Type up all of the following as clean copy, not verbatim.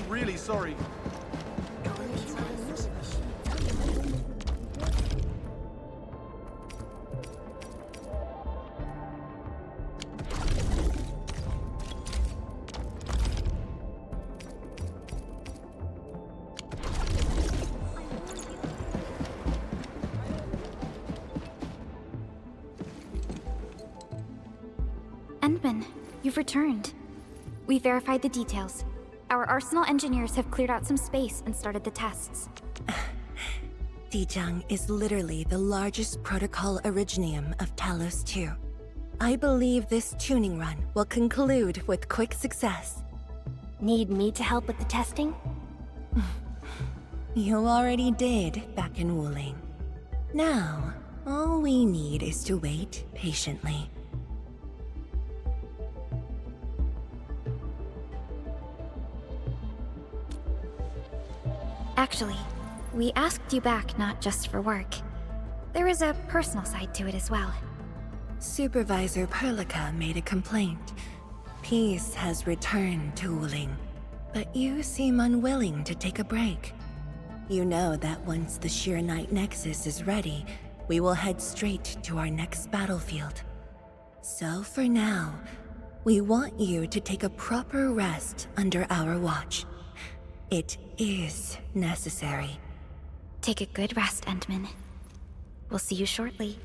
Really sorry. Endman, you've returned. We verified the details. Our Arsenal engineers have cleared out some space and started the tests. Dijang is literally the largest protocol originium of Talos 2. I believe this tuning run will conclude with quick success. Need me to help with the testing? You already did back in Wuling. Now, all we need is to wait patiently. Actually, we asked you back not just for work. There is a personal side to it as well. Supervisor Perlica made a complaint. Peace has returned to Wuling, but you seem unwilling to take a break. You know that once the Sheer Night Nexus is ready, we will head straight to our next battlefield. So for now, we want you to take a proper rest under our watch. It is necessary. Take a good rest, Endman. We'll see you shortly.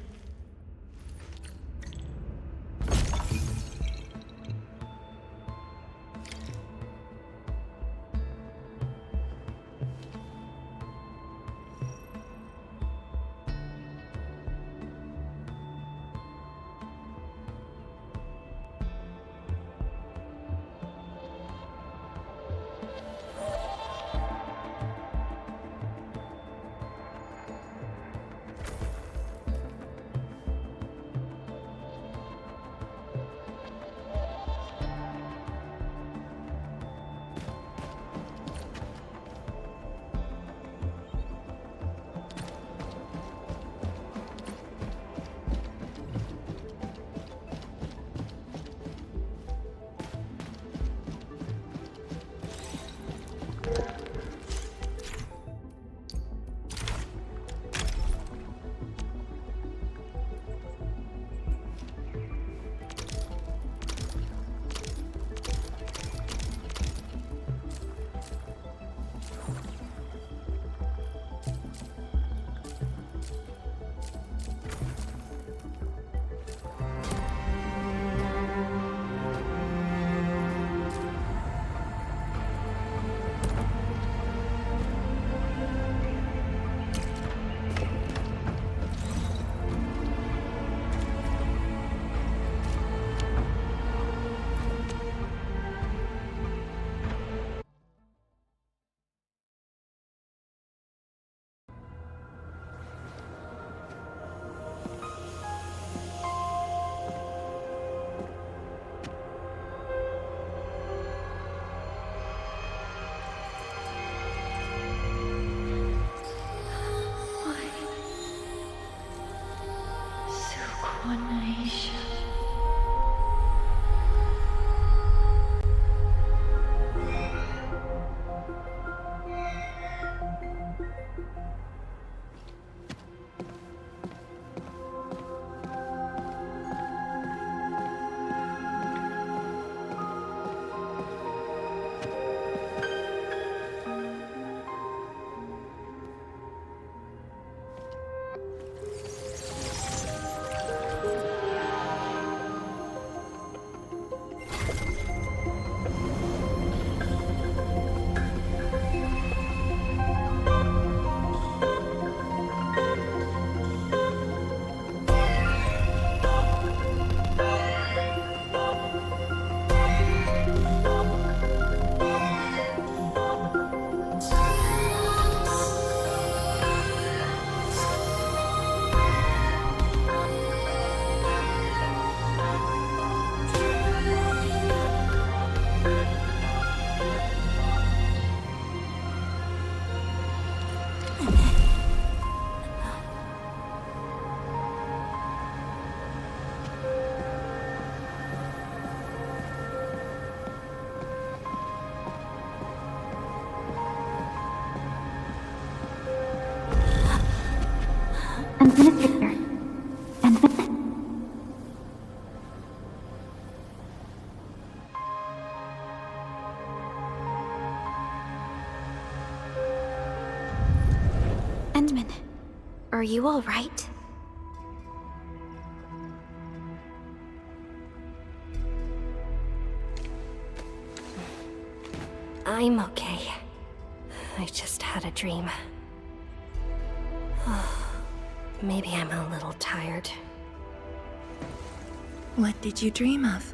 Endman is Victor. Endman? Endman, are you all right? I'm okay. I just had a dream. Maybe I'm a little tired. What did you dream of?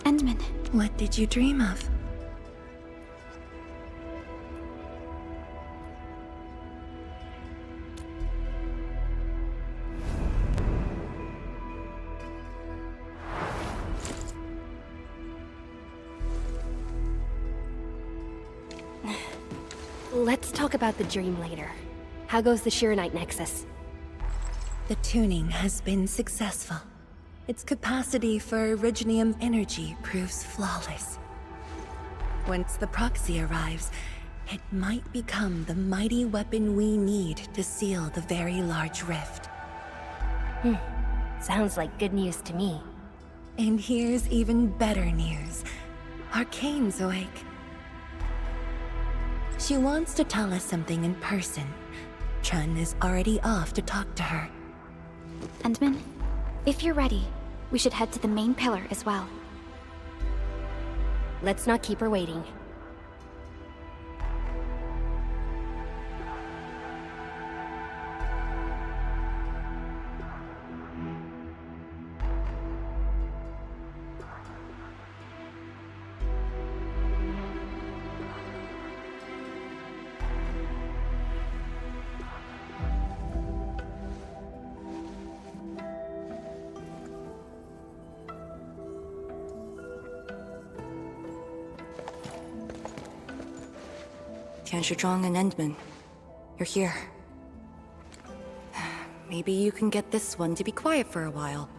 Endman, What did you dream of? Let's talk about the dream later. How goes the Shiranite Nexus? The tuning has been successful. Its capacity for originium energy proves flawless. Once the proxy arrives, it might become the mighty weapon we need to seal the very large rift. Sounds like good news to me. And here's even better news. Arcane's awake. She wants to tell us something in person. Chun is already off to talk to her. Endman, if you're ready, we should head to the main pillar as well. Let's not keep her waiting. Tianshizhuang and Endman, you're here. Maybe you can get this one to be quiet for a while.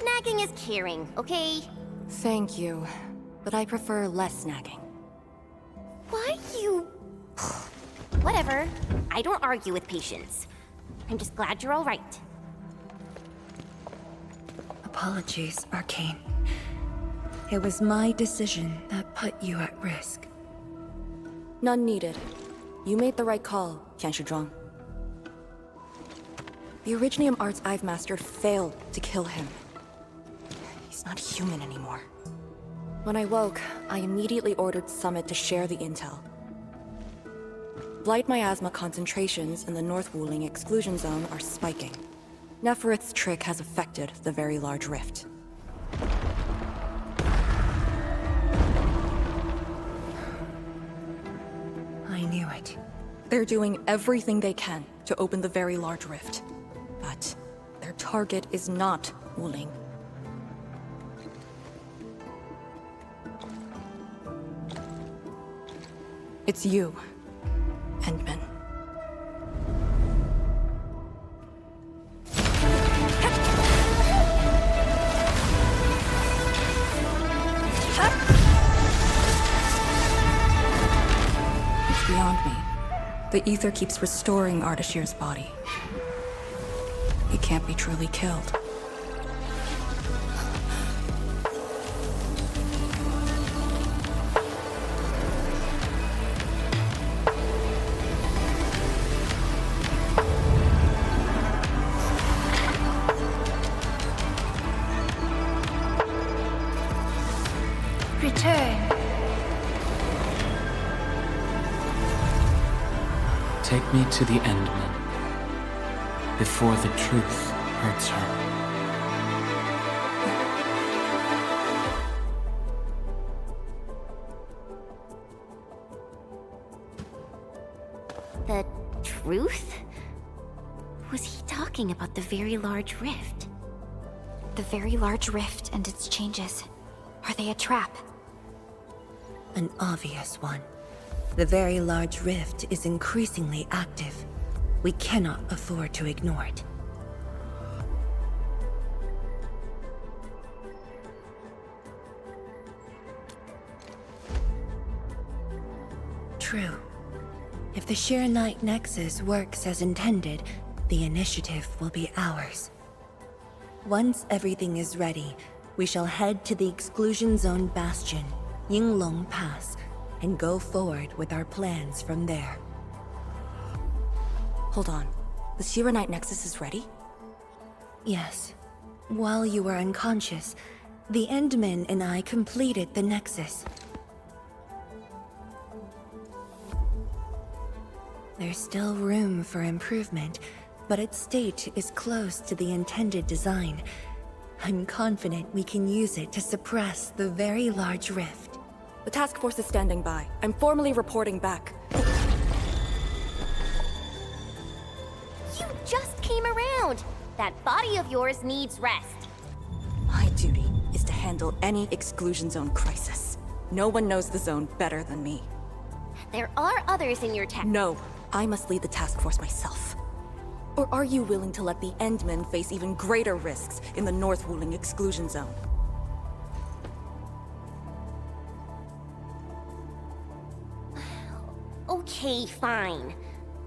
Nagging is caring, okay? Thank you, but I prefer less nagging. Why you... Whatever. I don't argue with patience. I'm just glad you're all right. Apologies, Arcane. It was my decision that put you at risk. None needed. You made the right call, Tianshizhuang. The Originium arts I've mastered failed to kill him. He's not human anymore. When I woke, I immediately ordered Summit to share the intel. Blight miasma concentrations in the North Wuling exclusion zone are spiking. Neferith's trick has affected the Very Large Rift. I knew it. They're doing everything they can to open the Very Large Rift. But their target is not Wuling. It's you, Endman. It's beyond me. The ether keeps restoring Ardashir's body. He can't be truly killed. Return. Take me to the Endman, before the truth hurts her. The truth? Was he talking about the Very Large Rift? The Very Large Rift and its changes. Are they a trap? An obvious one. The Very Large Rift is increasingly active. We cannot afford to ignore it. True. If the Arknight Nexus works as intended, the initiative will be ours. Once everything is ready, we shall head to the Exclusion Zone Bastion, Yinglong Pass, and go forward with our plans from there. Hold on. The Arknight Nexus is ready? Yes. While you were unconscious, the Endmen and I completed the Nexus. There's still room for improvement, but its state is close to the intended design. I'm confident we can use it to suppress the very large rift. The task force is standing by. I'm formally reporting back. You just came around! That body of yours needs rest. My duty is to handle any exclusion zone crisis. No one knows the zone better than me. There are others in your tech. No, I must lead the task force myself. Or are you willing to let the Endmen face even greater risks in the North Wuling exclusion zone? Okay, fine.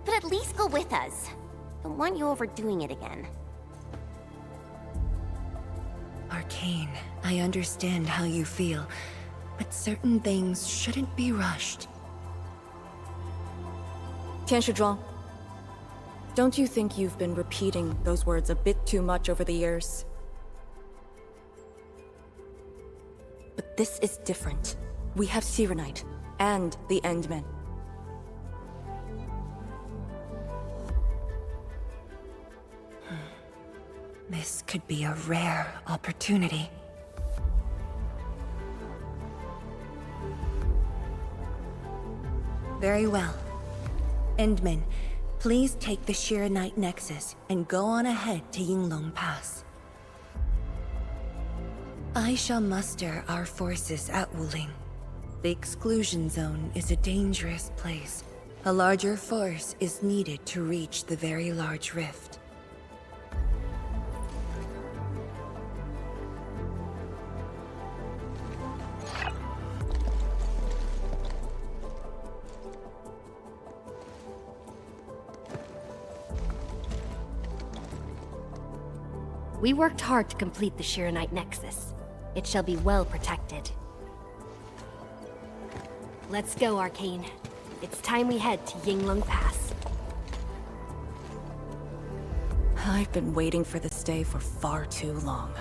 But at least go with us. Don't want you overdoing it again. Arcane, I understand how you feel, but certain things shouldn't be rushed. Tianshizhuang, don't you think you've been repeating those words a bit too much over the years? But this is different. We have Arknight and the Endmen. This could be a rare opportunity. Very well. Endmen, please take the Arknight Nexus and go on ahead to Yinglong Pass. I shall muster our forces at Wuling. The exclusion zone is a dangerous place. A larger force is needed to reach the very large rift. We worked hard to complete the Arknight Nexus. It shall be well protected. Let's go, Arcane. It's time we head to Yinglong Pass. I've been waiting for this day for far too long.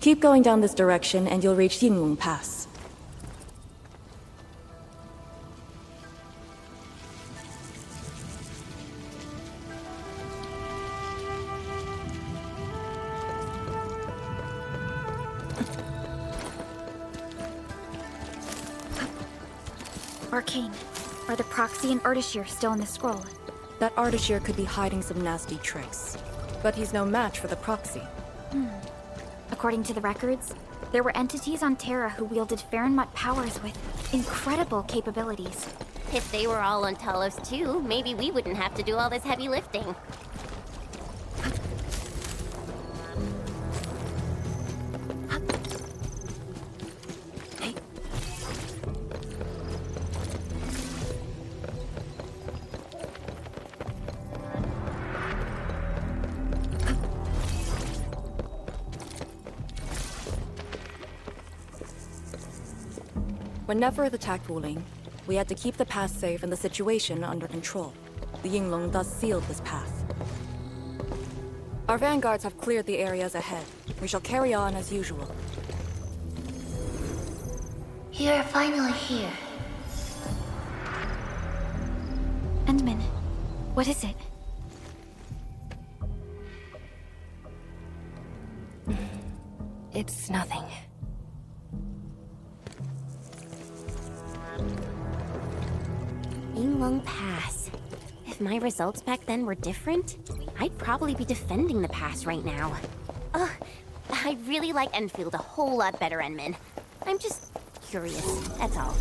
Keep going down this direction and you'll reach Yinglong Pass. Arcane, are the Proxy and Ardashir still in the scroll? That Ardashir could be hiding some nasty tricks, but he's no match for the Proxy. According to the records, there were entities on Terra who wielded Farenmut powers with incredible capabilities. If they were all on Talos too, maybe we wouldn't have to do all this heavy lifting. When Nefereth attacked Wuling, we had to keep the pass safe and the situation under control. The Yinglong thus sealed this path. Our vanguards have cleared the areas ahead. We shall carry on as usual. You're finally here. Endman, what is it? It's nothing. Yinglong Pass. If my results back then were different, I'd probably be defending the pass right now. Ugh, I really like Endfield a whole lot better, Endman. I'm just curious, that's all.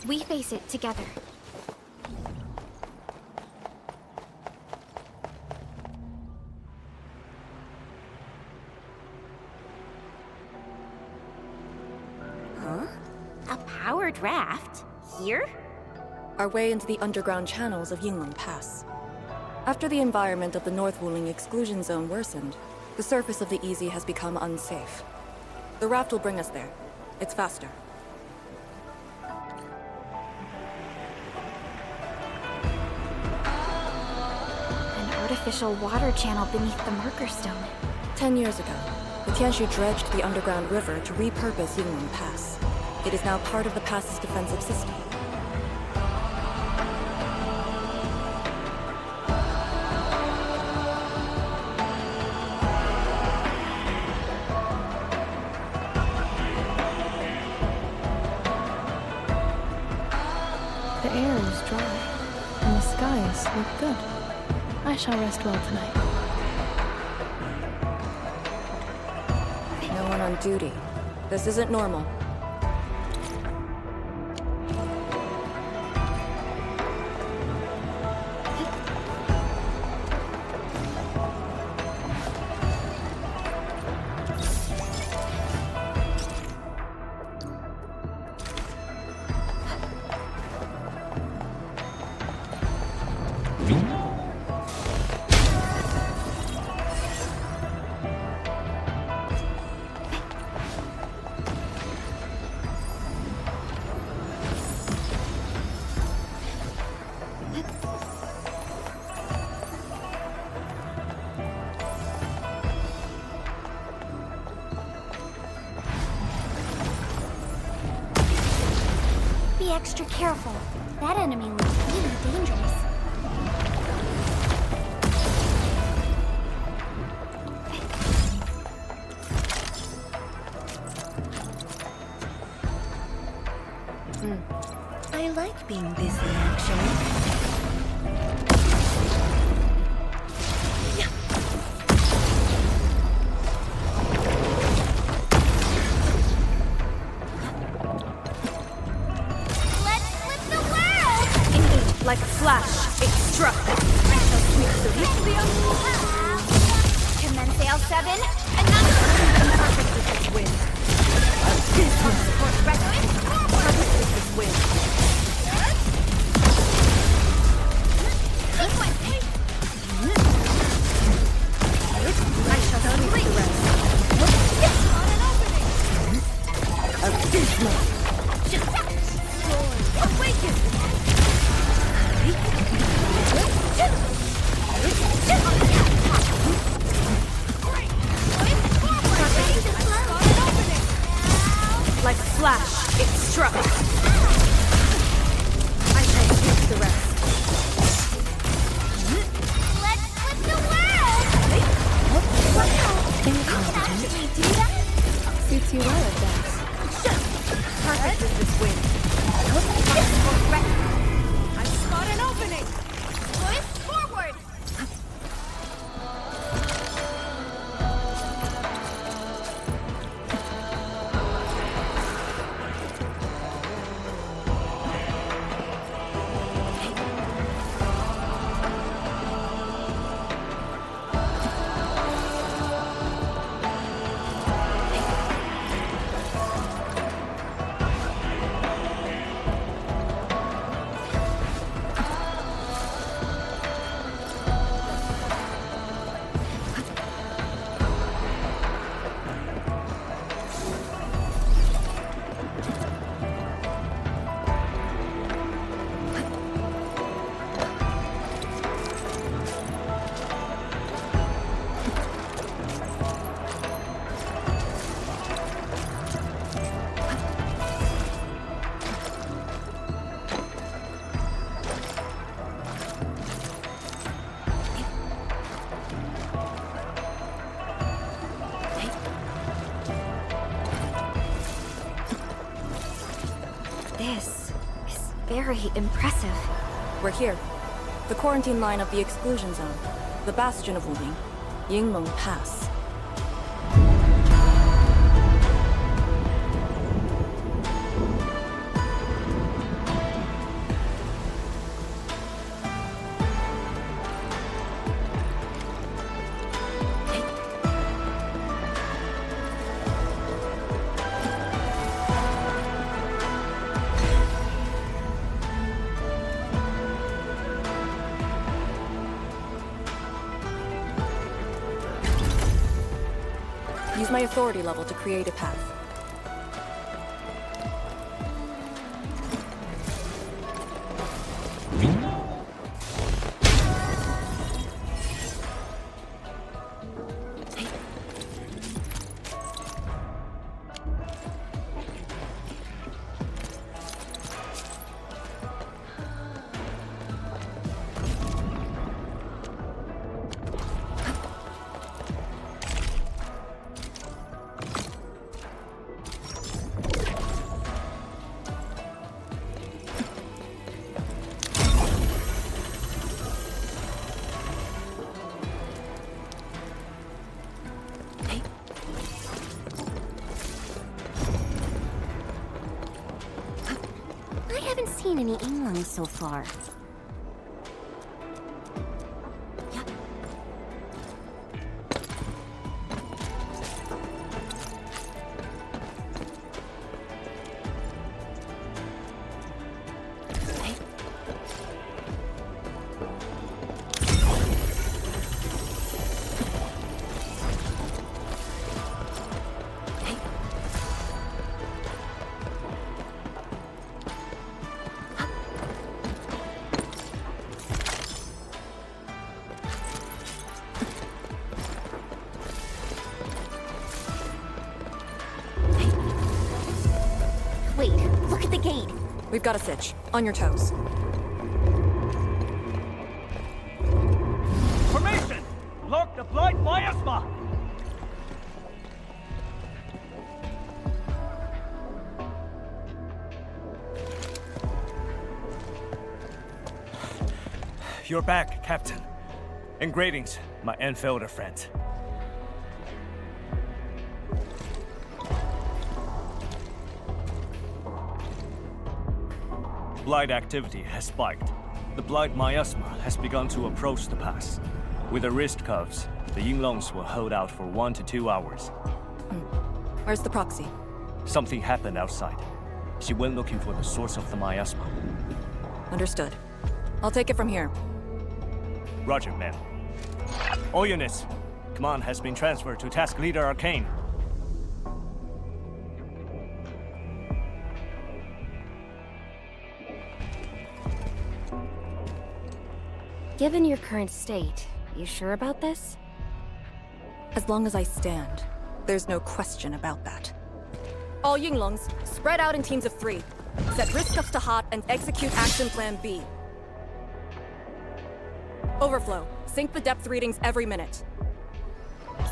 We face it together. Huh? A powered raft? Here? Our way into the underground channels of Yinglong Pass. After the environment of the North Wuling exclusion zone worsened, the surface of the Easy has become unsafe. The raft will bring us there. It's faster. An artificial water channel beneath the marker stone. 10 years ago, the Tianshu dredged the underground river to repurpose Yinglong Pass. It is now part of the pass's defensive system. The air is dry, and the skies look good. I shall rest well tonight. No one on duty. This isn't normal. Be extra careful. That enemy looks really dangerous. I like being busy, actually. Like a flash, it struck. I shall sweep the Commence AL7, and perfect with this wind. Perfect with this wind. I shall sweep the rest. Abysmal. Awaken! Like a flash, it struck. I shall sweep the rest. let's flip the world! Incompetent. Can I do that? Suits you well at that. Perfect is this wind. I spot an opening! Swift forward! This is very impressive. We're here. The quarantine line of the exclusion zone. The bastion of Wuling. Yinglong Pass. Use my authority level to create a path. I haven't seen any Inglungs so far. Wait, look at the gate. We've got a sitch. On your toes. Formation! Lock the blind miasma! You're back, Captain. And greetings, my Endfielder friend. Blight activity has spiked. The blight miasma has begun to approach the pass. With the wrist cuffs, the Yinglongs will hold out for 1 to 2 hours. Where's the proxy? Something happened outside. She went looking for the source of the miasma. Understood. I'll take it from here. Roger, ma'am. All units, command has been transferred to Task Leader Arcane. Given your current state, you sure about this? As long as I stand, there's no question about that. All Yinglongs, spread out in teams of 3. Set risk cuffs to hot and execute action plan B. Overflow, sync the depth readings every minute.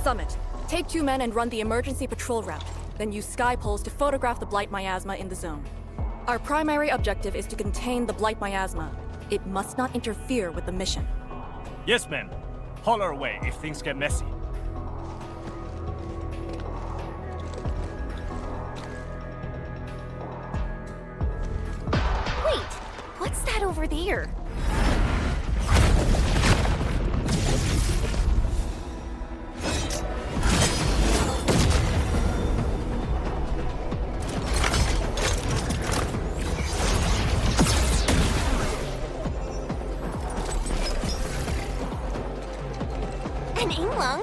Summit, take 2 men and run the emergency patrol route, then use sky poles to photograph the blight miasma in the zone. Our primary objective is to contain the blight miasma. It must not interfere with the mission. Yes, ma'am. Holler away if things get messy. Wait, what's that over there? An Inglung?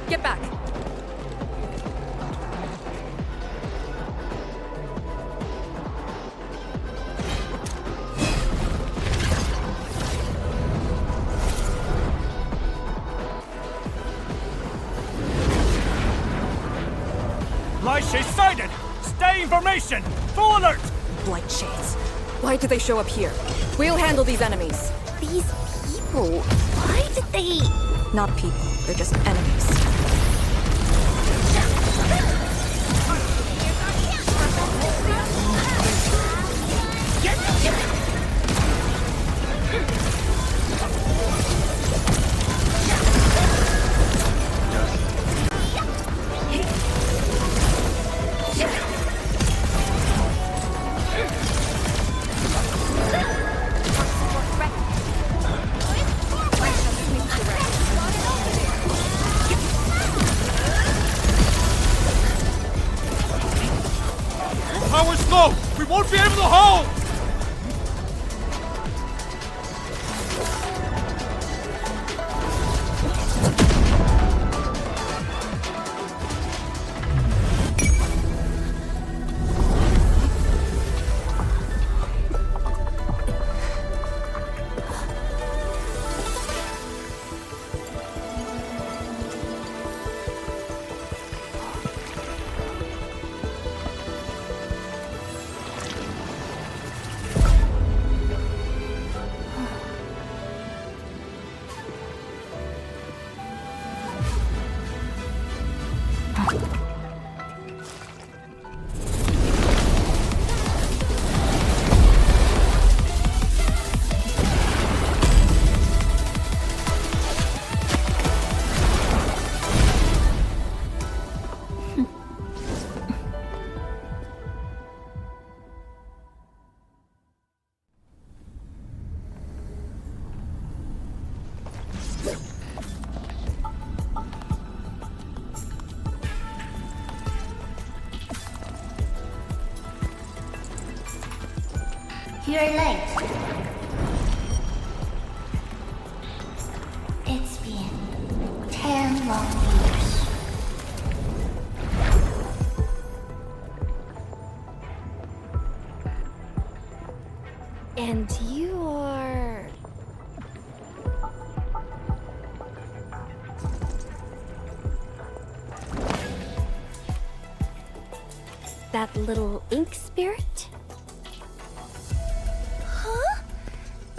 Get back! Blight shades sighted! Stay in formation! Full alert! Blight shades. Why did they show up here? We'll handle these enemies. These people, why did they... Not people, they're just enemies. won't be able to hold! You're late. It's been 10 long years. And you are... that little ink spirit? Huh?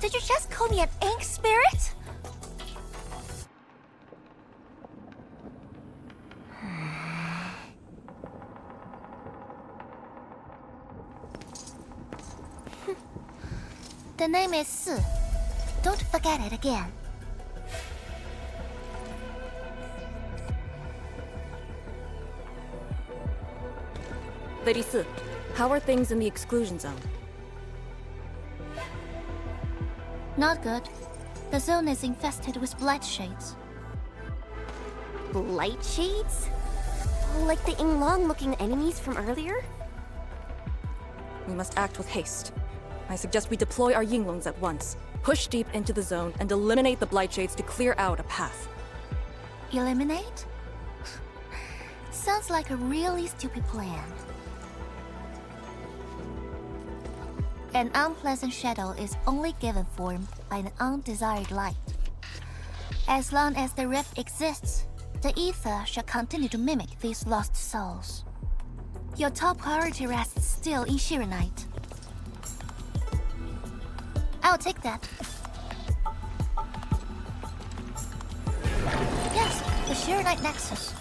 Did you just call me an ink spirit? The name is Si. Don't forget it again. Lady Si, how are things in the exclusion zone? Not good. The zone is infested with blight shades. Blight shades? Like the Yinglong-looking enemies from earlier? We must act with haste. I suggest we deploy our Yinglongs at once, push deep into the zone, and eliminate the blight shades to clear out a path. Eliminate? Sounds like a really stupid plan. An unpleasant shadow is only given form by an undesired light. As long as the rift exists, the ether shall continue to mimic these lost souls. Your top priority rests still in Shirenite. I'll take that. Yes, the Shirenite Nexus.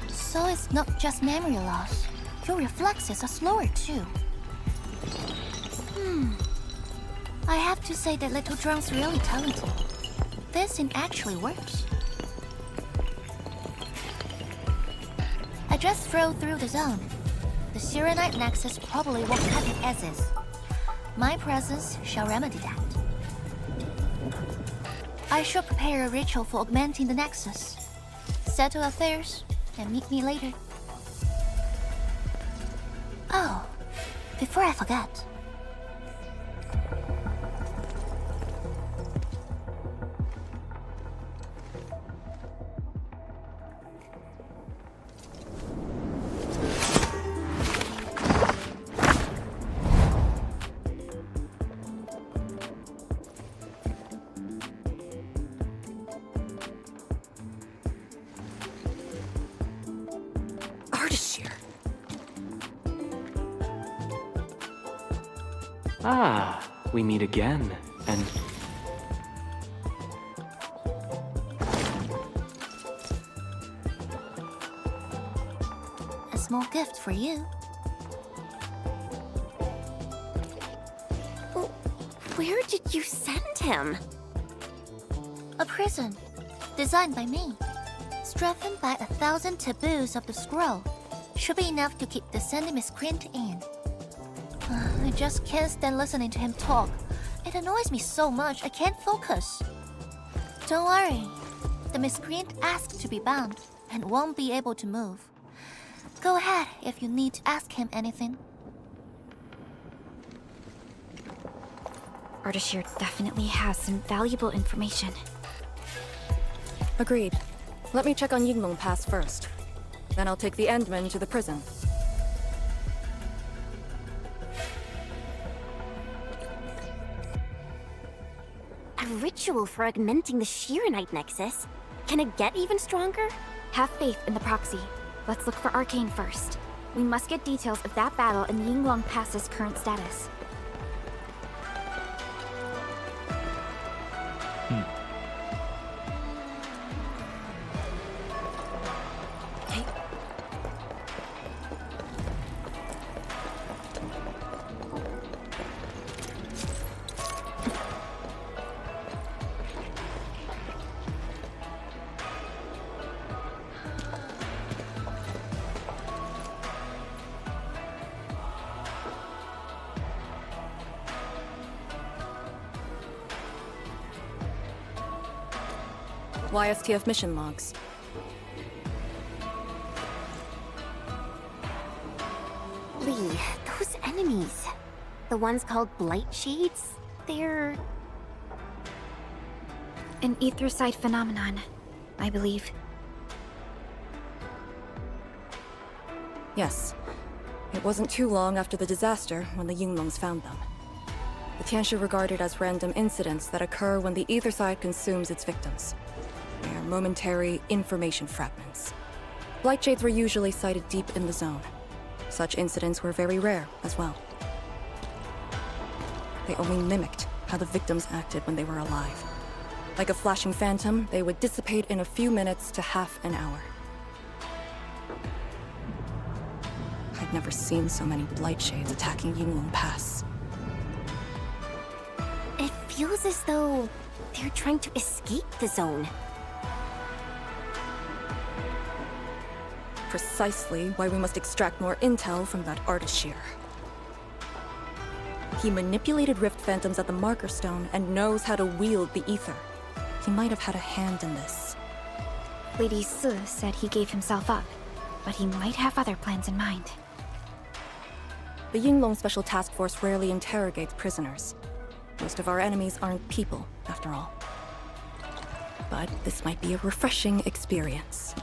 So it's not just memory loss. Your reflexes are slower too. I have to say that little drone's really talented. This thing actually works. I just rode through the zone. The Shirenite Nexus probably won't cut it as is. My presence shall remedy that. I shall prepare a ritual for augmenting the Nexus. Settle affairs, and meet me later. Oh, before I forget. Ah, we meet again, and... A small gift for you. Where did you send him? A prison, designed by me. Strengthened by 1,000 taboos of the scroll. Should be enough to keep the sending miscreant in. I just can't stand listening to him talk. It annoys me so much I can't focus. Don't worry. The miscreant asked to be bound and won't be able to move. Go ahead if you need to ask him anything. Ardashir definitely has some valuable information. Agreed. Let me check on Yinglong Pass first. Then I'll take the Endmen to the prison. A ritual for augmenting the Shirenite Nexus? Can it get even stronger? Have faith in the proxy. Let's look for Arcane first. We must get details of that battle and Yinglong Pass's current status. YSTF mission logs. Lee, those enemies. The ones called Blight Shades? They're... An etherside phenomenon, I believe. Yes. It wasn't too long after the disaster when the Yinglongs found them. The Tianshi regarded as random incidents that occur when the ether side consumes its victims. They are momentary information fragments. Blight Shades were usually sighted deep in the zone. Such incidents were very rare as well. They only mimicked how the victims acted when they were alive. Like a flashing phantom, they would dissipate in a few minutes to half an hour. I'd never seen so many Blight Shades attacking Yinglong Pass. It feels as though they're trying to escape the zone. Precisely why we must extract more intel from that Ardashir. He manipulated Rift Phantoms at the Marker Stone and knows how to wield the ether. He might have had a hand in this. Lady Su said he gave himself up, but he might have other plans in mind. The Yinglong Special Task Force rarely interrogates prisoners. Most of our enemies aren't people, after all. But this might be a refreshing experience.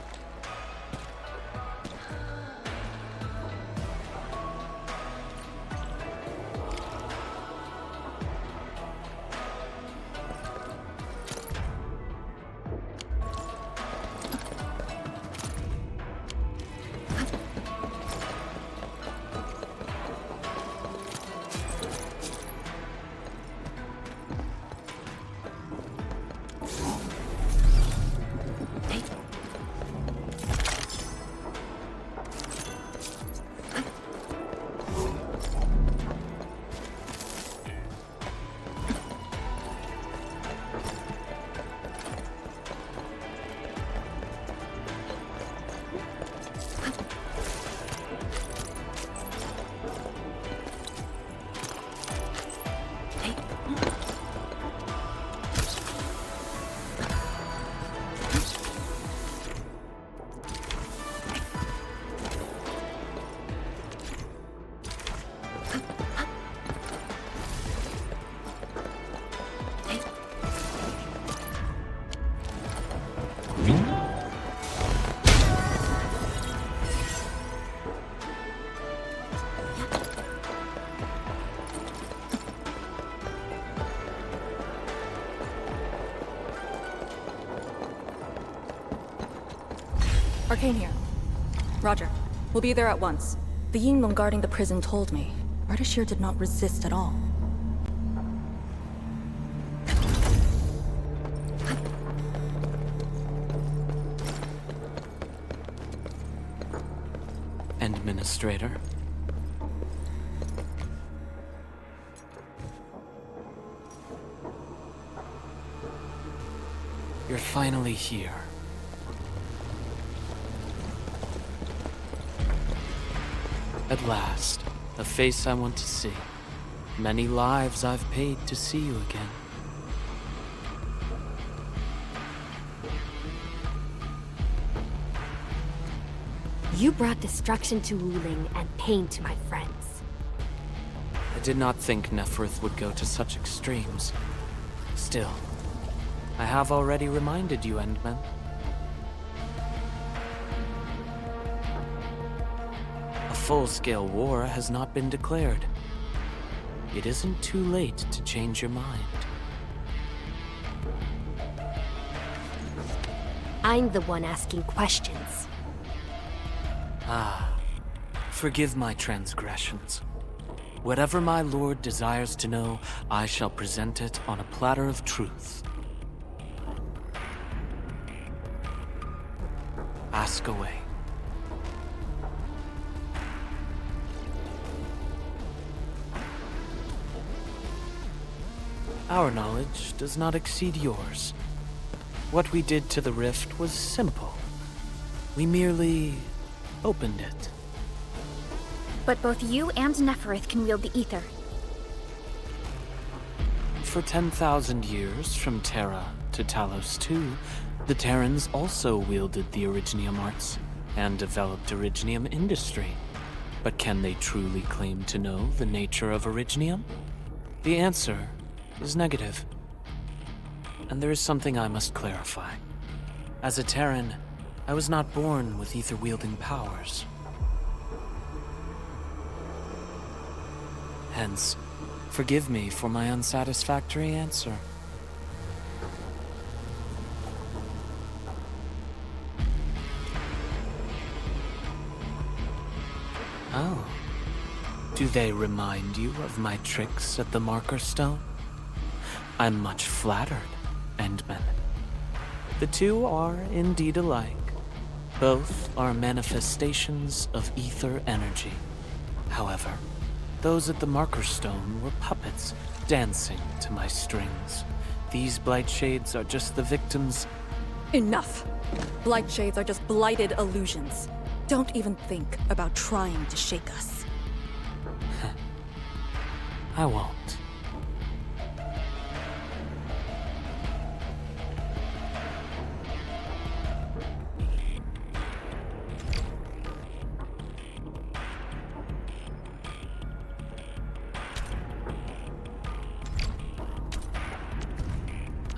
Arcane here. Roger. We'll be there at once. The Yinglong guarding the prison told me. Ardashir did not resist at all. Administrator. You're finally here. At last, a face I want to see. Many lives I've paid to see you again. You brought destruction to Wuling and pain to my friends. I did not think Neferth would go to such extremes. Still, I have already reminded you, Endman. A full-scale war has not been declared. It isn't too late to change your mind. I'm the one asking questions. Ah, forgive my transgressions. Whatever my lord desires to know, I shall present it on a platter of truth. Ask away. Our knowledge does not exceed yours. What we did to the rift was simple. We merely opened it. But both you and Neferth can wield the ether. For 10,000 years, from Terra to Talos II, the Terrans also wielded the Originium arts and developed Originium industry. But can they truly claim to know the nature of Originium? The answer is negative. And there is something I must clarify. As a Terran, I was not born with ether-wielding powers. Hence, forgive me for my unsatisfactory answer. Oh. Do they remind you of my tricks at the Marker Stone? I'm much flattered, Endman. The two are indeed alike. Both are manifestations of ether energy. However, those at the Marker Stone were puppets dancing to my strings. These blight shades are just the victims. Enough! Blight shades are just blighted illusions. Don't even think about trying to shake us. I won't.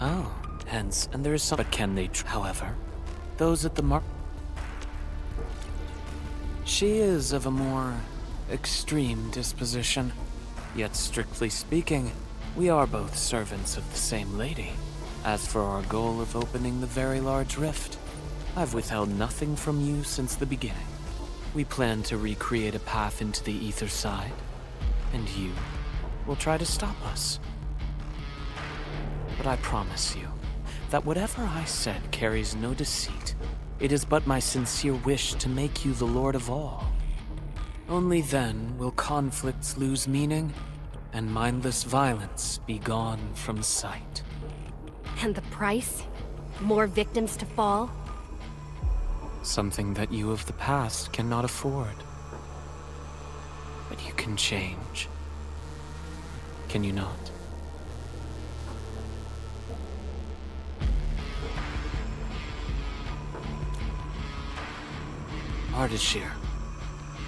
Oh, hence, and there is some. But can they? However, those at the She is of a more extreme disposition. Yet, strictly speaking, we are both servants of the same lady. As for our goal of opening the very large rift, I've withheld nothing from you since the beginning. We plan to recreate a path into the ether side, and you will try to stop us. But I promise you that whatever I said carries no deceit. It is but my sincere wish to make you the lord of all. Only then will conflicts lose meaning and mindless violence be gone from sight. And the price? More victims to fall? Something that you of the past cannot afford. But you can change. Can you not? Ardashir,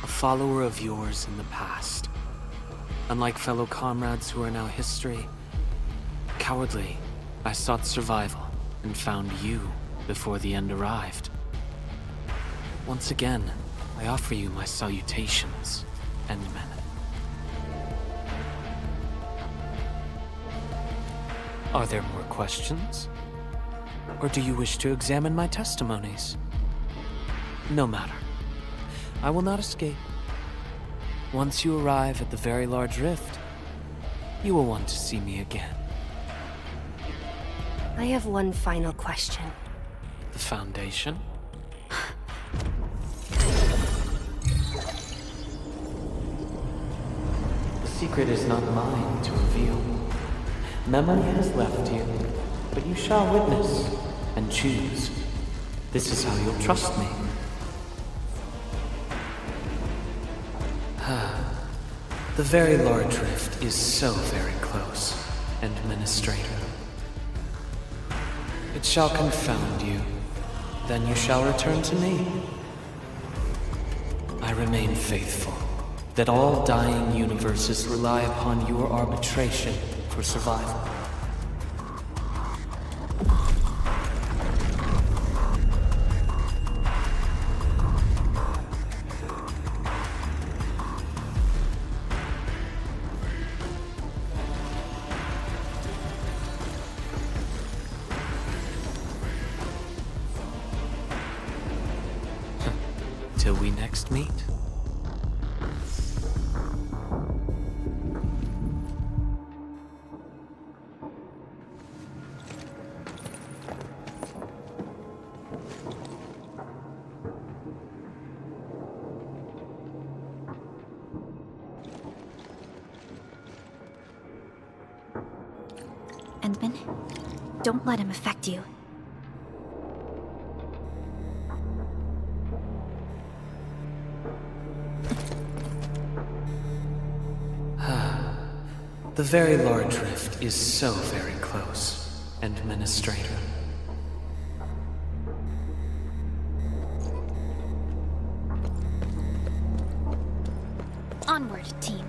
a follower of yours in the past. Unlike fellow comrades who are now history, cowardly, I sought survival and found you before the end arrived. Once again, I offer you my salutations, Endman. Are there more questions? Or do you wish to examine my testimonies? No matter. I will not escape. Once you arrive at the very large rift, you will want to see me again. I have one final question. The Foundation? The secret is not mine to reveal. Memory has left you, but you shall witness and choose. This is how you'll trust me. The very large rift is so very close, Administrator. It shall confound you. Then you shall return to me. I remain faithful that all dying universes rely upon your arbitration for survival. Till we next meet. Endman, don't let him affect you. The very large rift is so very close, Administrator. Onward, team.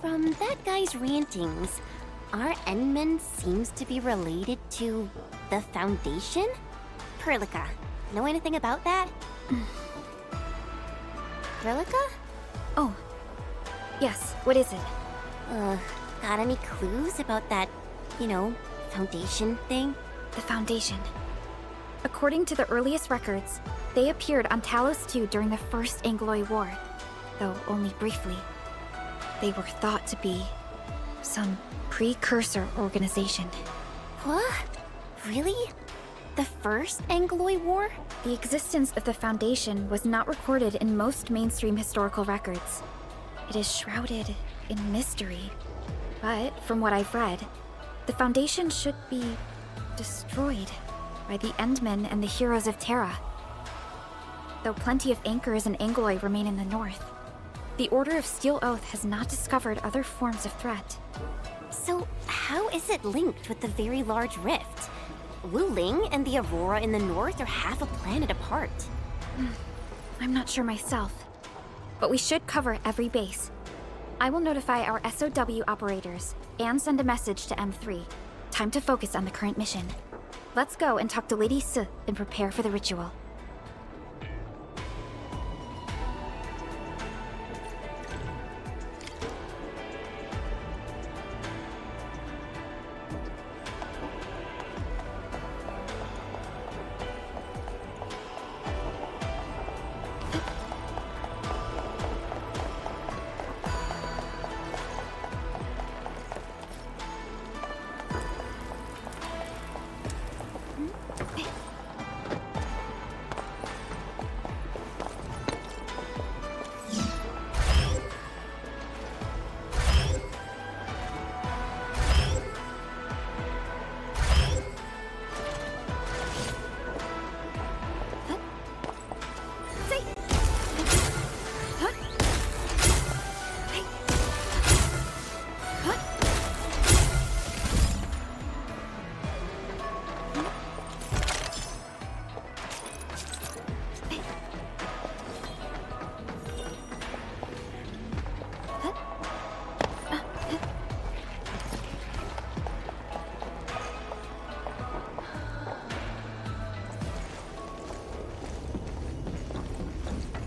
From that guy's rantings, our Endman seems to be related to the Foundation? Perlica, know anything about that? Perlica? Oh. Yes, what is it? Got any clues about that, Foundation thing? The Foundation. According to the earliest records, they appeared on Talos II during the First Angloy War, though only briefly. They were thought to be some precursor organization. What? Really? The First Angloy War? The existence of the Foundation was not recorded in most mainstream historical records. It is shrouded in mystery. But, from what I've read, the Foundation should be destroyed by the Endmen and the heroes of Terra. Though plenty of anchors and Angloy remain in the north, the Order of Steel Oath has not discovered other forms of threat. So, how is it linked with the Very Large Rift? Wu Ling and the Aurora in the north are half a planet apart. I'm not sure myself, but we should cover every base. I will notify our SOW operators and send a message to M3. Time to focus on the current mission. Let's go and talk to Lady Si and prepare for the ritual.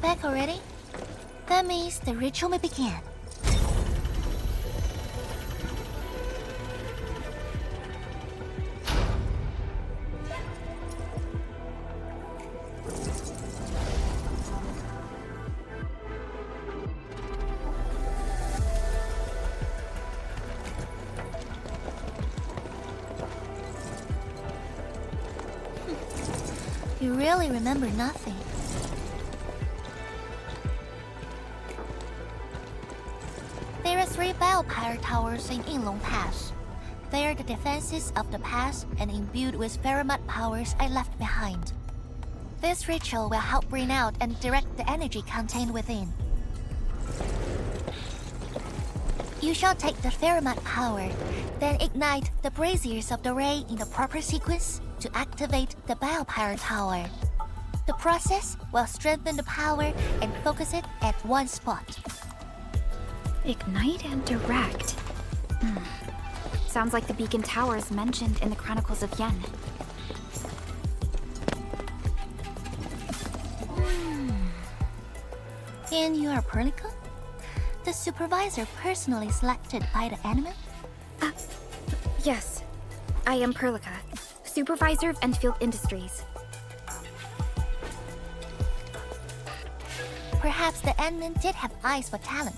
Back already? That means the ritual may begin. You really remember nothing. There are 3 battles. bell power towers in Yinglong Pass. They are the defenses of the pass and imbued with Pheromote powers I left behind. This ritual will help bring out and direct the energy contained within. You shall take the Pheromote power, then ignite the braziers of the ray in the proper sequence to activate the bell power tower. The process will strengthen the power and focus it at one spot. Ignite and direct. Sounds like the beacon towers mentioned in the Chronicles of Yen. And you are Perlica? The supervisor personally selected by the anime? Yes. I am Perlica, supervisor of Endfield Industries. Perhaps the admin did have eyes for talent.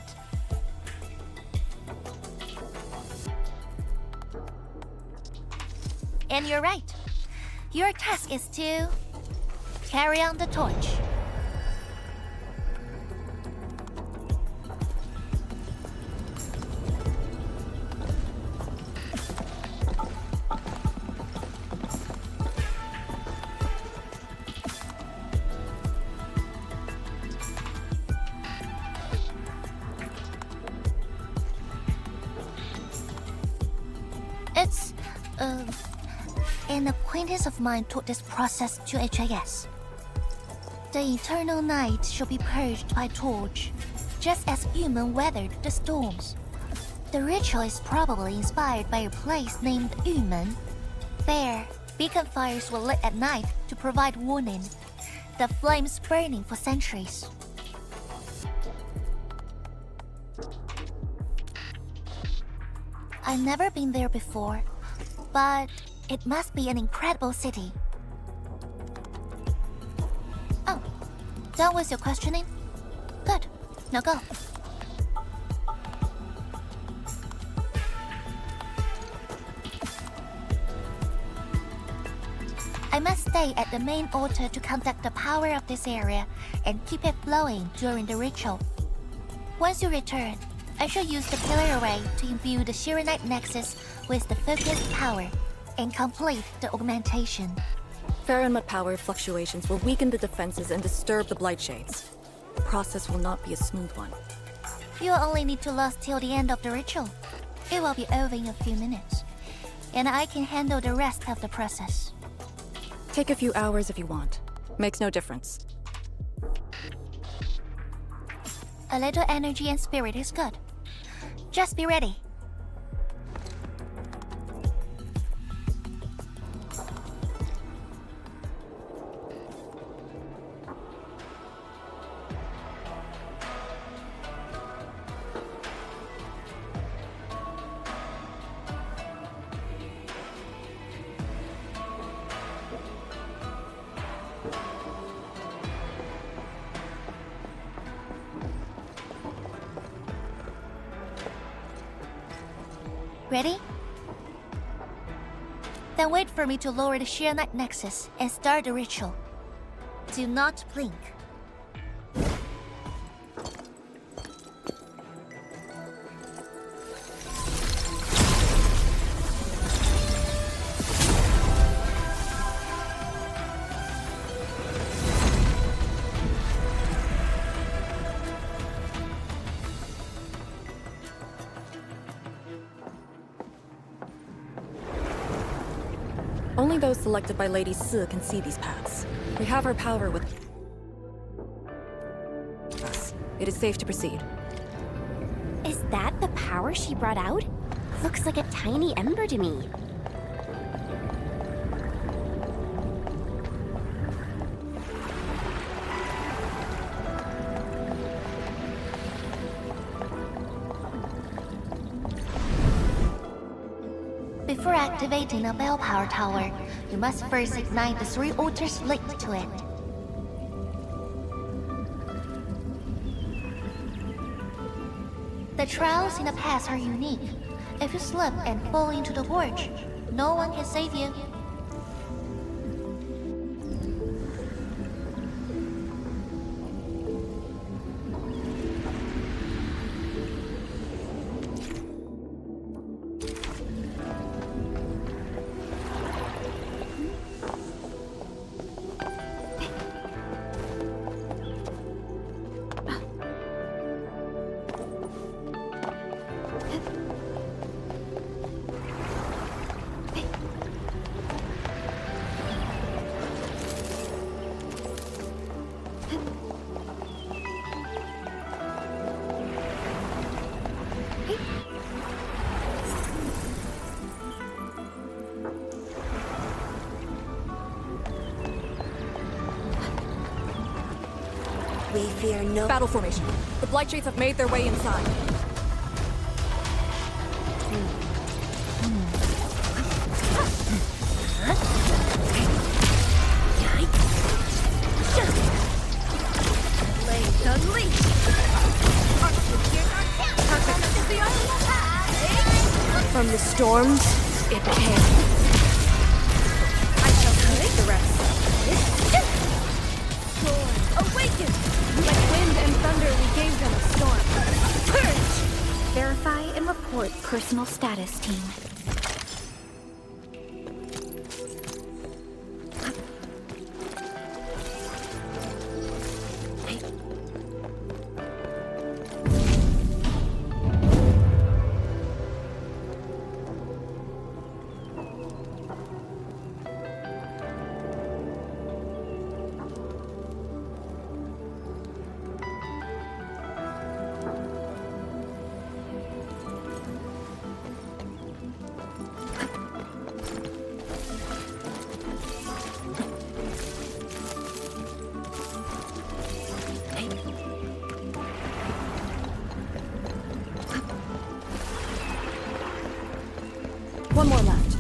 And you're right. Your task is to carry on the torch. It's, an acquaintance of mine taught this process to HIS. The eternal night shall be purged by torch, just as human weathered the storms. The ritual is probably inspired by a place named Yumen. There, beacon fires were lit at night to provide warning, the flames burning for centuries. I've never been there before, but it must be an incredible city. Oh, done with your questioning? Good. Now go. I must stay at the main altar to conduct the power of this area and keep it flowing during the ritual. Once you return, I shall use the pillar array to imbue the Shirenite Nexus with the focused power and complete the augmentation. Pheromote power fluctuations will weaken the defenses and disturb the Blight Shades. The process will not be a smooth one. You'll only need to last till the end of the ritual. It will be over in a few minutes, and I can handle the rest of the process. Take a few hours if you want. Makes no difference. A little energy and spirit is good. Just be ready. Ready? Then wait for me to lower the Shirenite Nexus and start the ritual. Do not blink. Only those selected by Lady Si can see these paths. We have her power with us. It is safe to proceed. Is that the power she brought out? Looks like a tiny ember to me. Before activating a bell power tower, you must first ignite the 3 altars linked to it. The trials in the past are unique. If you slip and fall into the gorge, no one can save you. We fear no... Battle formation. The Blightshades have made their way inside. From the storms, it came. I shall take the rest. Storm, awaken! Like wind and thunder, we gave them a storm. Purge! Verify and report personal status, team. One more left.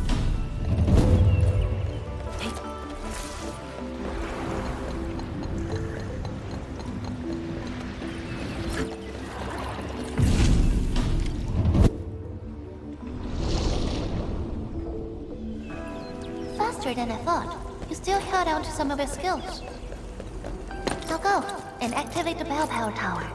Faster than I thought. You still held on to some of your skills. So go and activate the bell power tower.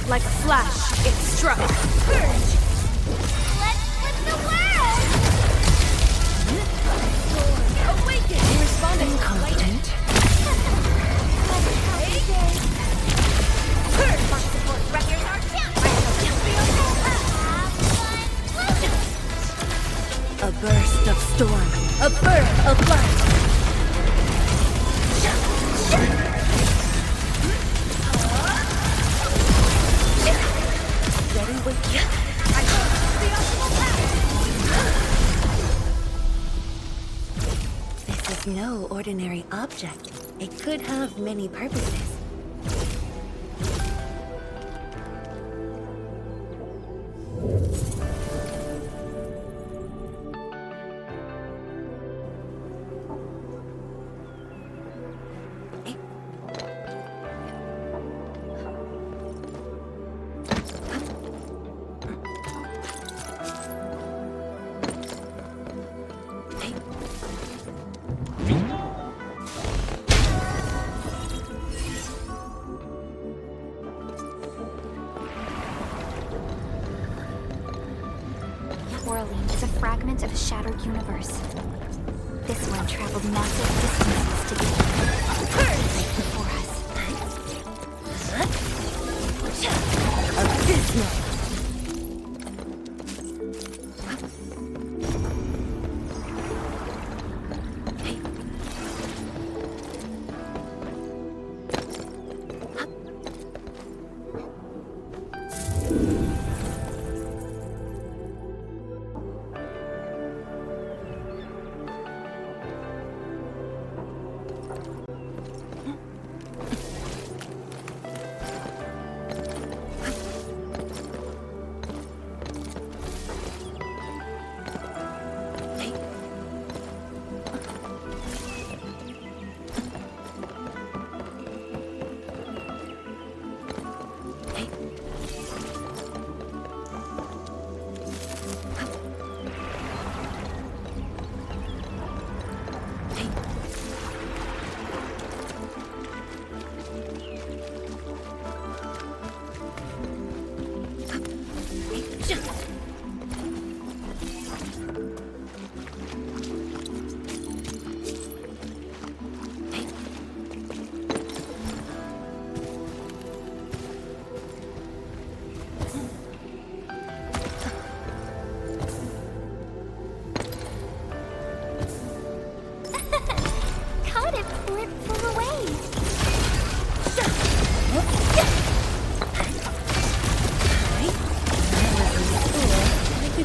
Like a flash, it struck. Purge! Let's flip the world! Awaken! You responded. Incompetent. Purge! Support records are A burst of storm. A birth of light. Ready with you. This is no ordinary object. It could have many purposes. swirling is a fragment of a shattered universe. This one traveled massive distances to be before us. Abysmal!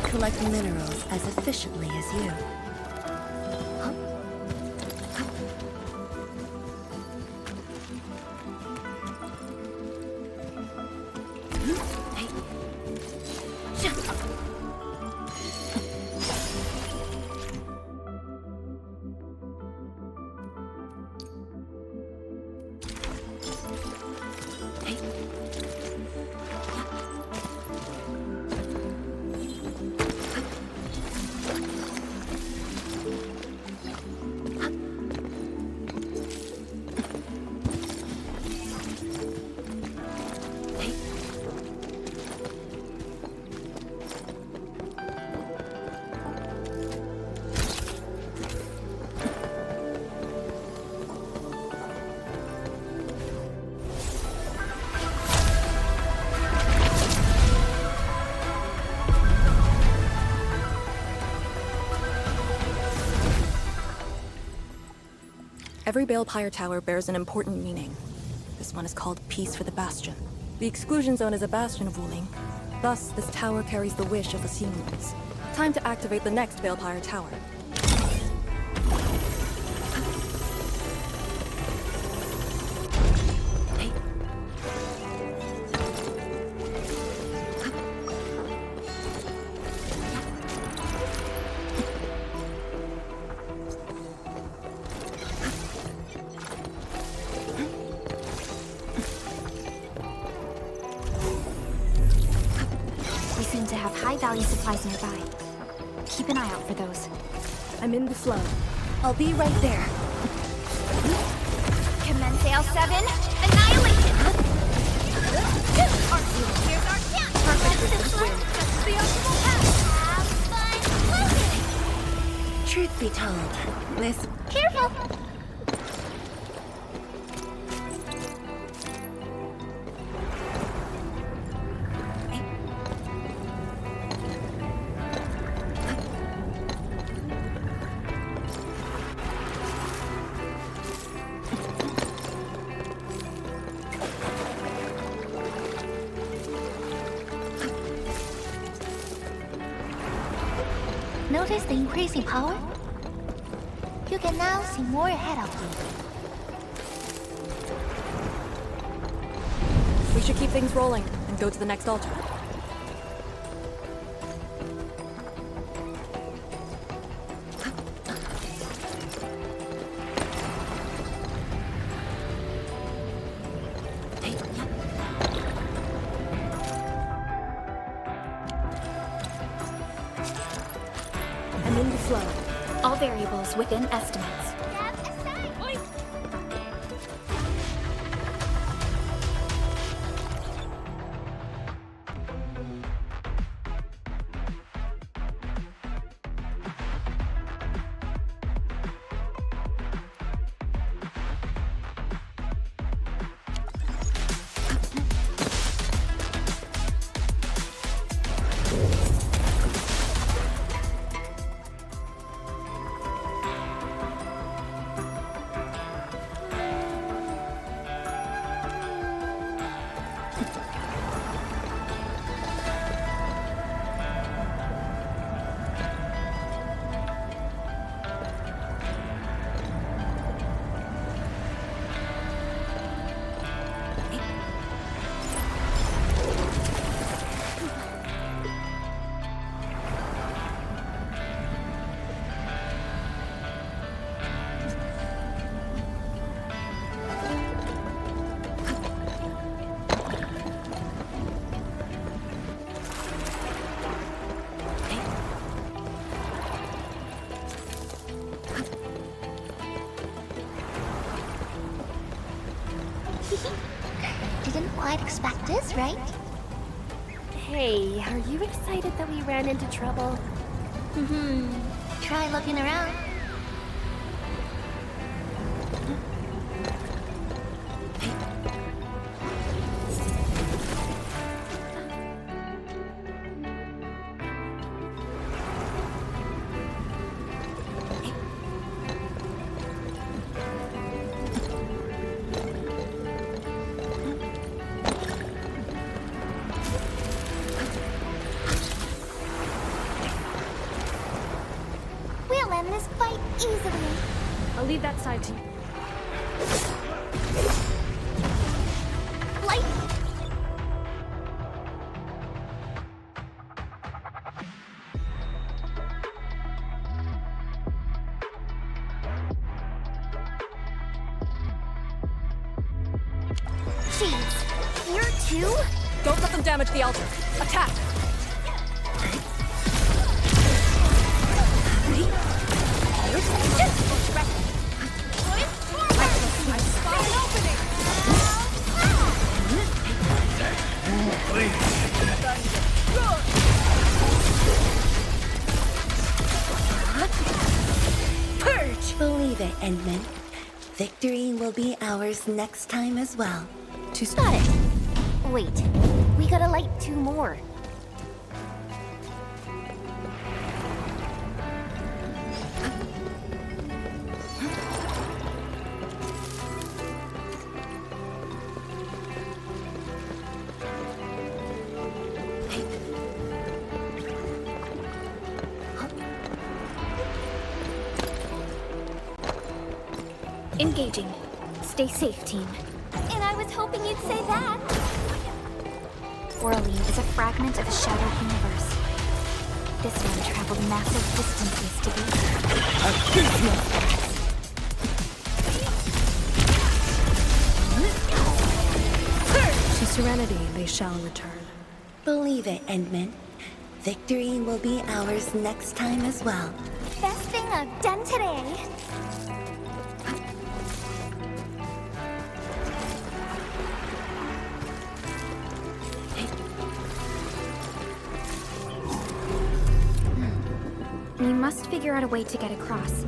Collect minerals as efficiently as you. Every Balepire tower bears an important meaning. This one is called Peace for the Bastion. The exclusion zone is a bastion of Wuling. Thus, this tower carries the wish of the Sealings. Time to activate the next Balepire tower. High-value supplies nearby. Keep an eye out for those. I'm in the flow. I'll be right there. Commence L7, annihilation! Here's our chance! Perfect for this win. Just the optimal path. Have fun floating! Truth be told, this... Careful! Notice the increase in power? You can now see more ahead of you. We should keep things rolling and go to the next altar. I'm in the flow. All variables within estimates. Didn't quite expect this, right? Hey, are you excited that we ran into trouble? Try looking around. We'll end this fight easily. I'll leave that side to you. Light. Jeez, here too? Don't let them damage the altar. Attack! Purge! Believe it, Endman. Victory will be ours next time as well. Got it. Wait, we gotta light 2 more. Engaging. Stay safe, team. And I was hoping you'd say that. Orlean is a fragment of a shattered universe. This one traveled massive distances to be To serenity they shall return. Believe it, Endman. Victory will be ours next time as well. Best thing I've done today. We must figure out a way to get across.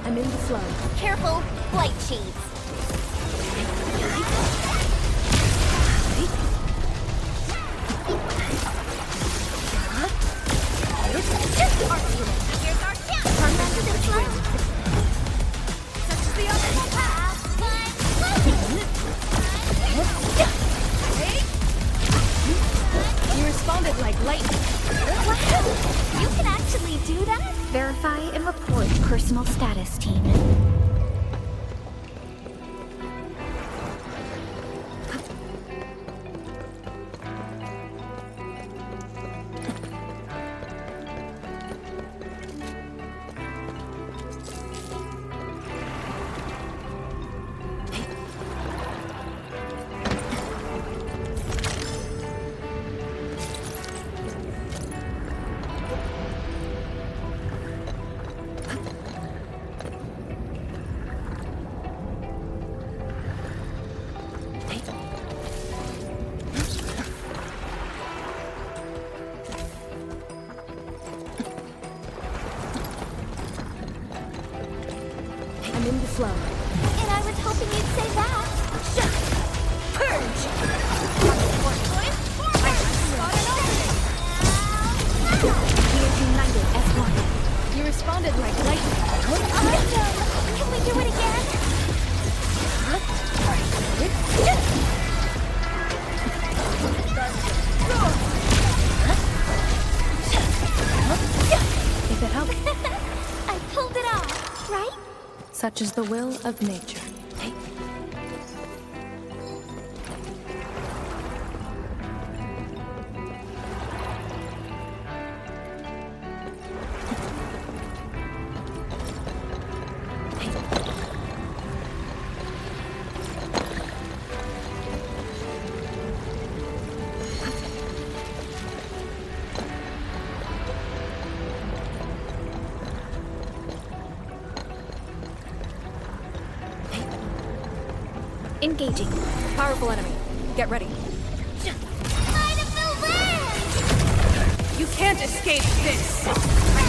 I'm in the flow. Careful, light shades. Here's our chance. Come on to this one. Such is the optimal path. You responded like lightning. Wow! You can actually do that? Verify and report personal status, team. I'm in the flow. And I was hoping you'd say that. United as one. You responded like lightning. Awesome! Can we do it again? Such is the will of nature. Engaging. Powerful enemy. Get ready. Light of the land! You can't escape this! I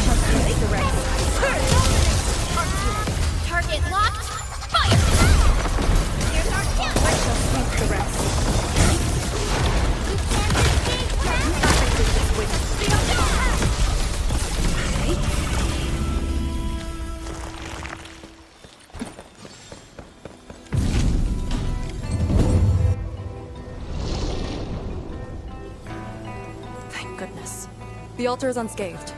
shall take the rest. Target locked! Fire! Here's our chance! I shall sweep the rest. You can't escape that! Thank goodness. The altar is unscathed.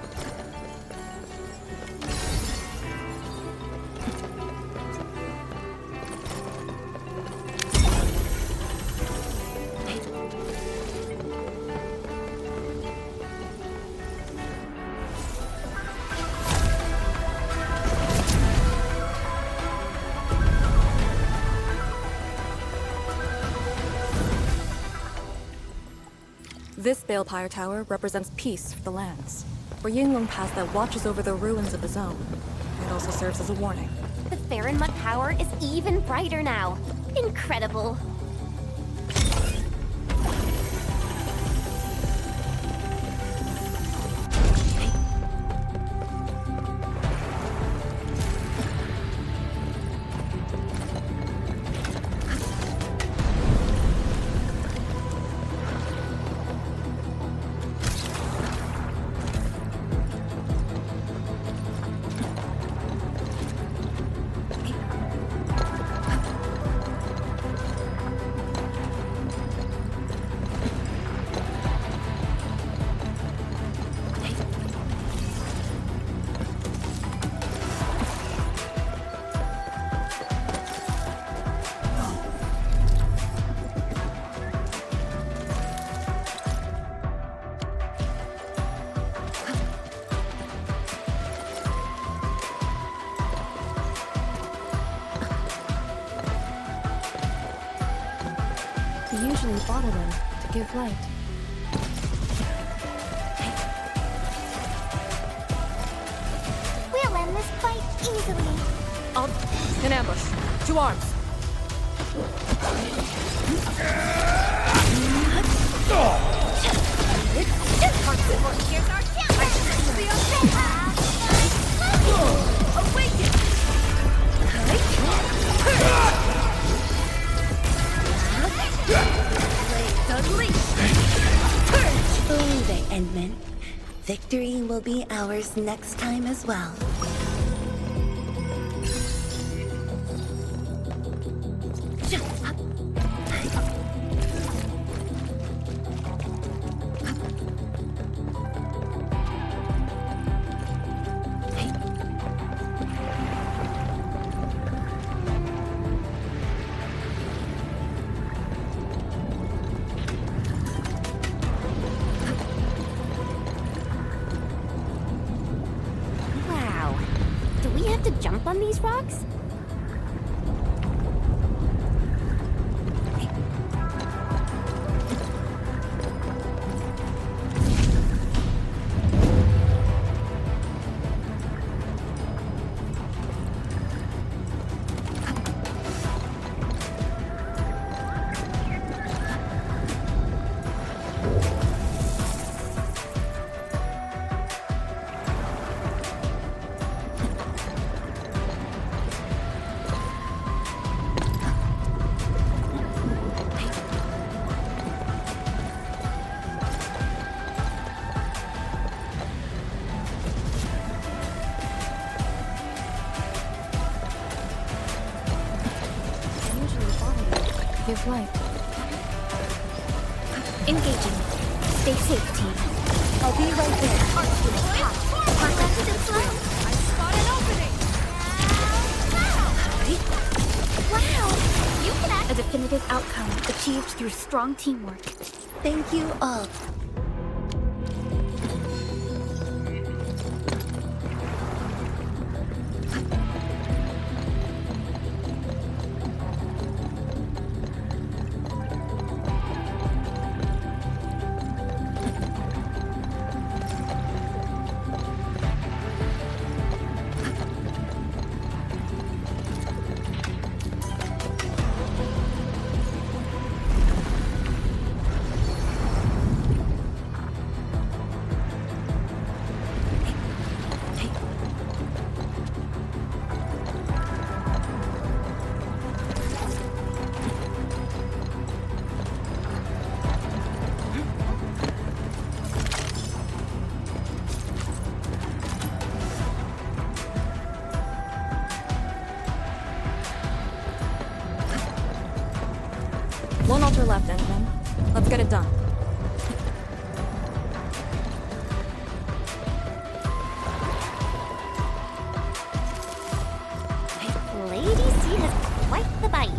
This Balepire Tower represents peace for the lands. For Yinglong Pass that watches over the ruins of the zone. It also serves as a warning. The Farinmut Power is even brighter now. Incredible. We usually bottle them to give light. We'll end this fight easily. In ambush. To arms. Here's our chance! Awaken! Believe it, Endman. Victory will be ours next time as well. Wow. Do we have to jump on these rocks? Give light. Engaging. Stay safe, team. I'll be right there. I spot an opening! positive outcome achieved through strong teamwork. Thank you all. One altar left, Endman. Let's get it done. Lady C has quite the bite.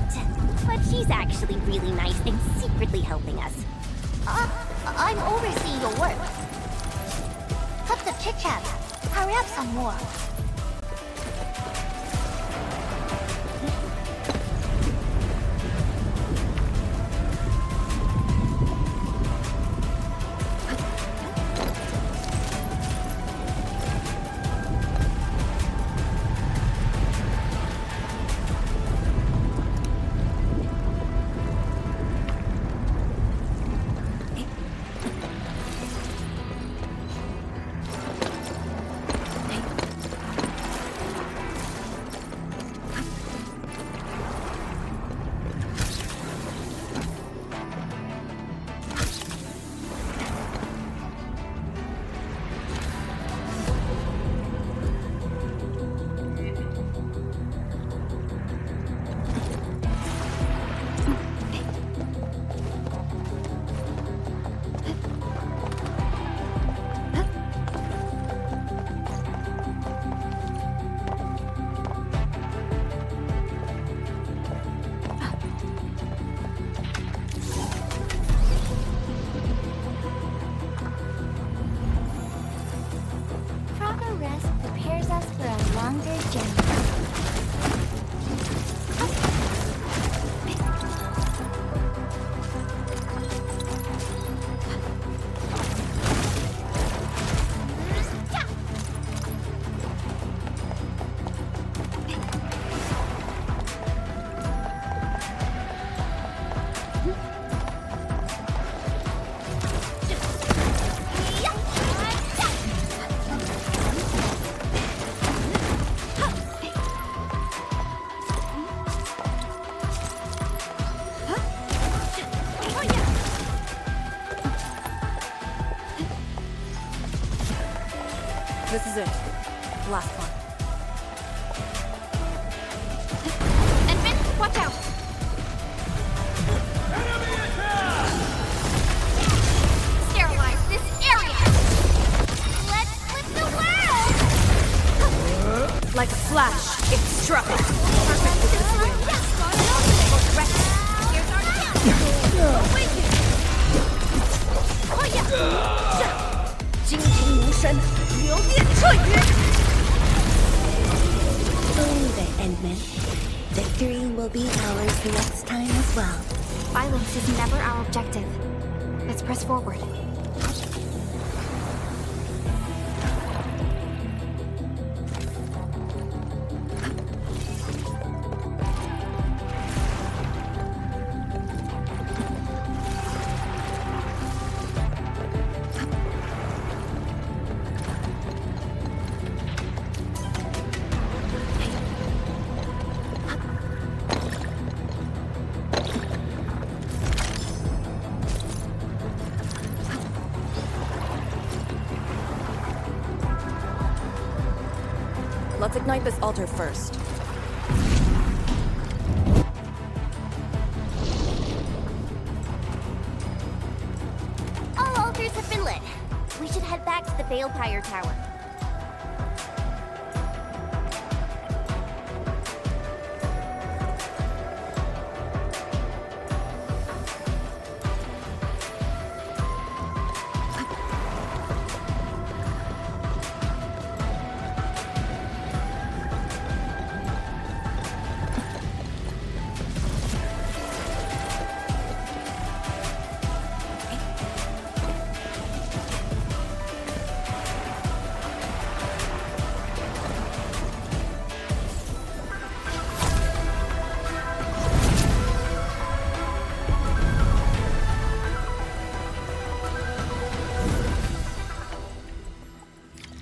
But she's actually really nice and secretly helping us. I'm overseeing your work. Cut the chit-chat. Hurry up some more. Proper rest prepares us for a longer journey. This is it. Last one. Endman, watch out! Sterilize this area! Let's flip the world! Like a flash, it struck. Perfect for this win. Here's our chance! Awaken! Oh yeah! 惊天无声，流电彻云。Believe it, Endman. Victory will be ours next time as well. Violence is never our objective. Let's press forward. Let's ignite this altar first. All altars have been lit. We should head back to the Balefire Tower.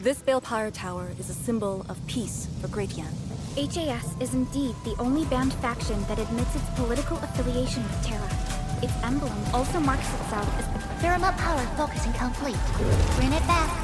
This Balepire Tower is a symbol of peace for Great Yan. HAS is indeed the only banned faction that admits its political affiliation with Terra. Its emblem also marks itself as the Thermal power focusing complete. Bring it back.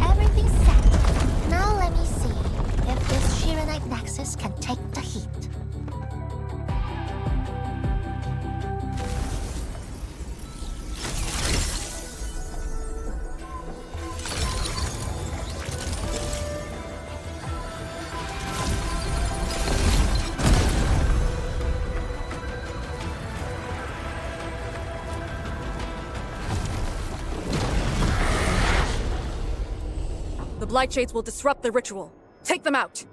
Everything's set. Now let me see if this Shiranite Nexus can take the heat. The Blight Shades will disrupt the ritual. Take them out!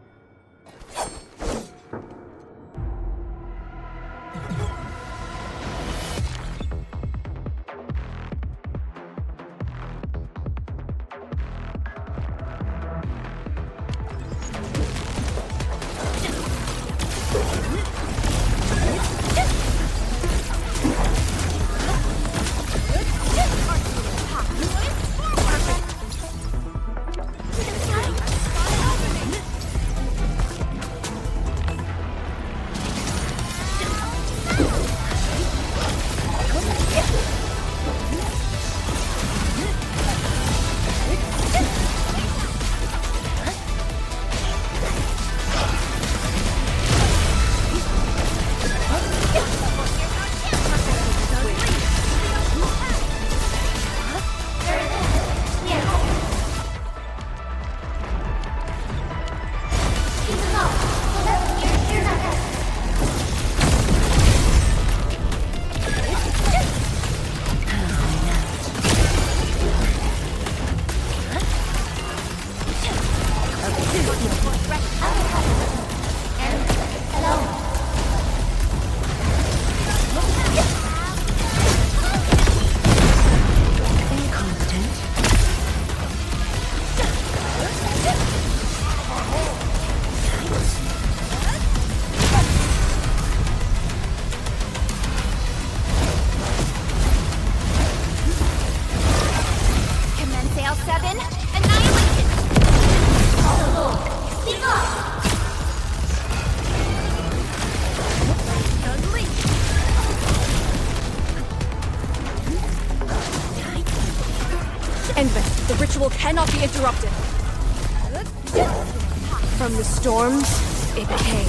Endfield, the ritual cannot be interrupted. From the storms, it came.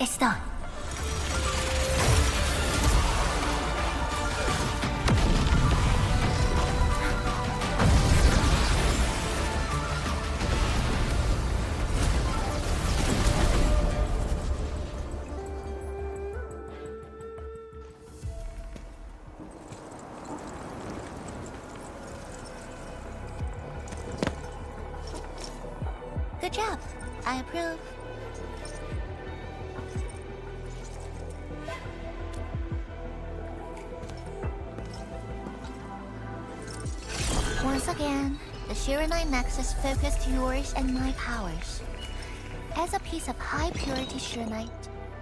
It's done. Good job. I approve. Once again, the Shiranite Nexus focused yours and my powers. As a piece of high-purity Shiranite,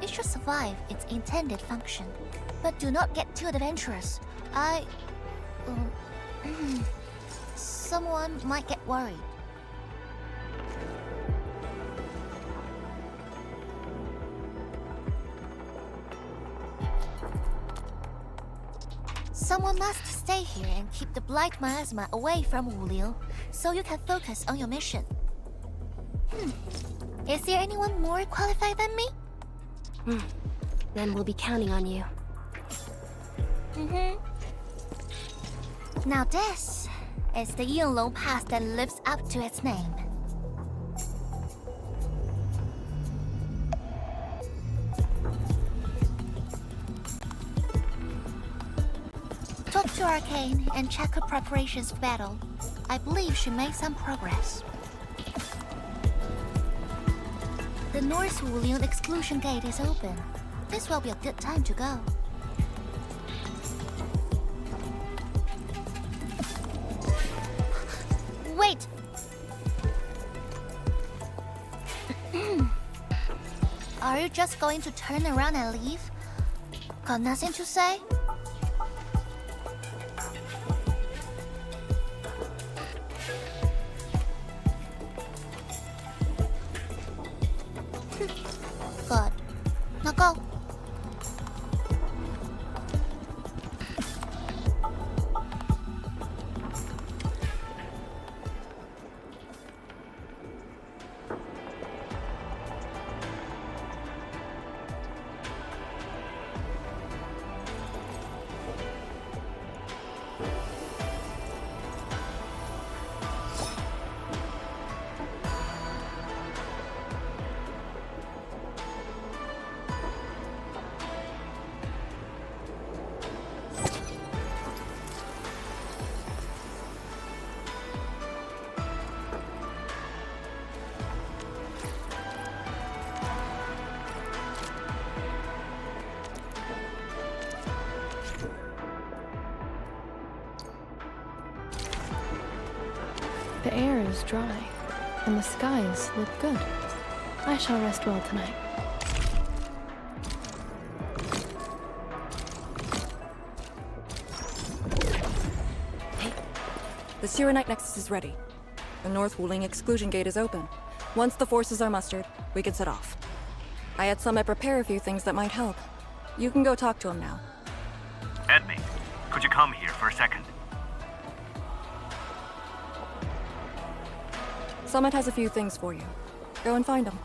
it should survive its intended function. But do not get too adventurous. Someone might get worried. Someone must stay here and keep the Blight Miasma away from Wuliu, so you can focus on your mission. Is there anyone more qualified than me? Then we'll be counting on you. Now this is the Yinglong Pass that lives up to its name. Talk to Arcane and check her preparations for battle. I believe she made some progress. The North Wulian exclusion gate is open. This will be a good time to go. Wait! Are you just going to turn around and leave? Got nothing to say? Good. Now go. The air is dry, and the skies look good. I shall rest well tonight. The Shiranite Nexus is ready. The North Wuling exclusion gate is open. Once the forces are mustered, we can set off. I had Summit prepare a few things that might help. You can go talk to him now. Edmund, could you come here for a second? Summit has a few things for you. Go and find them.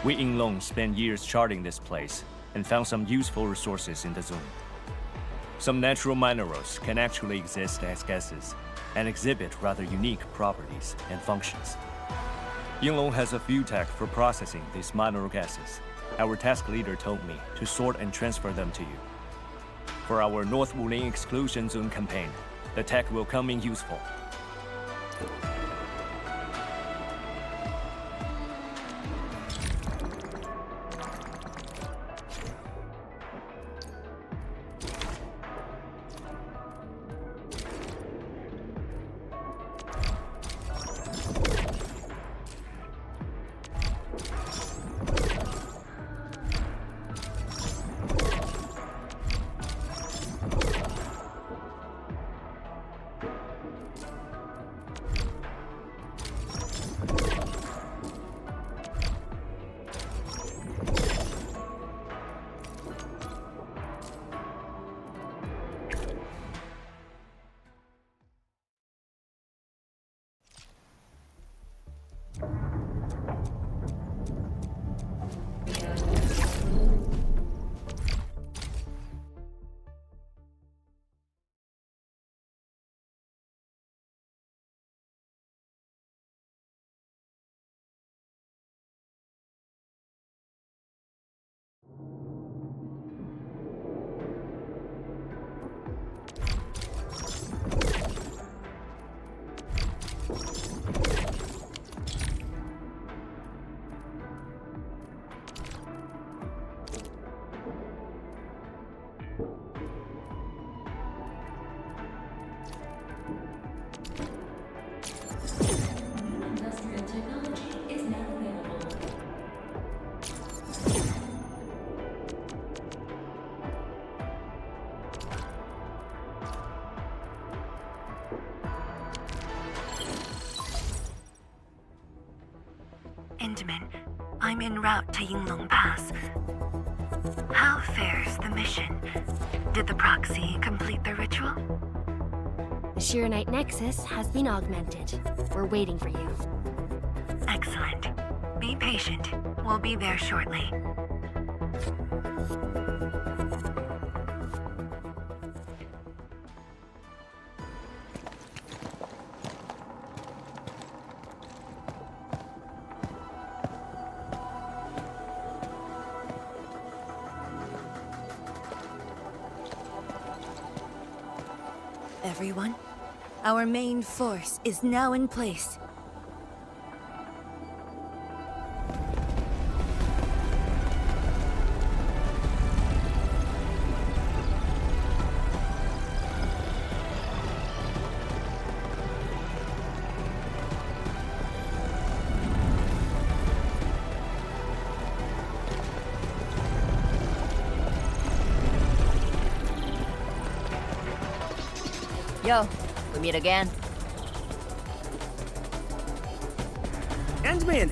We Yinglong spent years charting this place and found some useful resources in the zone. Some natural minerals can actually exist as gases and exhibit rather unique properties and functions. Yinglong has a few tech for processing these mineral gases. Our task leader told me to sort and transfer them to you. For our North Wuling exclusion zone campaign, the tech will come in useful. Endman. I'm en route to Yinglong Pass. How fares the mission? Did the proxy complete the ritual? The Shiranite Nexus has been augmented. We're waiting for you. Excellent. Be patient. We'll be there shortly. Everyone, our main force is now in place. Yo, we meet again. Endman!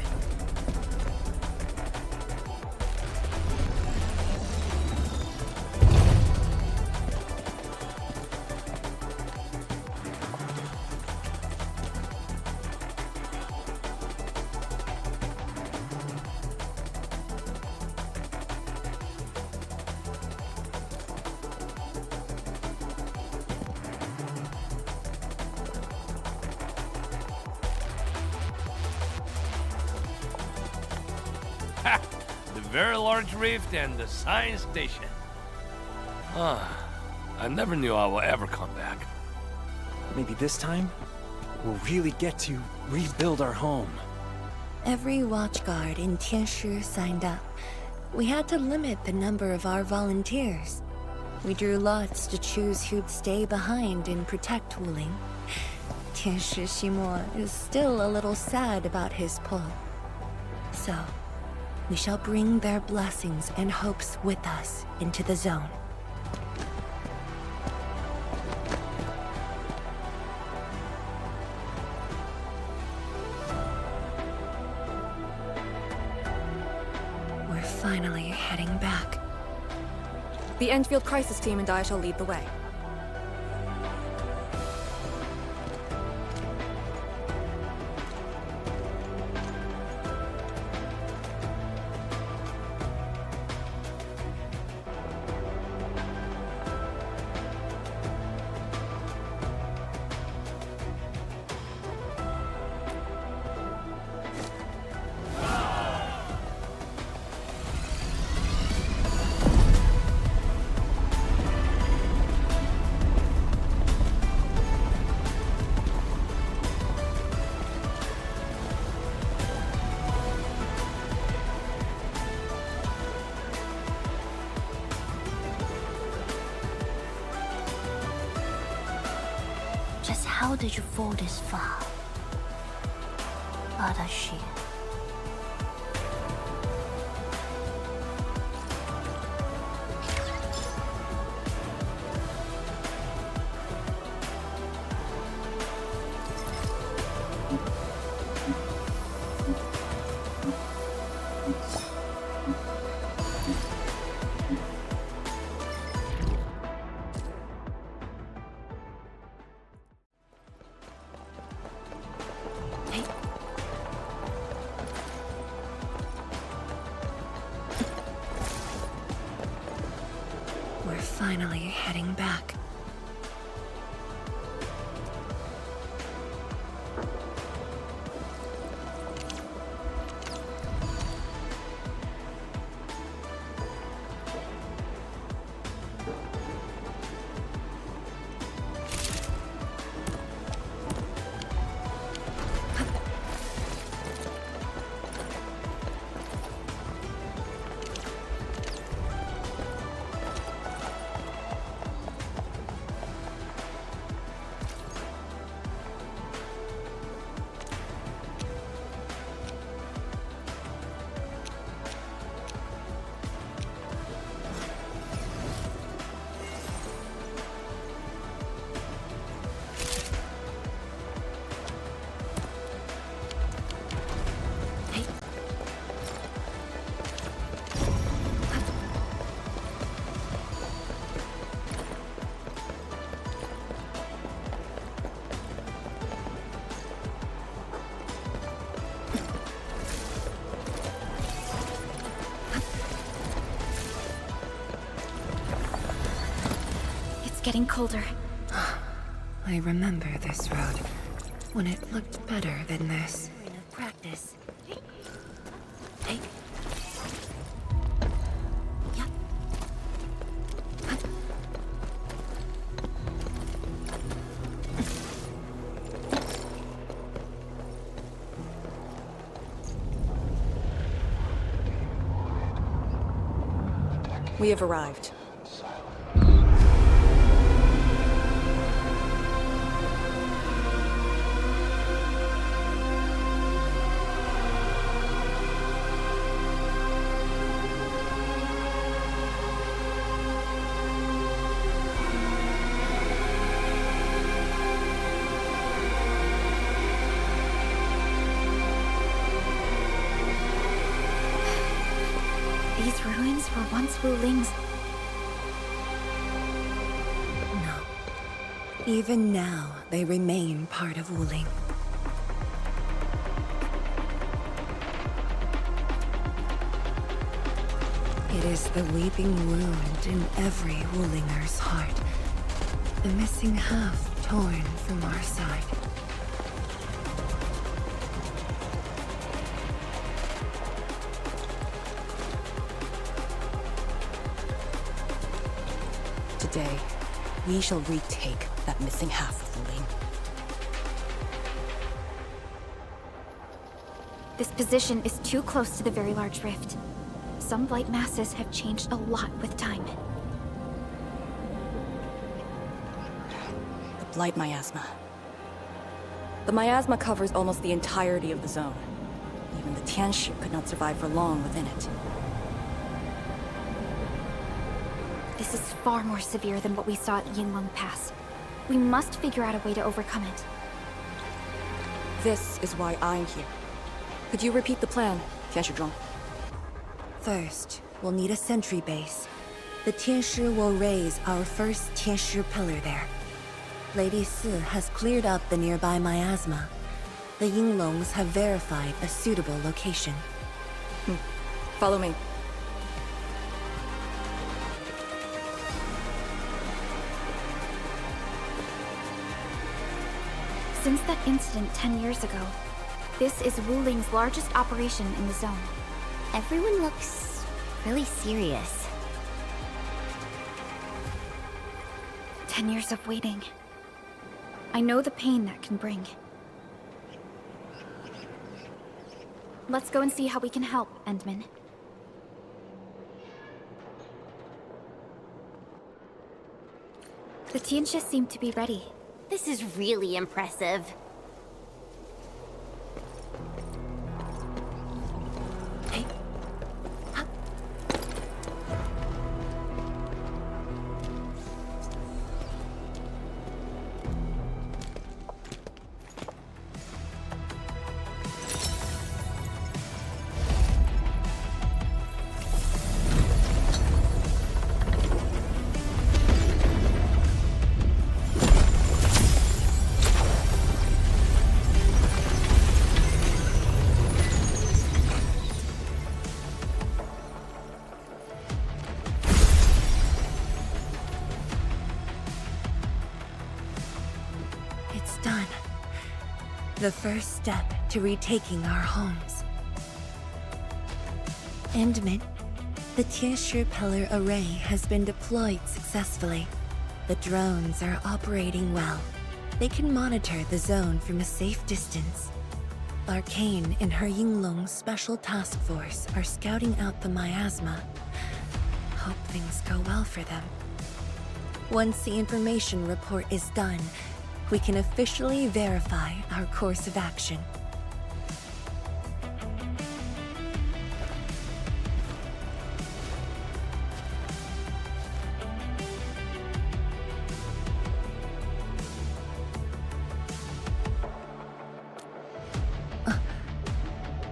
The very large rift and the science station. I never knew I would ever come back. Maybe this time, we'll really get to rebuild our home. Every watchguard in Tianshi signed up. We had to limit the number of our volunteers. We drew lots to choose who'd stay behind and protect Wuling. Tianshi Ximo is still a little sad about his pull. So, we shall bring their blessings and hopes with us into the zone. We're finally heading back. The Endfield crisis team and I shall lead the way. Just how did you fall this far? Adashi. We're finally heading back. getting colder. I remember this road, when it looked better than this. Practice. Hey. Yep. We have arrived. These ruins were once Wuling's. No. Even now, they remain part of Wuling. It is the weeping wound in every Wulinger's heart. The missing half torn from our side. Today, we shall retake that missing half of Wuling. This position is too close to the very large rift. Some blight masses have changed a lot with time. The Blight Miasma. The miasma covers almost the entirety of the zone. Even the Tianshi could not survive for long within it. This is far more severe than what we saw at Yinglong Pass. We must figure out a way to overcome it. This is why I'm here. Could you repeat the plan, Tianshi? First, we'll need a sentry base. The Tianshi will raise our first Tianshi pillar there. Lady Si has cleared up the nearby miasma. The Yinglongs have verified a suitable location. Follow me. Since that incident 10 years ago, this is Wuling's largest operation in the zone. Everyone looks really serious. 10 years of waiting. I know the pain that can bring. Let's go and see how we can help, Endman. The Tianshi seem to be ready. This is really impressive. It's done. The first step to retaking our homes. Endman, the Tianshi pillar array has been deployed successfully. The drones are operating well. They can monitor the zone from a safe distance. Arcane and her Yinglong Special Task Force are scouting out the miasma. Hope things go well for them. Once the information report is done, we can officially verify our course of action.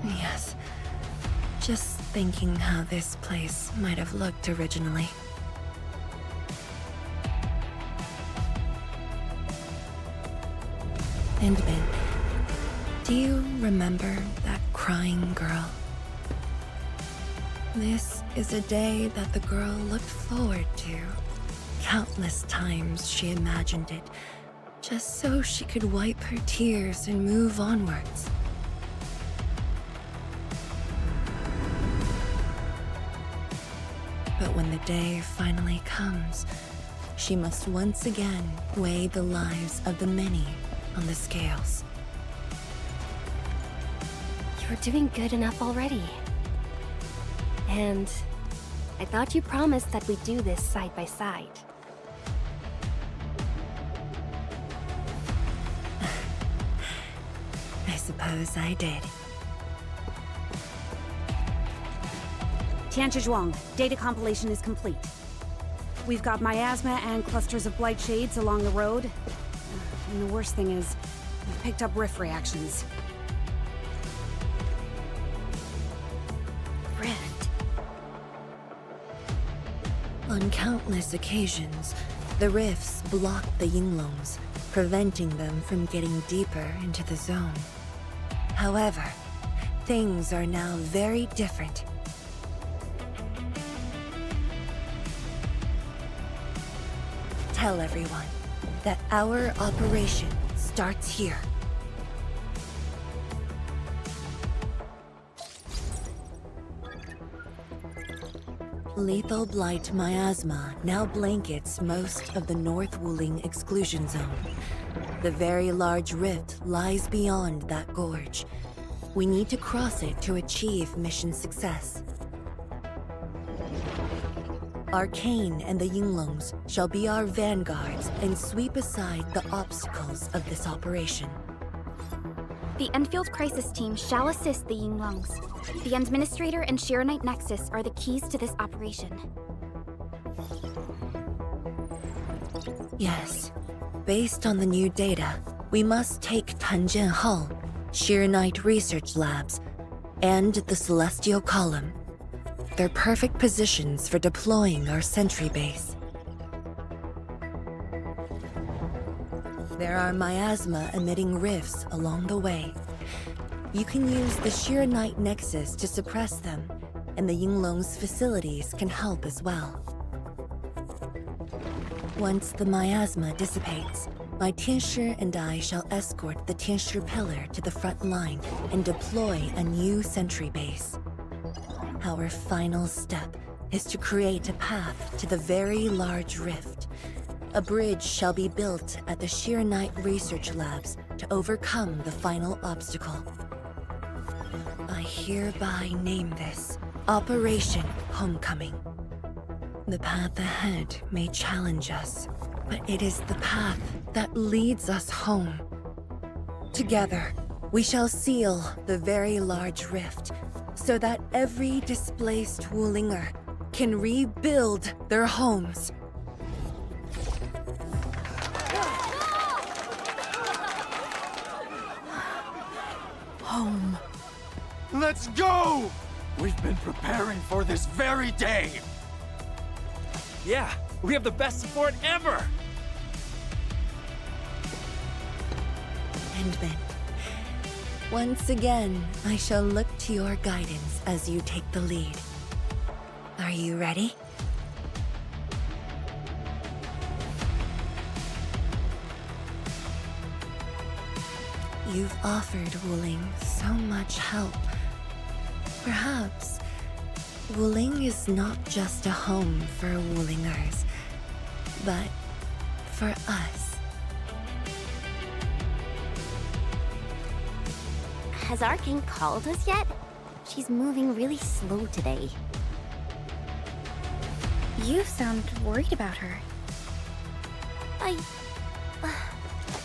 Yes. Just thinking how this place might have looked originally. Endman, do you remember that crying girl? This is a day that the girl looked forward to. Countless times she imagined it, just so she could wipe her tears and move onwards. But when the day finally comes, she must once again weigh the lives of the many on the scales. You're doing good enough already. And I thought you promised that we'd do this side by side. I suppose I did. Tianzhuang, data compilation is complete. We've got miasma and clusters of blight shades along the road. And the worst thing is, we've picked up rift reactions. Rift. On countless occasions, the rifts blocked the Yinglongs, preventing them from getting deeper into the zone. However, things are now very different. Tell everyone that our operation starts here. Lethal blight miasma now blankets most of the North Wuling exclusion zone. The very large rift lies beyond that gorge. We need to cross it to achieve mission success. Arcane and the Yinglongs shall be our vanguards and sweep aside the obstacles of this operation. The Endfield Crisis Team shall assist the Yinglongs. The Administrator and Shiranite Nexus are the keys to this operation. Yes. Based on the new data, we must take Tanjian Hall, Shiranite Research Labs, and the Celestial Column. They're perfect positions for deploying our sentry base. There are miasma-emitting rifts along the way. You can use the Shiranite Nexus to suppress them, and the Yinglong's facilities can help as well. Once the miasma dissipates, my Tianshi and I shall escort the Tianshi Pillar to the front line and deploy a new sentry base. Our final step is to create a path to the very large rift. A bridge shall be built at the Shiranite Research Labs to overcome the final obstacle. I hereby name this Operation Homecoming. The path ahead may challenge us, but it is the path that leads us home. Together, we shall seal the very large rift so that every displaced Wulinger can rebuild their homes. Home. Let's go! We've been preparing for this very day. Yeah, we have the best support ever! Endman, once again, I shall look to your guidance as you take the lead. Are you ready? You've offered Wuling so much help. Perhaps Wuling is not just a home for Wulingers, but for us. Has Arcane called us yet? She's moving really slow today. You sound worried about her.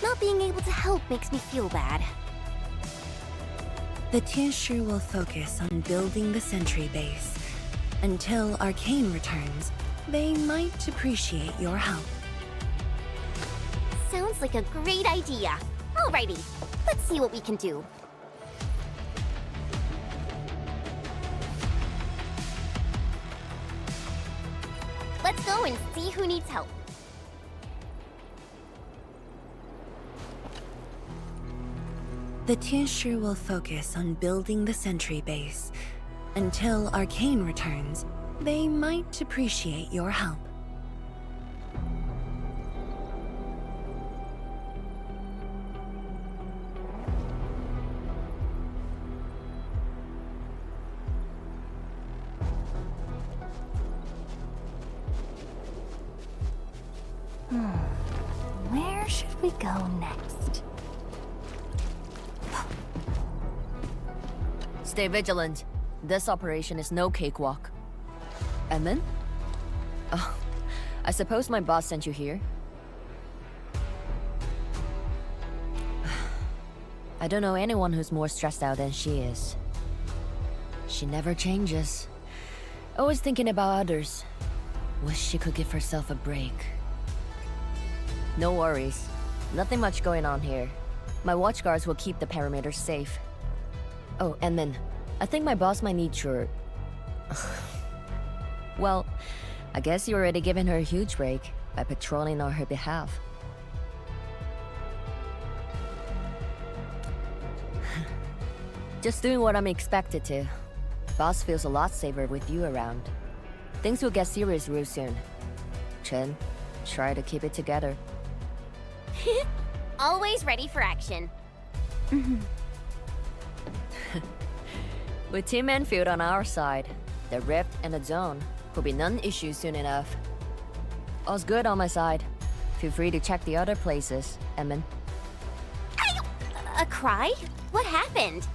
Not being able to help makes me feel bad. The Tianshi will focus on building the sentry base. Until Arcane returns, they might appreciate your help. Sounds like a great idea. Alrighty, let's see what we can do. Let's go and see who needs help. The Tianshi will focus on building the sentry base. Until Arcane returns, they might appreciate your help. Where should we go next? Stay vigilant. This operation is no cakewalk. Edmund? Oh, I suppose my boss sent you here? I don't know anyone who's more stressed out than she is. She never changes. Always thinking about others. Wish she could give herself a break. No worries. Nothing much going on here. My watchguards will keep the perimeter safe. Oh, and then, I think my boss might need your... Well, I guess you're already giving her a huge break by patrolling on her behalf. Just doing what I'm expected to. Boss feels a lot safer with you around. Things will get serious real soon. Chen, try to keep it together. Always ready for action. With Team Endfield on our side, the rift and the zone will be non-issue soon enough. All's good on my side. Feel free to check the other places, Emin. A cry? What happened?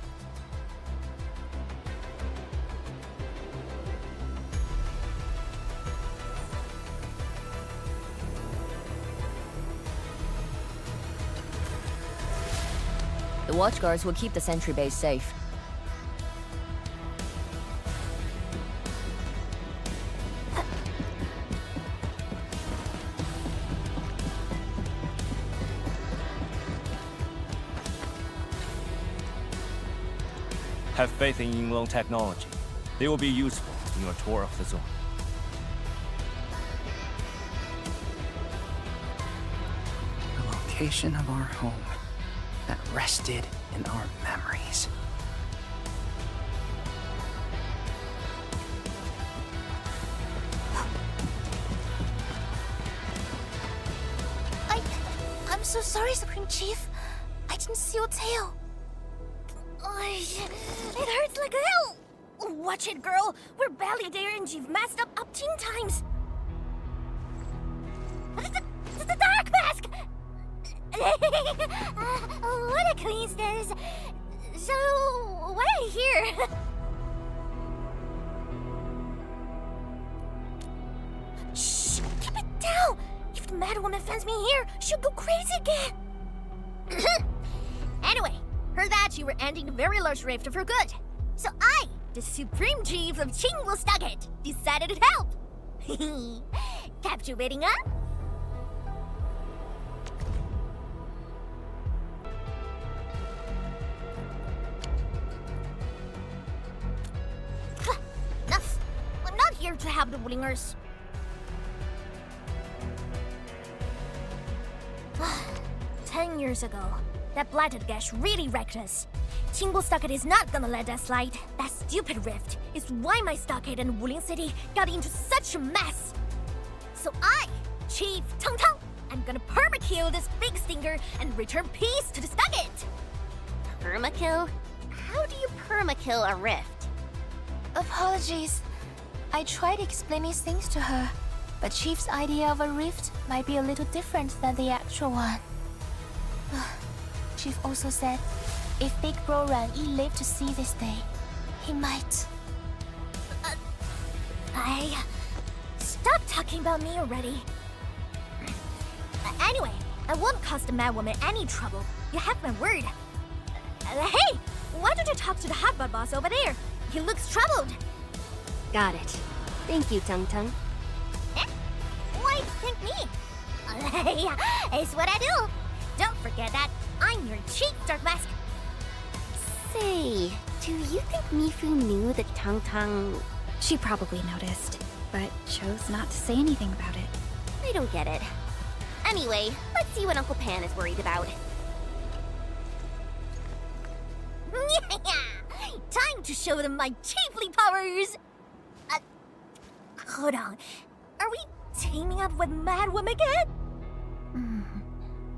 The watchguards will keep the sentry base safe. Have faith in Yinglong technology. They will be useful in your tour of the zone. The location of our home that rested in our memories. I'm so sorry, Supreme Chief. I didn't see your tail. It hurts like hell. Watch it, girl. We're barely there and you've messed up 10 times. The dark mask! What a coincidence. So, why are you here? Shh! Keep it down! If the Mad Woman finds me here, she'll go crazy again. Anyway, heard that you were ending a very large rift for good. So I, the Supreme Chief of Qingwu, decided to help. Captivating, huh? Enough. I'm not here to help the Wulingers. 10 years ago, that blighted gash really wrecked us. Qingwu is not gonna let that slide. That stupid rift is why my stockade and Wuling City got into such a mess. So I, Chief Tang Tang, am gonna permakill this big stinker and return peace to the stockade. Permakill? How do you permakill a rift? Apologies. I tried explaining things to her, but Chief's idea of a rift might be a little different than the actual one. Chief also said, if Big Bro Ran Yi lived to see this day, he might. Stop talking about me already. Anyway, I won't cause the Mad Woman any trouble. You have my word. Hey, why don't you talk to the hotbot boss over there? He looks troubled. Got it. Thank you, Tung Tung. Eh? Why thank me? It's what I do. Don't forget that I'm your Chief Dark Mask. Say, do you think Mifu knew that Tang Tang... She probably noticed, but chose not to say anything about it. I don't get it. Anyway, let's see what Uncle Pan is worried about. Time to show them my chiefly powers! Hold on. Are we teaming up with Mad Woman again?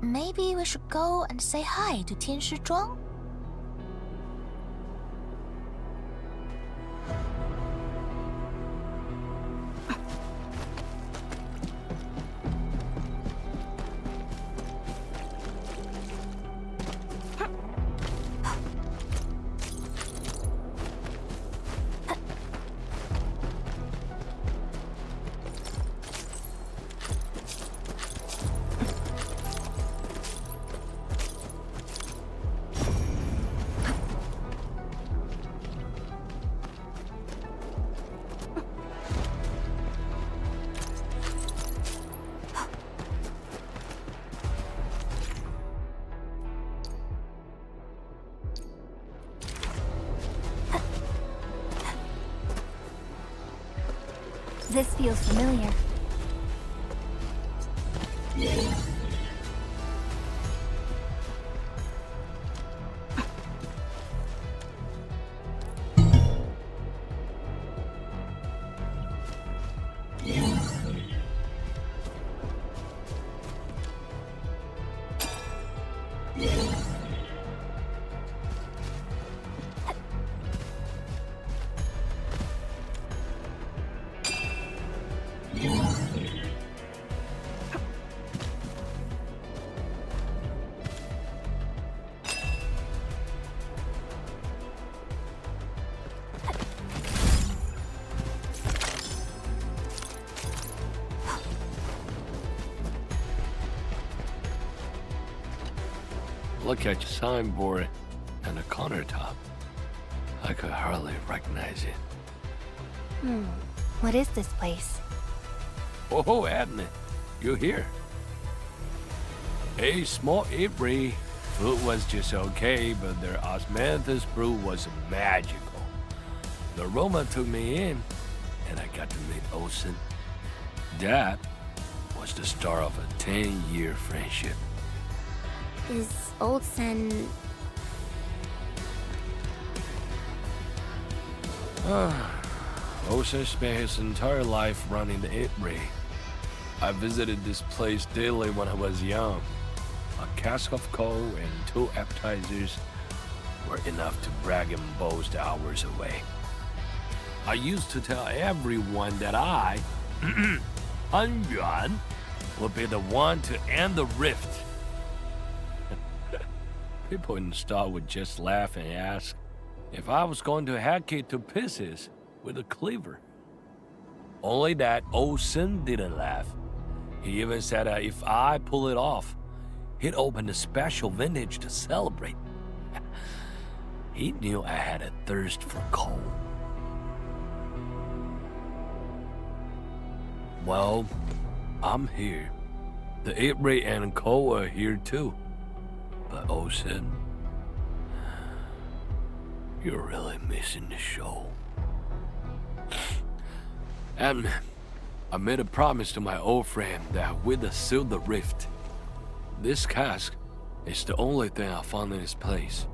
Maybe we should go and say hi to Tianshi Zhuang? This feels familiar. Look at your signboard and the countertop. I could hardly recognize it. What is this place? Oh, Admin, you here? A small eatery. Food was just okay, but their osmanthus brew was magical. The aroma took me in, and I got to meet Olsen. That was the start of a 10-year friendship. Is Olsen... Olsen spent his entire life running the eatery. I visited this place daily when I was young. A cask of coal and 2 appetizers were enough to brag and boast hours away. I used to tell everyone that I, Han Yuan, would be the one to end the rift. People in the store would just laugh and ask if I was going to hack it to pieces with a cleaver. Only that Olsen didn't laugh. He even said that if I pull it off, he'd open a special vintage to celebrate. He knew I had a thirst for coal. Well, I'm here. The eatery and coal are here too. But Olsen, you're really missing the show. And I made a promise to my old friend that we'd seal the rift. This cask is the only thing I found in this place.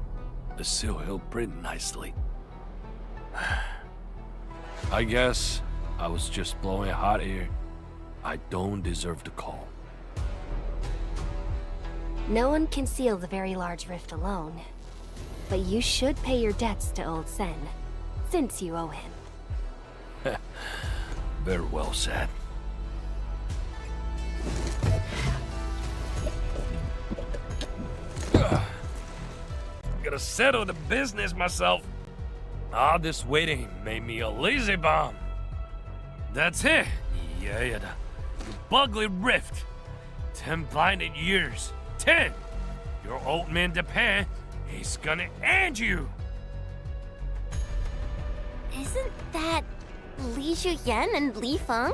The seal held pretty nicely. I guess I was just blowing hot air. I don't deserve the call. No one can seal the very large rift alone. But you should pay your debts to Old Sen, since you owe him. Very well said. Gotta settle the business myself. All this waiting made me a lazy bum. That's it. Yeah, the ugly rift. 10 blinded years. 10. Your old man depend. He's gonna end you. Isn't that Li Zhuyan and Li Feng?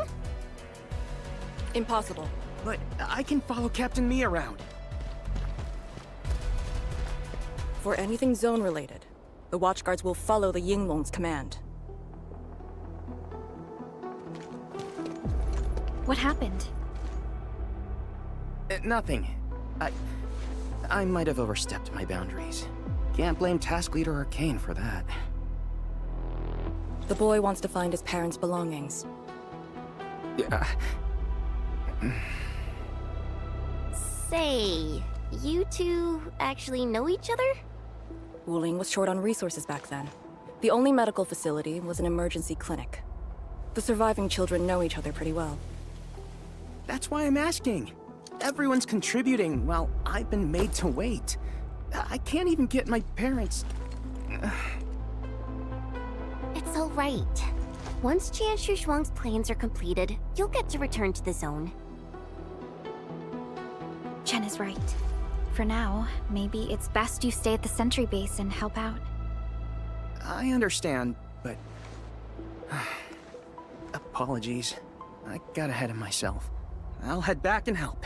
Impossible. But I can follow Captain Me around. For anything zone-related, the Watchguards will follow the Yinglong's command. What happened? Nothing. I might have overstepped my boundaries. Can't blame Task Leader Arcane for that. The boy wants to find his parents' belongings. Yeah. Say, you two actually know each other? Wuling was short on resources back then. The only medical facility was an emergency clinic. The surviving children know each other pretty well. That's why I'm asking. Everyone's contributing while I've been made to wait. I can't even get my parents... It's all right. Once Jian Shuang's plans are completed, you'll get to return to the zone. Chen is right. For now, maybe it's best you stay at the sentry base and help out. I understand, but... Apologies. I got ahead of myself. I'll head back and help.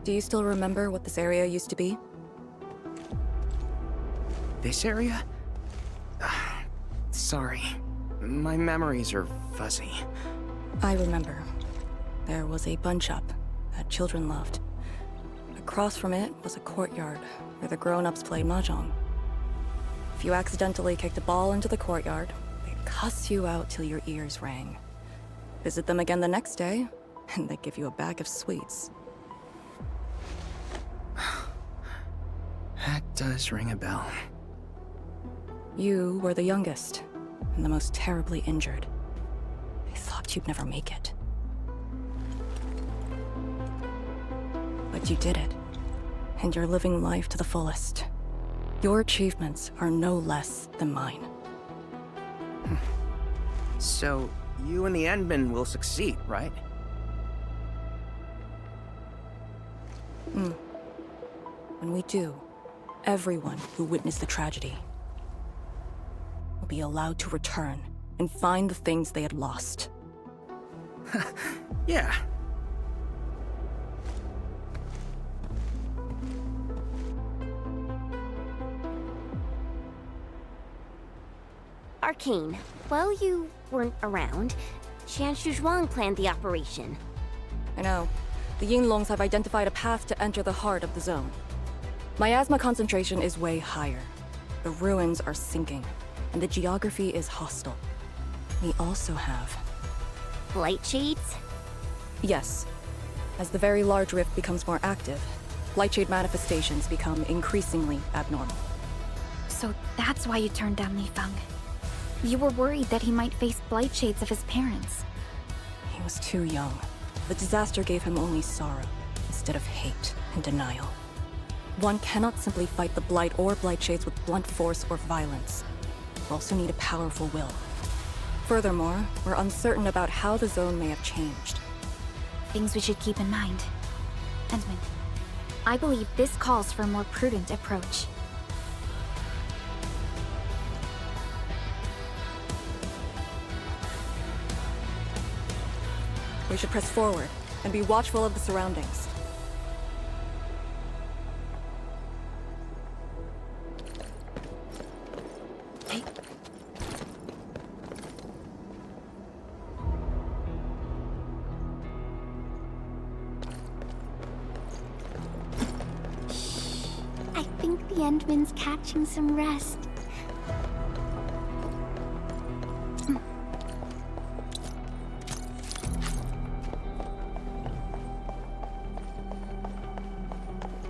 Do you still remember what this area used to be? This area? Sorry. My memories are fuzzy. I remember. There was a bun shop that children loved. Across from it was a courtyard where the grown-ups played mahjong. If you accidentally kicked a ball into the courtyard, they'd cuss you out till your ears rang. Visit them again the next day, and they'd give you a bag of sweets. That does ring a bell. You were the youngest, and the most terribly injured. They thought you'd never make it. But you did it, and you're living life to the fullest. Your achievements are no less than mine. So, you and the Endmen will succeed, right? When we do, everyone who witnessed the tragedy will be allowed to return and find the things they had lost. Yeah. Arcane, while you weren't around, Qian Shuzhuang planned the operation. I know. The Yinglongs have identified a path to enter the heart of the zone. Miasma concentration is way higher. The ruins are sinking, and the geography is hostile. We also have... Blight shades? Yes. As the very large rift becomes more active, Blightshade manifestations become increasingly abnormal. So that's why you turned down Li Feng. You were worried that he might face blight shades of his parents. He was too young. The disaster gave him only sorrow, instead of hate and denial. One cannot simply fight the Blight or Blight Shades with blunt force or violence. You also need a powerful will. Furthermore, we're uncertain about how the zone may have changed. Things we should keep in mind. Endman, I believe this calls for a more prudent approach. We should press forward and be watchful of the surroundings. Hey. I think the Endman's catching some rest.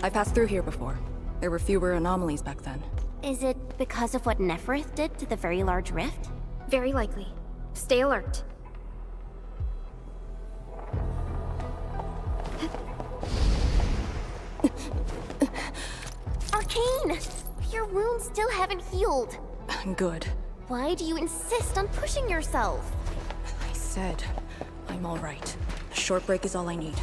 I passed through here before. There were fewer anomalies back then. Is it because of what Neferith did to the very large rift? Very likely. Stay alert. Arcane! Your wounds still haven't healed. Good. Why do you insist on pushing yourself? I said, I'm all right. A short break is all I need.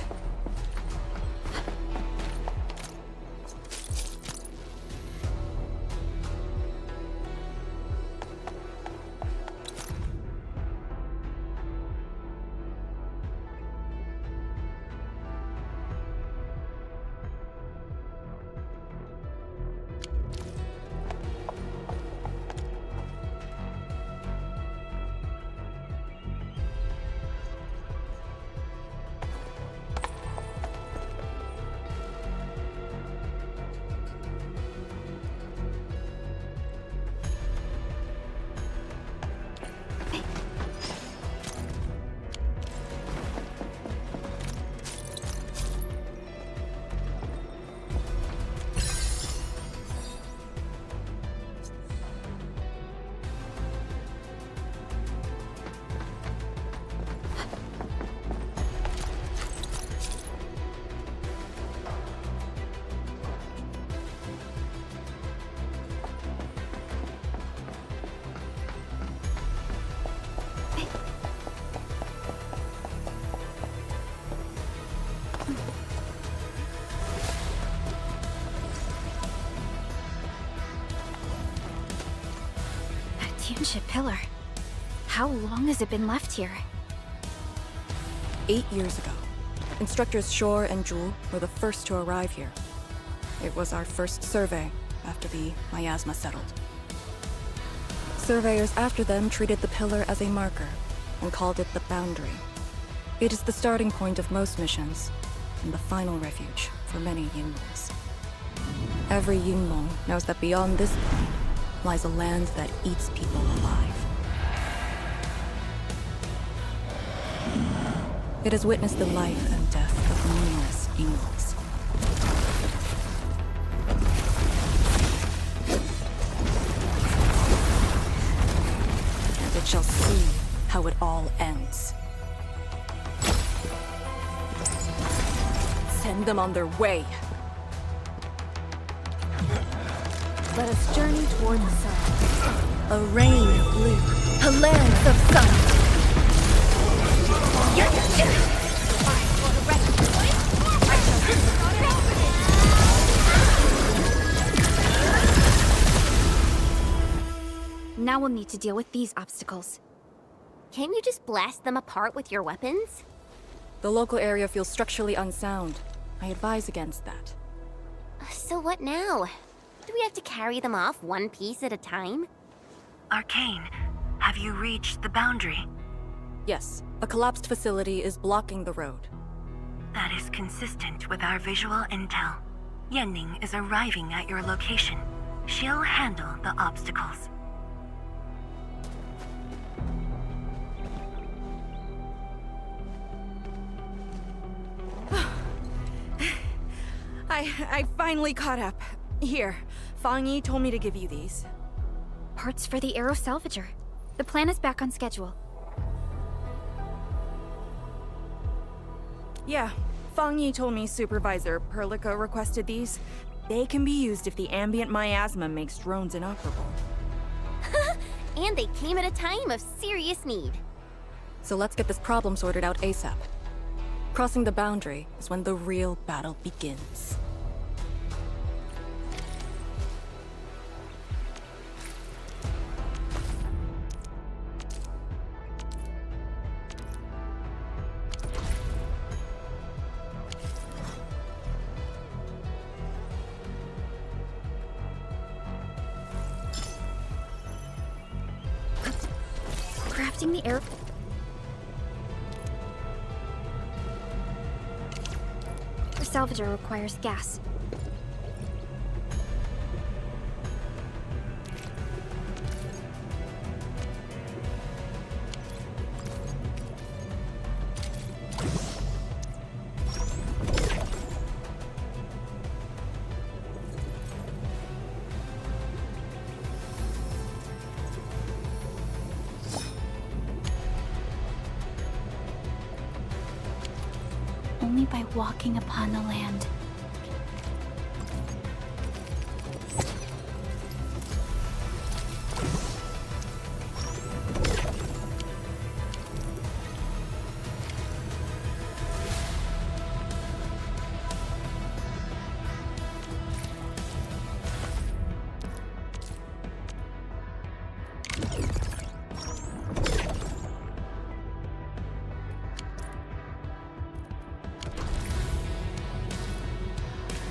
Tianxia Pillar. How long has it been left here? 8 years ago, instructors Shore and Zhu were the first to arrive here. It was our first survey after the miasma settled. Surveyors after them treated the pillar as a marker and called it the boundary. It is the starting point of most missions and the final refuge for many Yinglongs. Every Yinglong knows that beyond this point lies a land that eats people alive. It has witnessed the life and death of numerous Yinglongs. And it shall see how it all ends. Send them on their way. Let us journey toward the sun. A rain of blue, a lance of sun. Now we'll need to deal with these obstacles. Can't you just blast them apart with your weapons? The local area feels structurally unsound. I advise against that. So what now? Do we have to carry them off one piece at a time? Arcane, have you reached the boundary? Yes, a collapsed facility is blocking the road. That is consistent with our visual intel. Yenning is arriving at your location. She'll handle the obstacles. I finally caught up. Here, Fang Yi told me to give you these. Parts for the Aero Salvager. The plan is back on schedule. Yeah, Fang Yi told me Supervisor Perlica requested these. They can be used if the ambient miasma makes drones inoperable. And they came at a time of serious need. So let's get this problem sorted out ASAP. Crossing the boundary is when the real battle begins. Crafting the air... The salvager requires gas. Only by walking upon the land.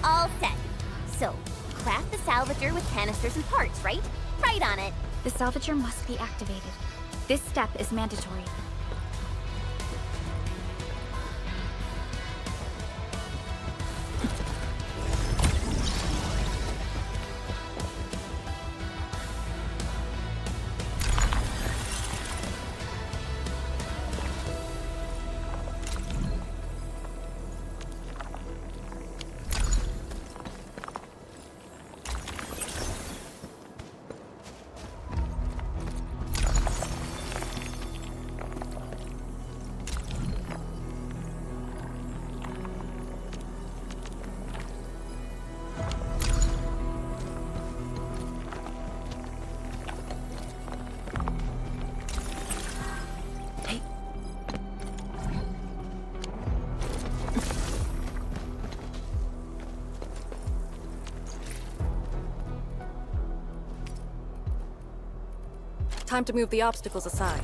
All set. So, craft the salvager with canisters and parts, right? Right on it. The salvager must be activated. This step is mandatory. Time to move the obstacles aside.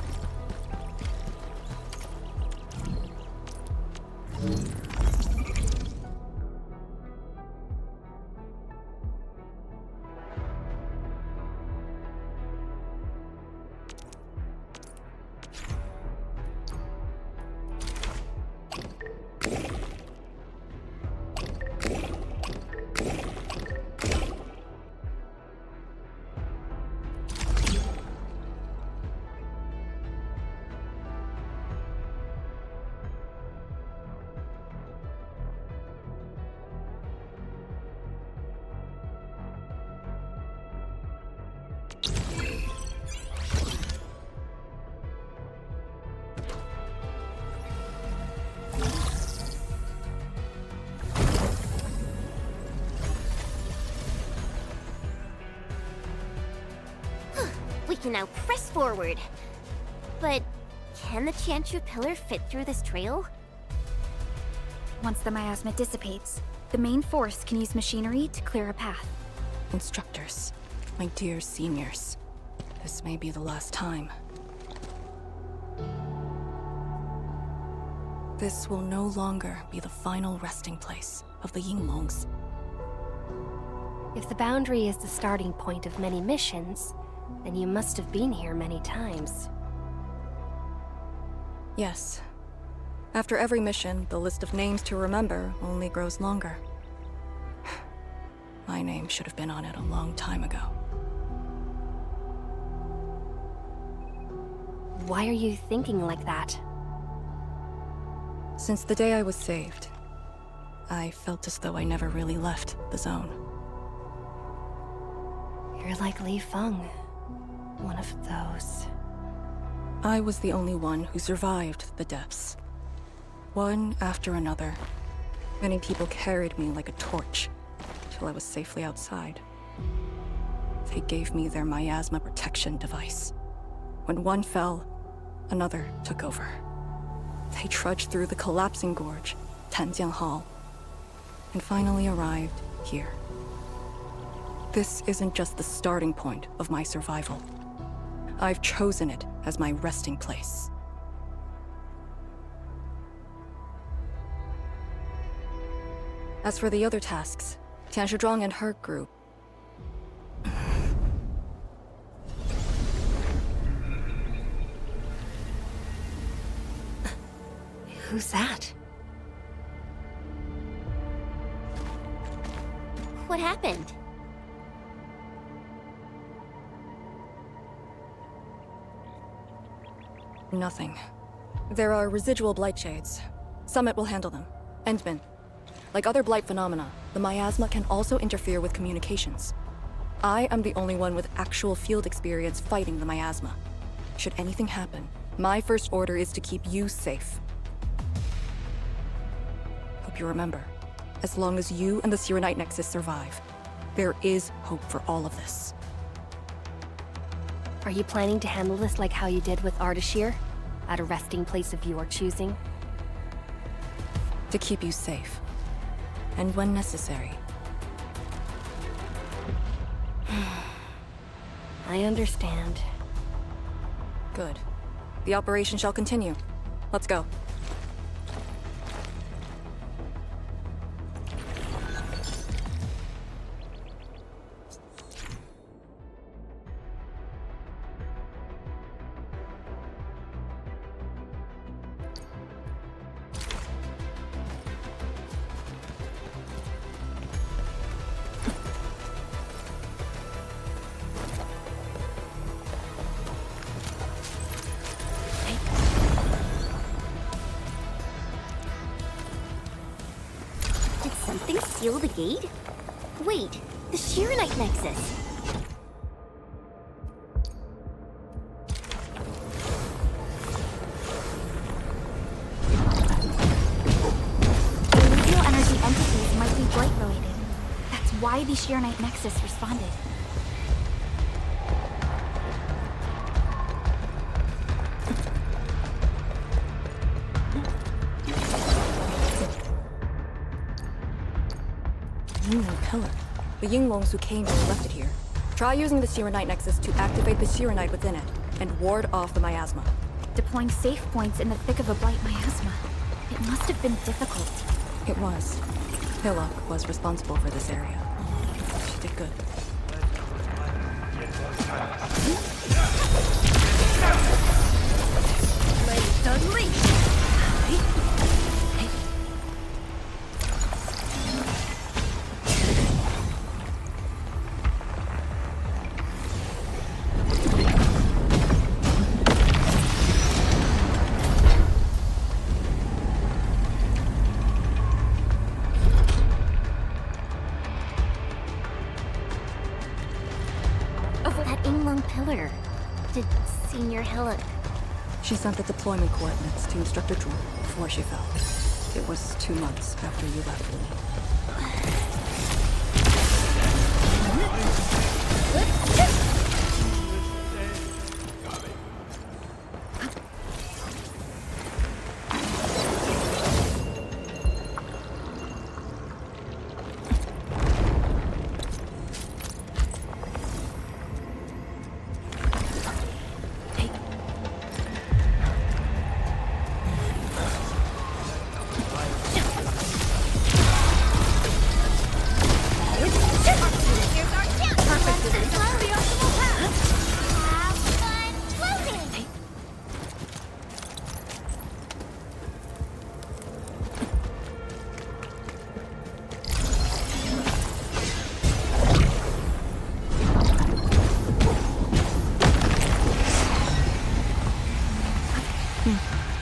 can now press forward. But can the Tianshu pillar fit through this trail? Once the miasma dissipates, the main force can use machinery to clear a path. Instructors, my dear seniors, this may be the last time. This will no longer be the final resting place of the Yinglongs. If the boundary is the starting point of many missions, then you must have been here many times. Yes. After every mission, the list of names to remember only grows longer. My name should have been on it a long time ago. Why are you thinking like that? Since the day I was saved, I felt as though I never really left the zone. You're like Li Feng. One of those. I was the only one who survived the depths. One after another, many people carried me like a torch till I was safely outside. They gave me their miasma protection device. When one fell, another took over. They trudged through the collapsing gorge, Tanjiang Hall, and finally arrived here. This isn't just the starting point of my survival. I've chosen it as my resting place. As for the other tasks, Tianshu Zhuang and her group. Who's that? What happened? Nothing. There are residual blight shades. Summit will handle them. Endman. Like other blight phenomena, the miasma can also interfere with communications. I am the only one with actual field experience fighting the miasma. Should anything happen, my first order is to keep you safe. Hope you remember, as long as you and the Sirenite Nexus survive, there is hope for all of this. Are you planning to handle this like how you did with Ardashir? At a resting place of your choosing? To keep you safe. And when necessary. I understand. Good. The operation shall continue. Let's go. Something seal the gate? Wait, the Shirenite Nexus. The remedial energy entities might be blight related. That's why the Shirenite Nexus responded. Pillar. The Yinglongs who came here left it here. Try using the Sirenite Nexus to activate the Sirenite within it, and ward off the miasma. Deploying safe points in the thick of a blight miasma. It must have been difficult. It was. Hillock was responsible for this area. She did good. Blade unleashed! Pillar. Did Senior Hillock... She sent the deployment coordinates to Instructor Drew before she fell. It was 2 months after you left me.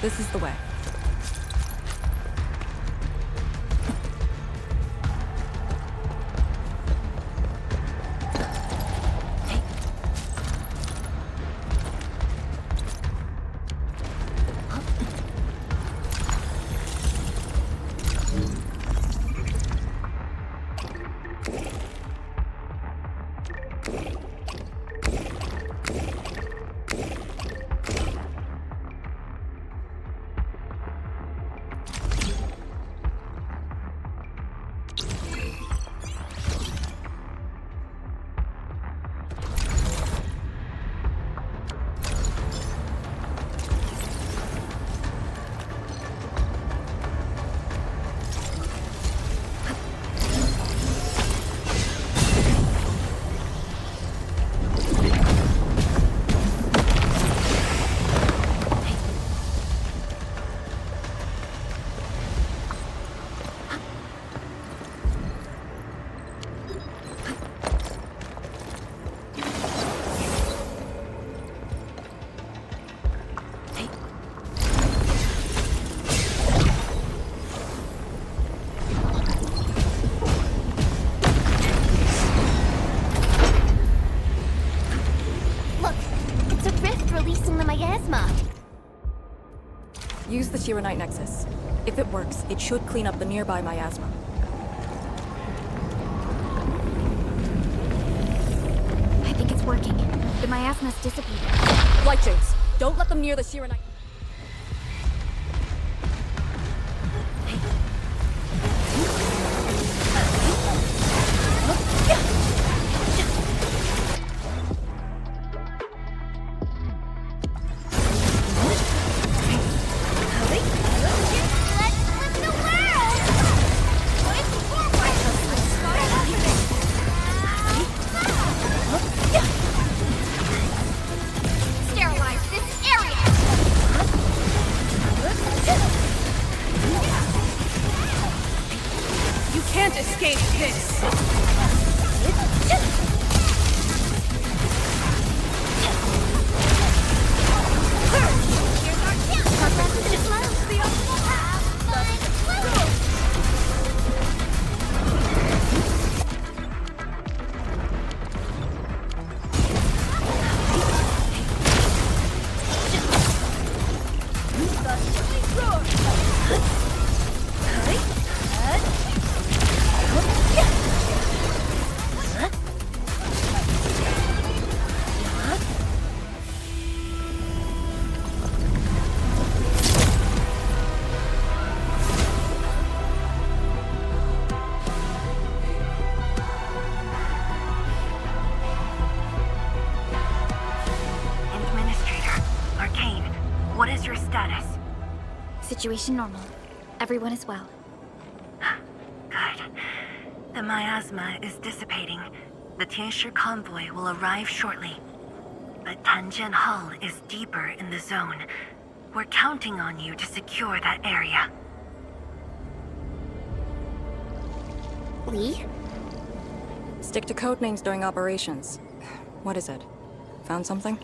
This is the way. Use the Tyrannite Nexus. If it works, it should clean up the nearby miasma. I think it's working. The miasma's dissipated. Light Shades, don't let them near the Tyrannite. Situation normal. Everyone is well. Good. The miasma is dissipating. The Tianshi convoy will arrive shortly. But Tanjian Hall is deeper in the zone. We're counting on you to secure that area. Lee? Stick to codenames during operations. What is it? Found something?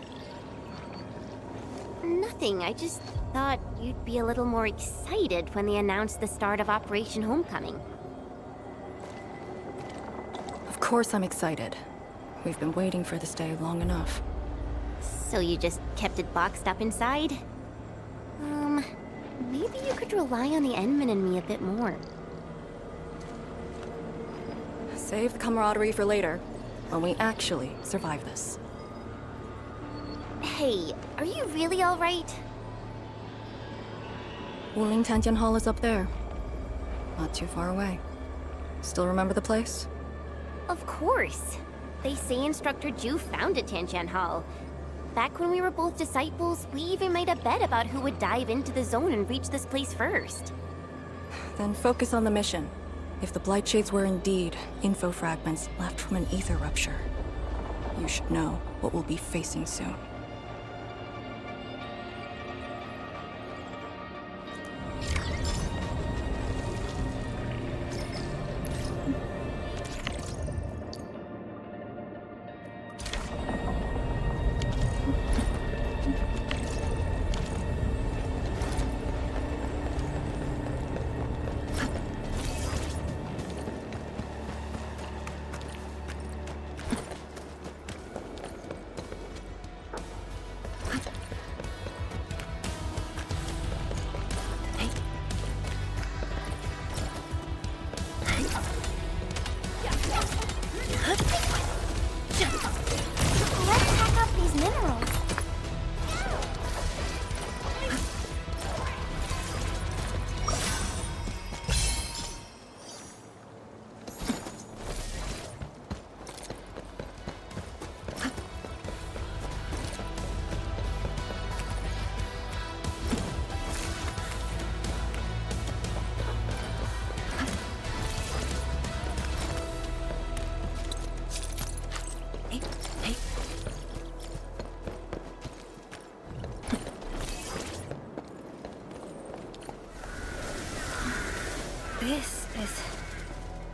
Nothing. I just thought you'd be a little more excited when they announced the start of Operation Homecoming. Of course I'm excited. We've been waiting for this day long enough. So you just kept it boxed up inside? Maybe you could rely on the Endman and me a bit more. Save the camaraderie for later, when we actually survive this. Hey, are you really alright? Wuling Tanjian Hall is up there. Not too far away. Still remember the place? Of course. They say Instructor Ju founded Tanjian Hall. Back when we were both disciples, we even made a bet about who would dive into the zone and reach this place first. Then focus on the mission. If the Blight Shades were indeed info fragments left from an ether rupture, you should know what we'll be facing soon.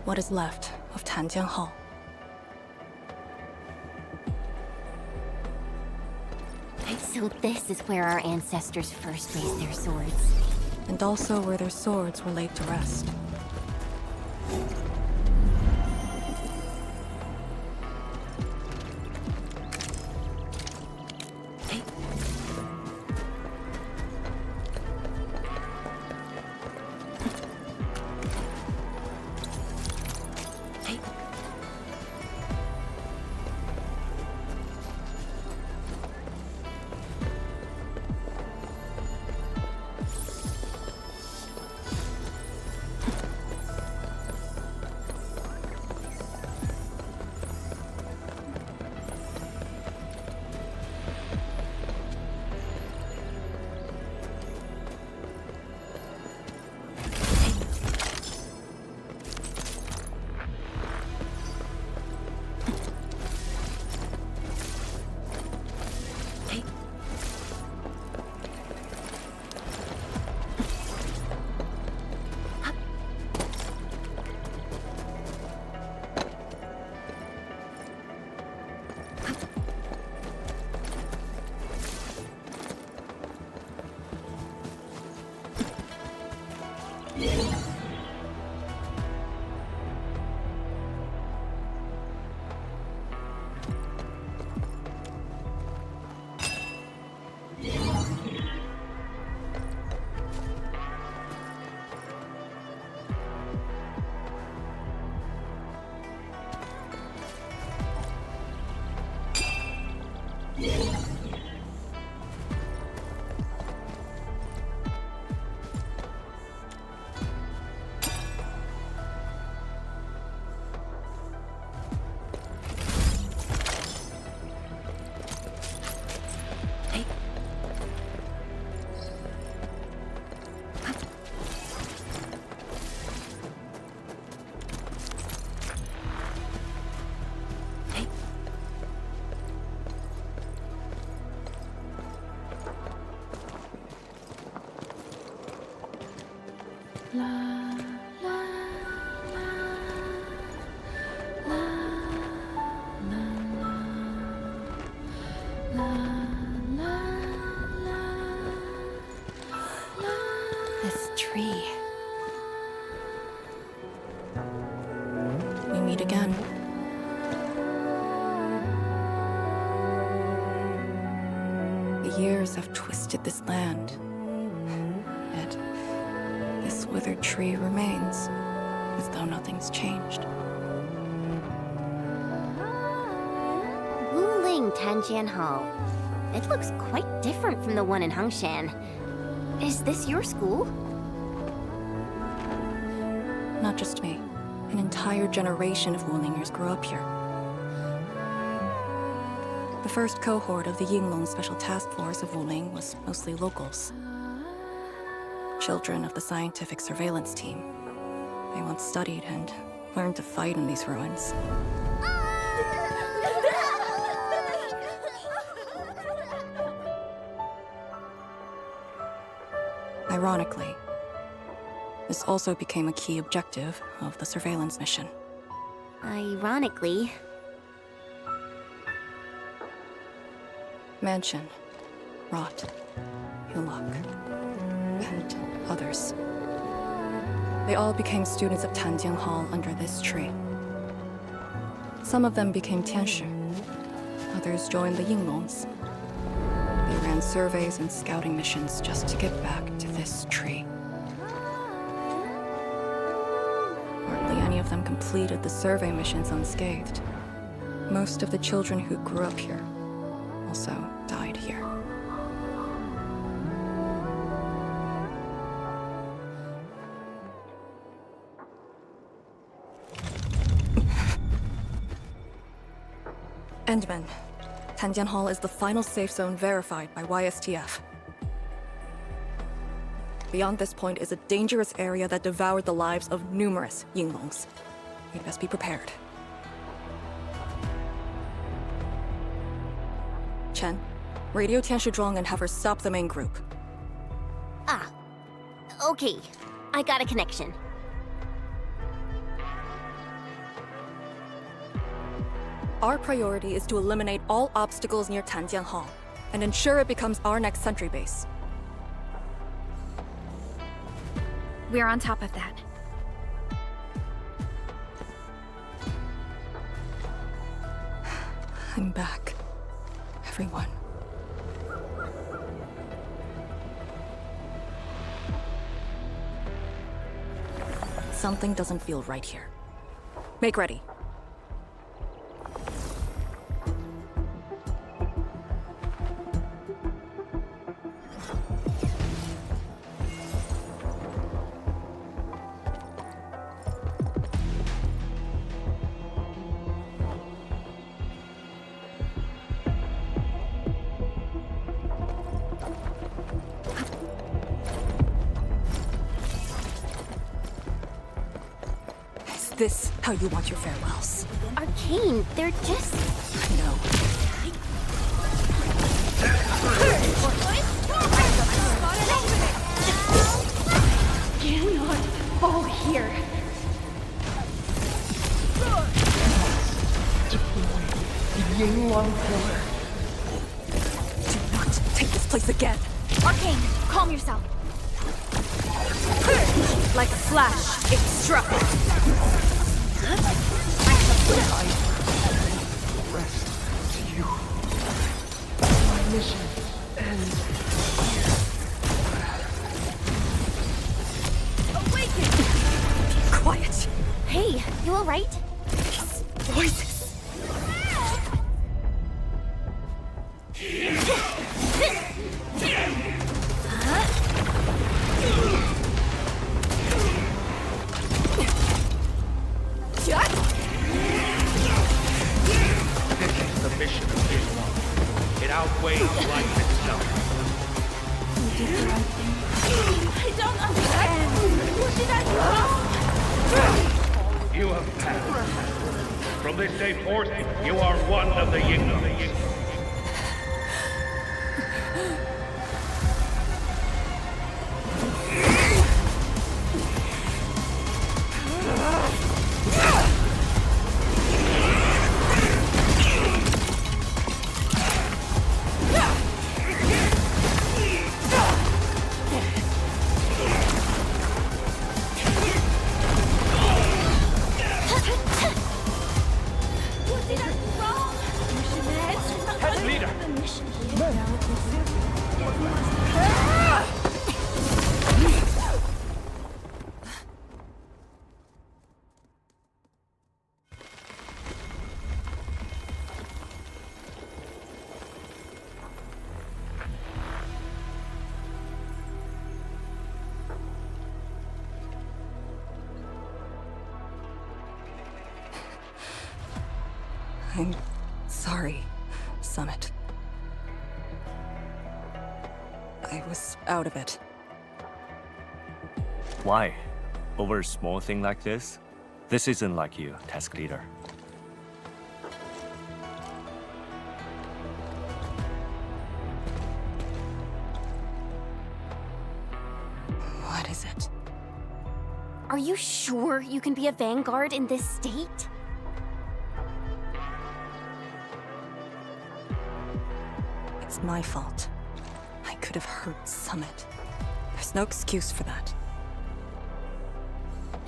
what is left of Tanjian Hall. So this is where our ancestors first raised their swords. And also where their swords were laid to rest. This tree. We meet again. The years have twisted this land. Yet, this withered tree remains, as though nothing's changed. Wuling Tanjian Hall. It looks quite different from the one in Hangshan. Is this your school? Not just me. An entire generation of Wulingers grew up here. The first cohort of the Yinglong Special Task Force of Wuling was mostly locals. Children of the scientific surveillance team. They once studied and learned to fight in these ruins. Ironically, this also became a key objective of the surveillance mission. Ironically. Mansion, Rot, Hillock, and others. They all became students of Tanjian Hall under this tree. Some of them became Tianshu. Others joined the Yinglongs. They ran surveys and scouting missions just to get back to this tree. Hardly any of them completed the survey missions unscathed. Most of the children who grew up here also died here. Endman. Tanjian Hall is the final safe zone verified by YSTF. Beyond this point is a dangerous area that devoured the lives of numerous Yinglongs. You'd best be prepared. Chen, radio Tianshu Zhuang and have her stop the main group. Ah. Okay. I got a connection. Our priority is to eliminate all obstacles near Tanjian Hall and ensure it becomes our next sentry base. We're on top of that. I'm back. Everyone. Something doesn't feel right here. Make ready. Is this how you want your farewells? Arcane, they're just... I know. Cannot fall here. Deploy the Yinglong pillar. Do not take this place again. Arcane, calm yourself. Like a flash, it struck. Rest to you. My mission ends here. Awaken! Quiet. Hey, you alright? These voices. This is the mission of Yinglong. It outweighs life itself. I don't understand. What did I do? You have passed. From this day forth, you are one of the Yinglong. I'm sorry, Summit. I was out of it. Why? Over a small thing like this? This isn't like you, task leader. What is it? Are you sure you can be a vanguard in this state? It's my fault. I could have hurt Summit. There's no excuse for that.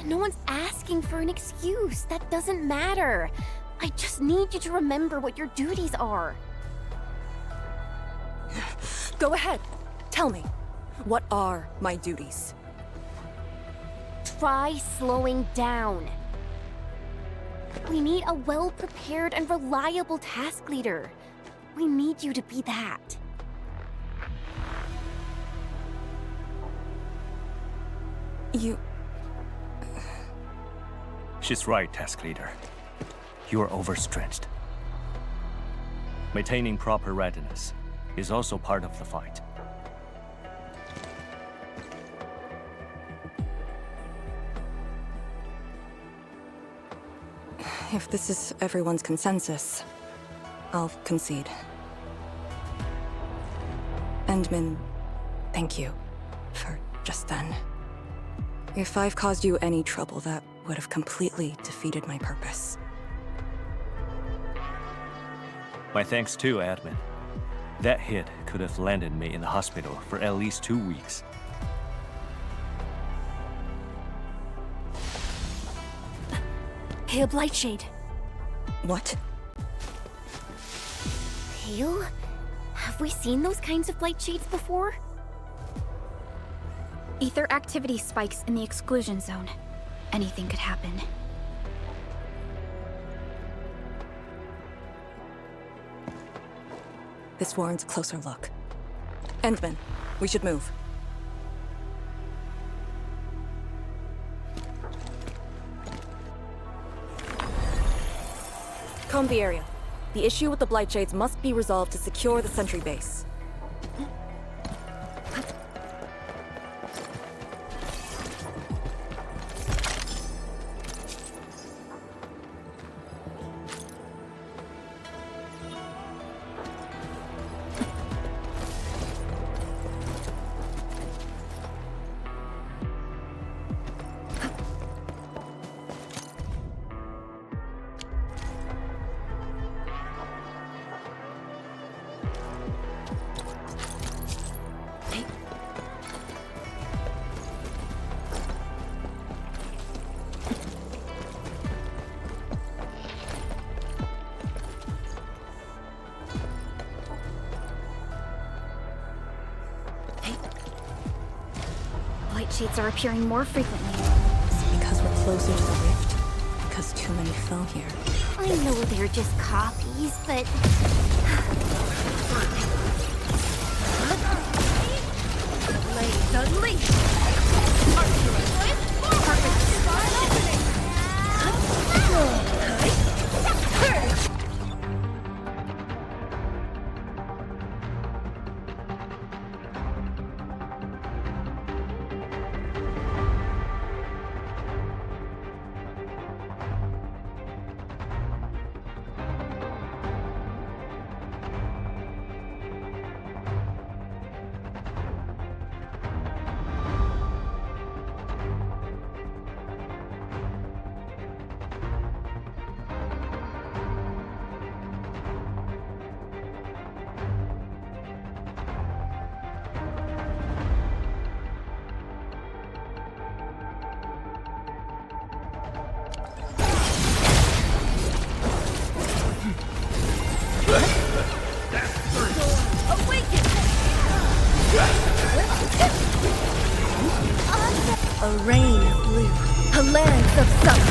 No one's asking for an excuse. That doesn't matter. I just need you to remember what your duties are. Go ahead. Tell me. What are my duties? Try slowing down. We need a well-prepared and reliable task leader. We need you to be that. You... She's right, task leader. You are overstretched. Maintaining proper readiness is also part of the fight. If this is everyone's consensus, I'll concede. Endman, thank you for just then. If I've caused you any trouble, that would have completely defeated my purpose. My thanks too, admin. That hit could have landed me in the hospital for at least 2 weeks. Pale Blightshade. What? Pale? Have we seen those kinds of blight shades before? Ether activity spikes in the exclusion zone. Anything could happen. This warrants a closer look. Endman, we should move. Comb the area. The issue with the Blightshades must be resolved to secure the sentry base. Shades are appearing more frequently. Is it because we're closer to the rift? Because too many fell here? I know they're just copies, but... Blades unleashed! A rain of blue, a lance of summer.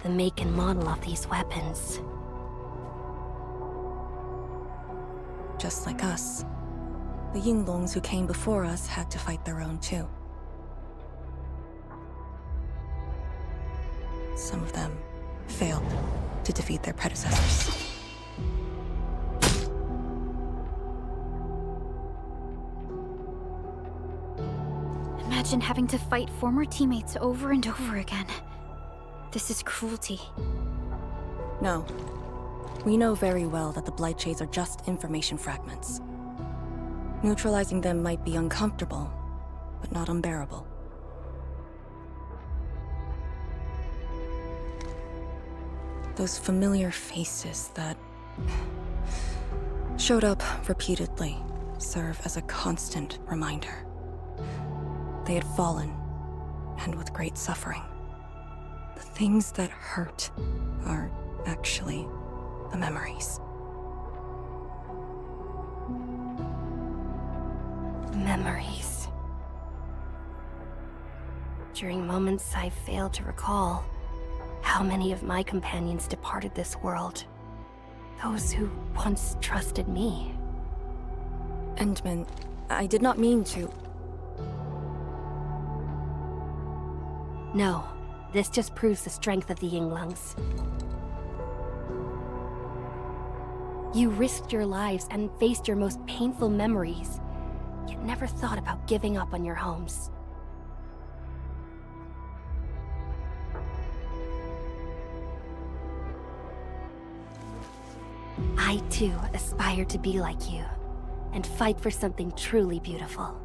The make and model of these weapons. Just like us. The Yinglongs who came before us had to fight their own too. Some of them failed to defeat their predecessors. Imagine having to fight former teammates over and over again. This is cruelty. No. We know very well that the Blightshades are just information fragments. Neutralizing them might be uncomfortable, but not unbearable. Those familiar faces that showed up repeatedly serve as a constant reminder. They had fallen, and with great suffering. The things that hurt are actually the memories. Memories. During moments I failed to recall, how many of my companions departed this world? Those who once trusted me. Endman, I did not mean to... No, this just proves the strength of the Yinglongs. You risked your lives and faced your most painful memories, yet never thought about giving up on your homes. I too aspire to be like you, and fight for something truly beautiful.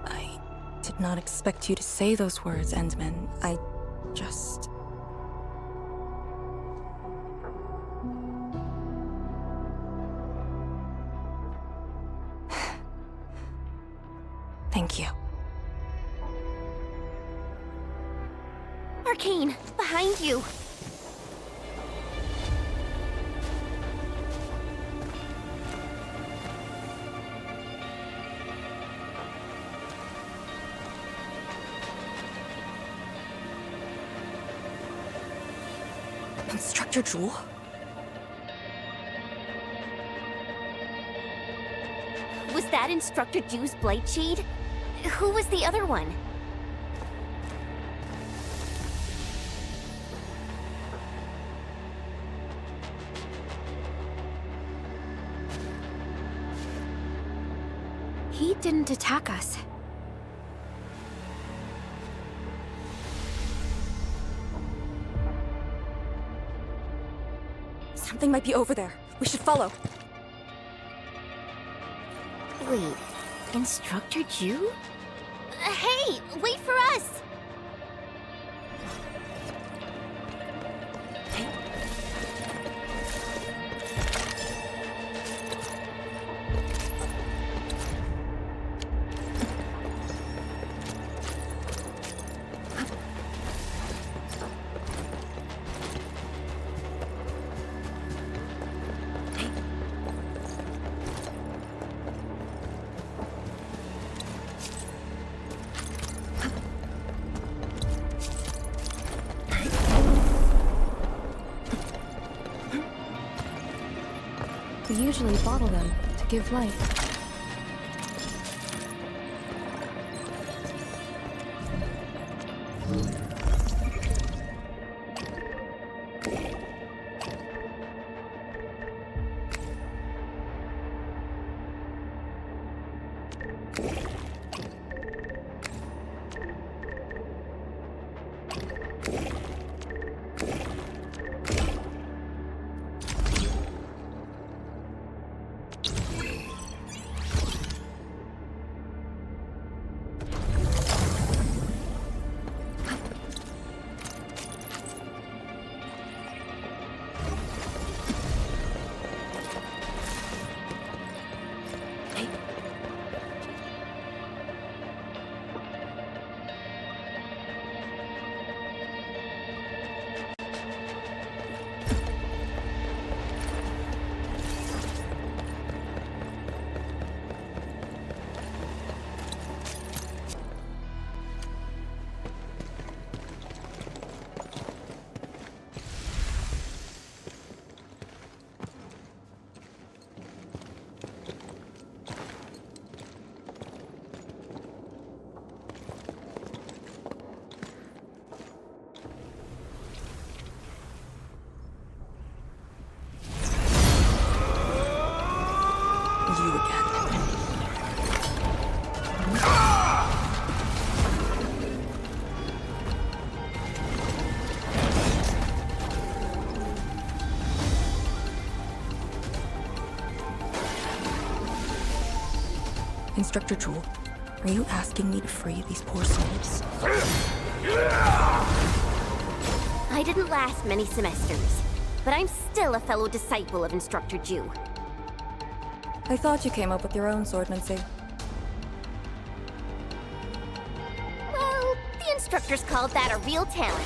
I did not expect you to say those words, Endman. I just... Thank you. Arcane, behind you! Instructor Jewel? Was that Instructor Jew's Blightshade? Who was the other one? He didn't attack us. Something might be over there. We should follow. Wait, Instructor Jew? Hey, wait for us! We usually bottle them to give light. You again. Instructor Jewel, are you asking me to free these poor souls? I didn't last many semesters, but I'm still a fellow disciple of Instructor Jew. I thought you came up with your own swordmancy. Well, the instructors called that a real talent.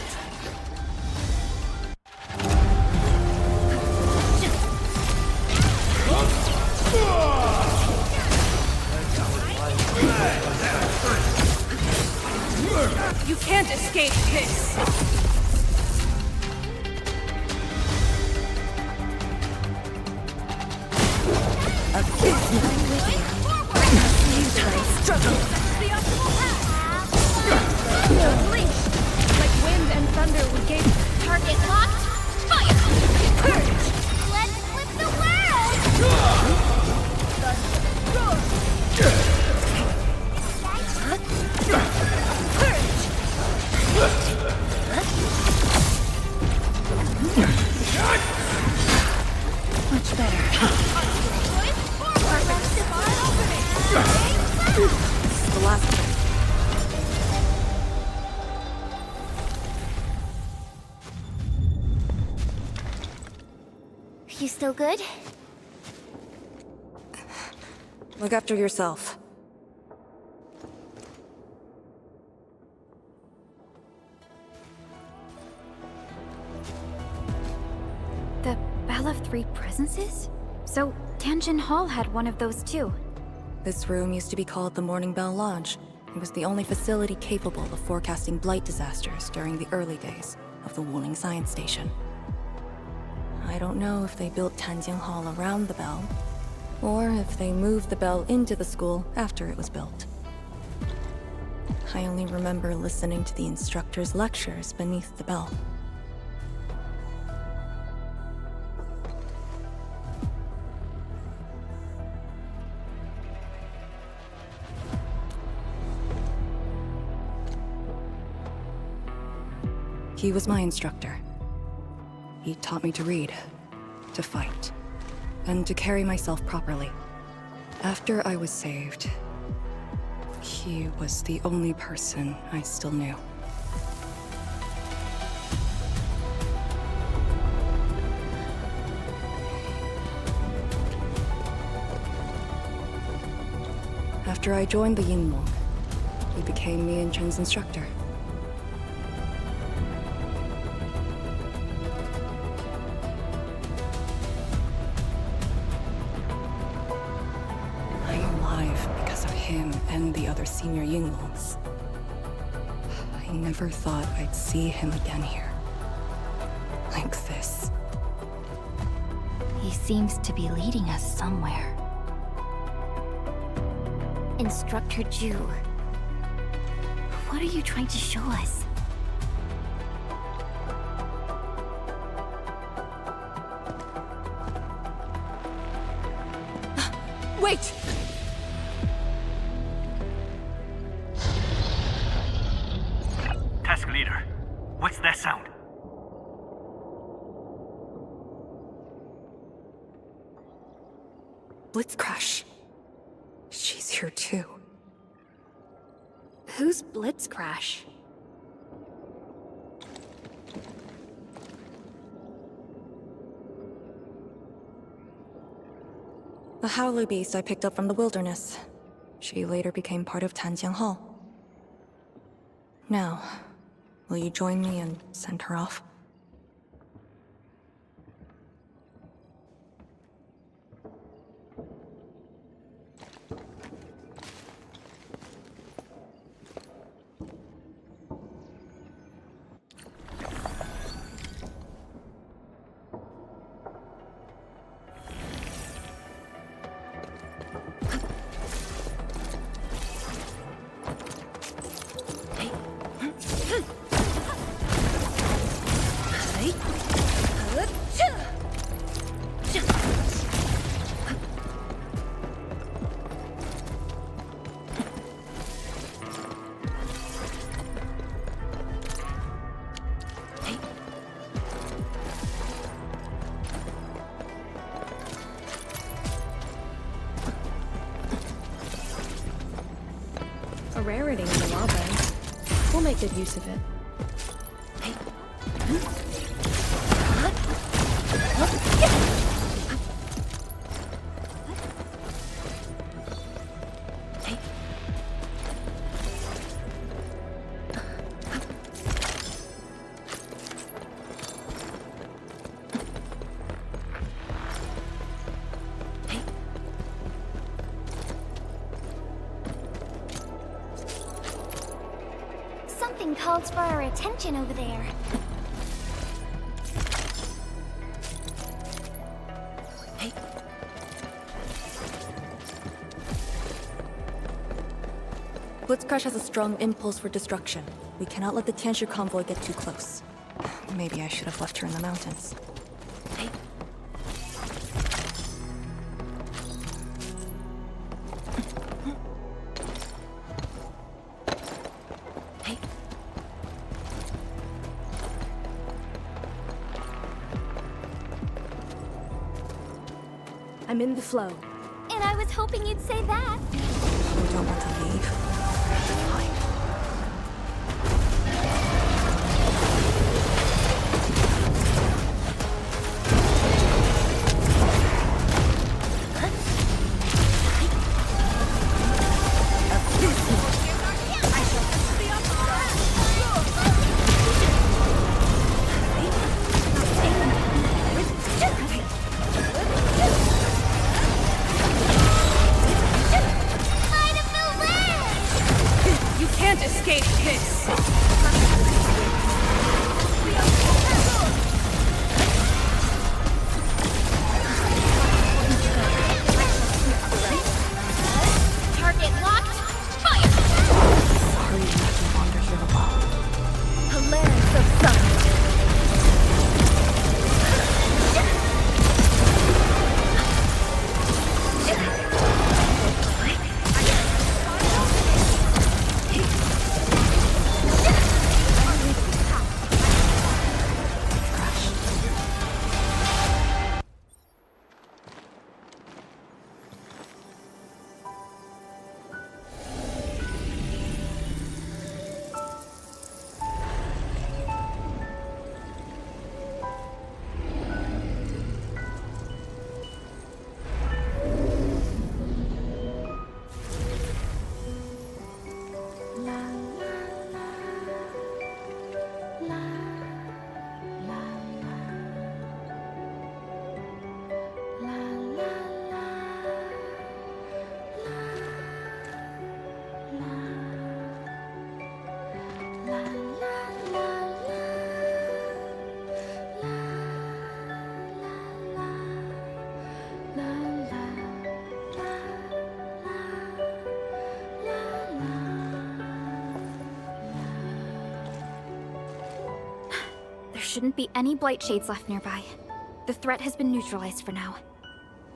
You can't escape this! Like wind and thunder, we gave Target locked. Fire! Purge! Let's flip the world! This is the last of it. You still good? Look after yourself. The Bell of Three Presences? So, Tianjin Hall had one of those too. This room used to be called the Morning Bell Lodge. It was the only facility capable of forecasting blight disasters during the early days of the Wuling Science Station. I don't know if they built Tianjin Hall around the bell, or if they moved the bell into the school after it was built. I only remember listening to the instructor's lectures beneath the bell. He was my instructor. He taught me to read, to fight, and to carry myself properly. After I was saved, he was the only person I still knew. After I joined the Yinlong, he became me and Chen's instructor. And the other senior Yinglongs. I never thought I'd see him again here. Like this. He seems to be leading us somewhere. Instructor Ju, what are you trying to show us? Wait! Task leader, what's that sound? Blitzcrash. She's here too. Who's Blitzcrash? A howler beast I picked up from the wilderness. She later became part of Tianjin Hall. Now, will you join me and send her off? A rarity in the lawbeds. We'll make good use of it. Something calls for our attention over there. Blitzcrash has a strong impulse for destruction. We cannot let the Tianshu convoy get too close. Maybe I should have left her in the mountains. I'm in the flow. And I was hoping you'd say that. don't want to leave. Fine. You can't escape this! Target locked. Fire! Sorry you have to wander here alone. A lance of sun. There shouldn't be any blight shades left nearby. The threat has been neutralized for now.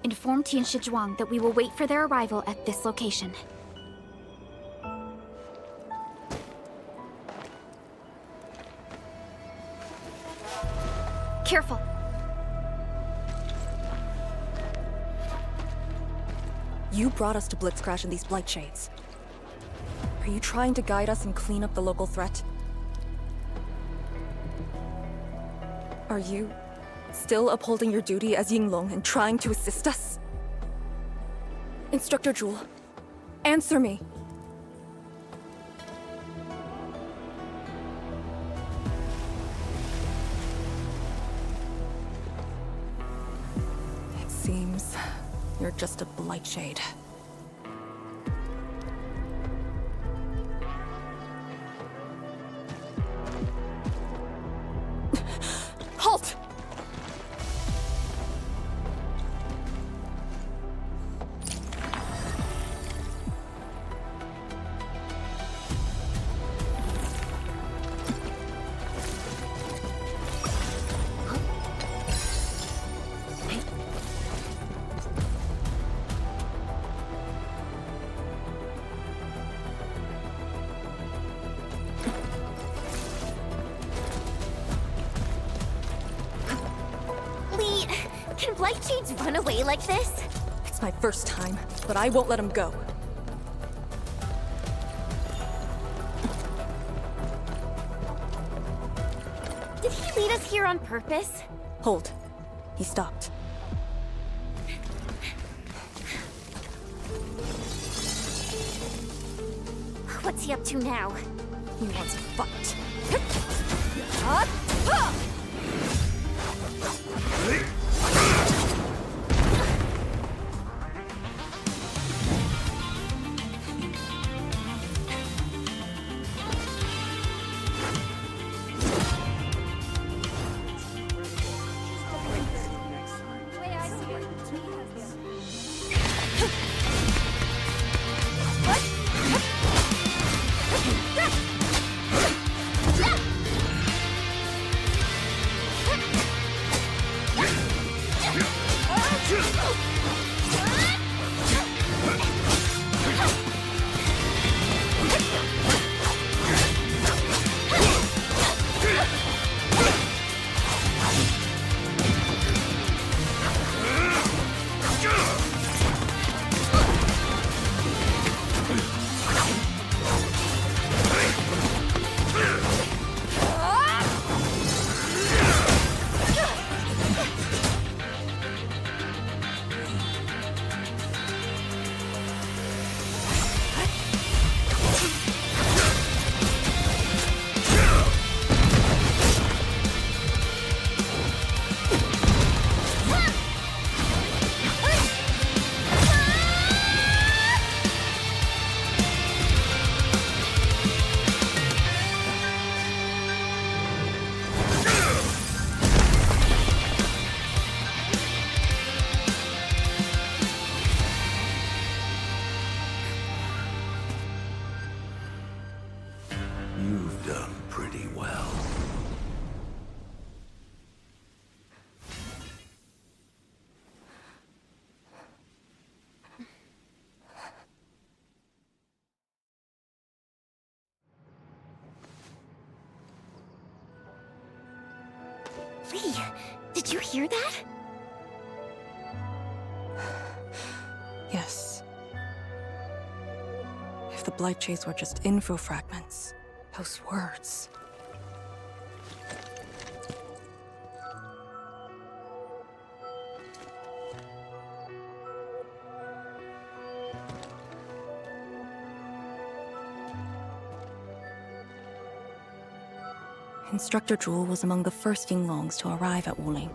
Inform Tian Shizhuang that we will wait for their arrival at this location. Careful. You brought us to Blitzcrash in these blight shades. Are you trying to guide us and clean up the local threat? Are you still upholding your duty as Yinglong and trying to assist us? Instructor Jewel, answer me. It seems you're just a blight shade. Halt! Can blight shades run away like this? It's my first time, but I won't let him go. Did he lead us here on purpose? Hold. He stopped. What's he up to now? He wants a fight. Did you hear that? Yes. If the Blight Shades were just info fragments, those words. Instructor Zhu was among the first Yinglongs to arrive at Wuling.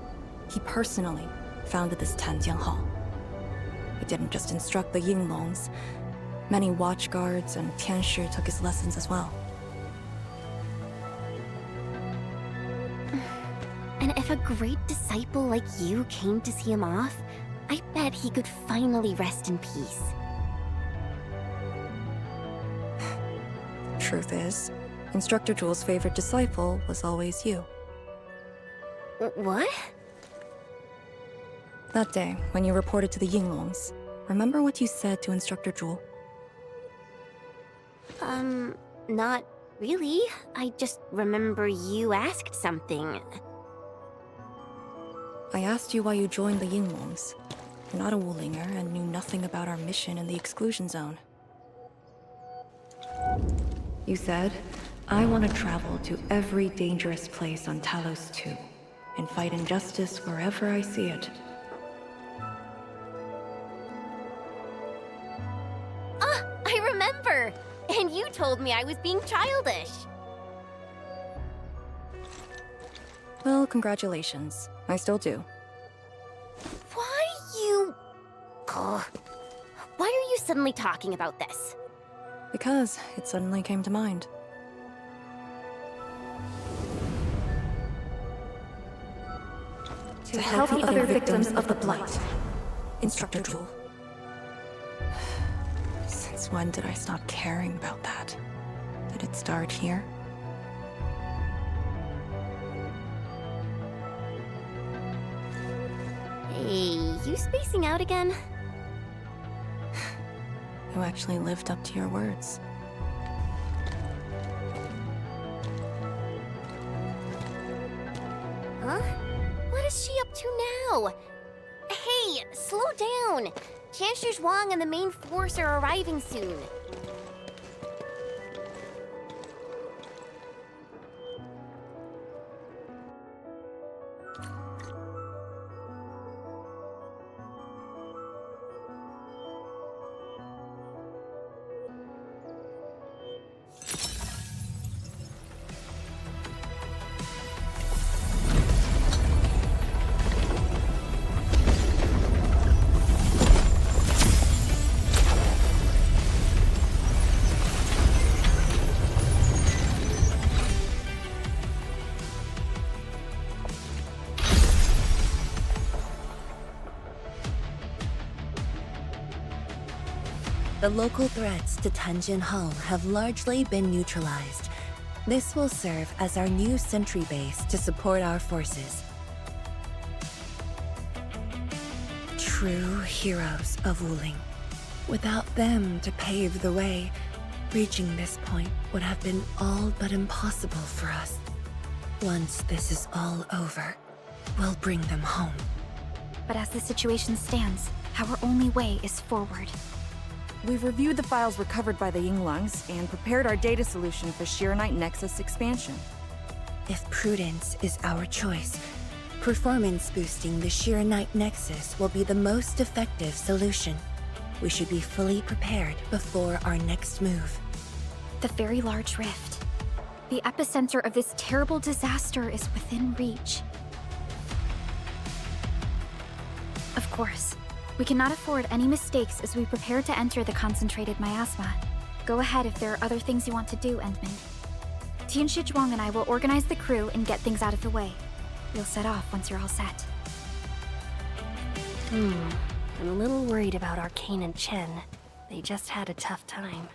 He personally founded this Tanjiang Hall. He didn't just instruct the Yinglongs. Many watchguards and Tianshi took his lessons as well. And if a great disciple like you came to see him off, I bet he could finally rest in peace. Truth is, Instructor Zhu's favorite disciple was always you. What? That day, when you reported to the Yinglongs, remember what you said to Instructor Zhu? Not really. I just remember you asked something. I asked you why you joined the Yinglongs. You're not a Wulinger and knew nothing about our mission in the exclusion zone. You said, I want to travel to every dangerous place on Talos 2 and fight injustice wherever I see it. Ah, I remember! And you told me I was being childish. Well, congratulations. I still do. Why you... Ugh. Why are you suddenly talking about this? Because it suddenly came to mind. To help the other victims of the Blight. Instructor Zhu. Since when did I stop caring about that? Did it start here? Hey, you spacing out again? You actually lived up to your words. Huh? What is she up to now? Hey, slow down! Chancellor Zhuang and the main force are arriving soon. The local threats to Tanjin Hall have largely been neutralized. This will serve as our new sentry base to support our forces. True heroes of Wuling. Without them to pave the way, reaching this point would have been all but impossible for us. Once this is all over, we'll bring them home. But as the situation stands, our only way is forward. We've reviewed the files recovered by the Yinglongs and prepared our data solution for Shiranite Nexus expansion. If prudence is our choice, performance boosting the Shiranite Nexus will be the most effective solution. We should be fully prepared before our next move. The very large rift. The epicenter of this terrible disaster is within reach. Of course, we cannot afford any mistakes as we prepare to enter the concentrated miasma. Go ahead if there are other things you want to do, Endman. Tianshi Zhuang and I will organize the crew and get things out of the way. We'll set off once you're all set. I'm a little worried about Arcane and Chen. They just had a tough time.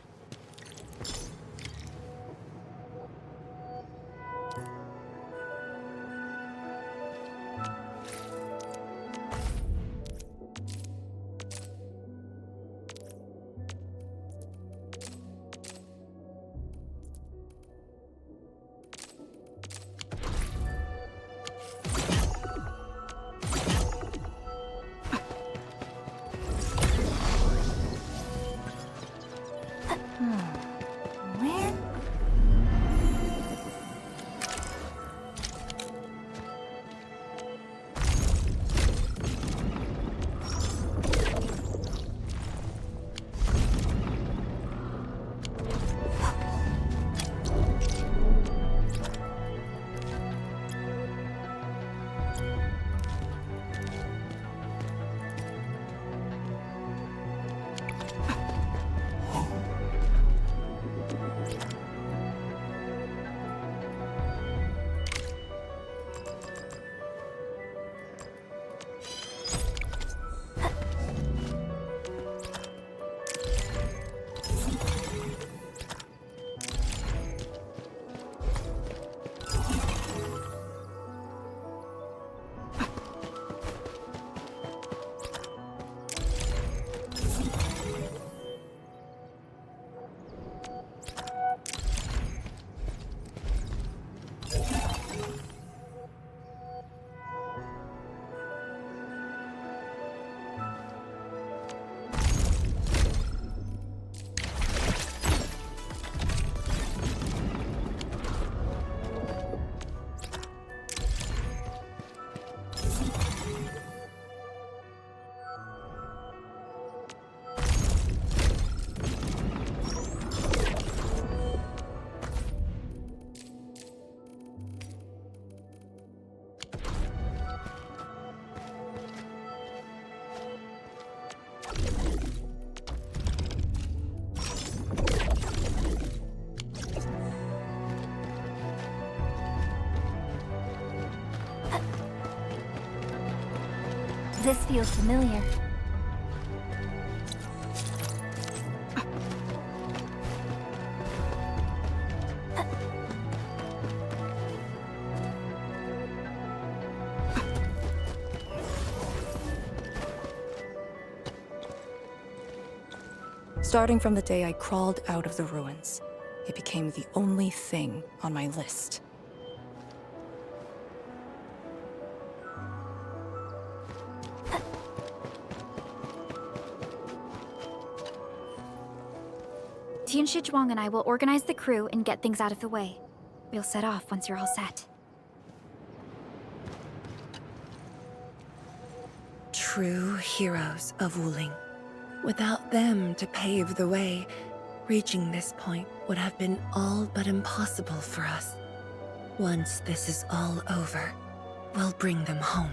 This feels familiar. Starting from the day I crawled out of the ruins, it became the only thing on my list. Tian Shizhuang and I will organize the crew and get things out of the way. We'll set off once you're all set. True heroes of Wuling. Without them to pave the way, reaching this point would have been all but impossible for us. Once this is all over, we'll bring them home.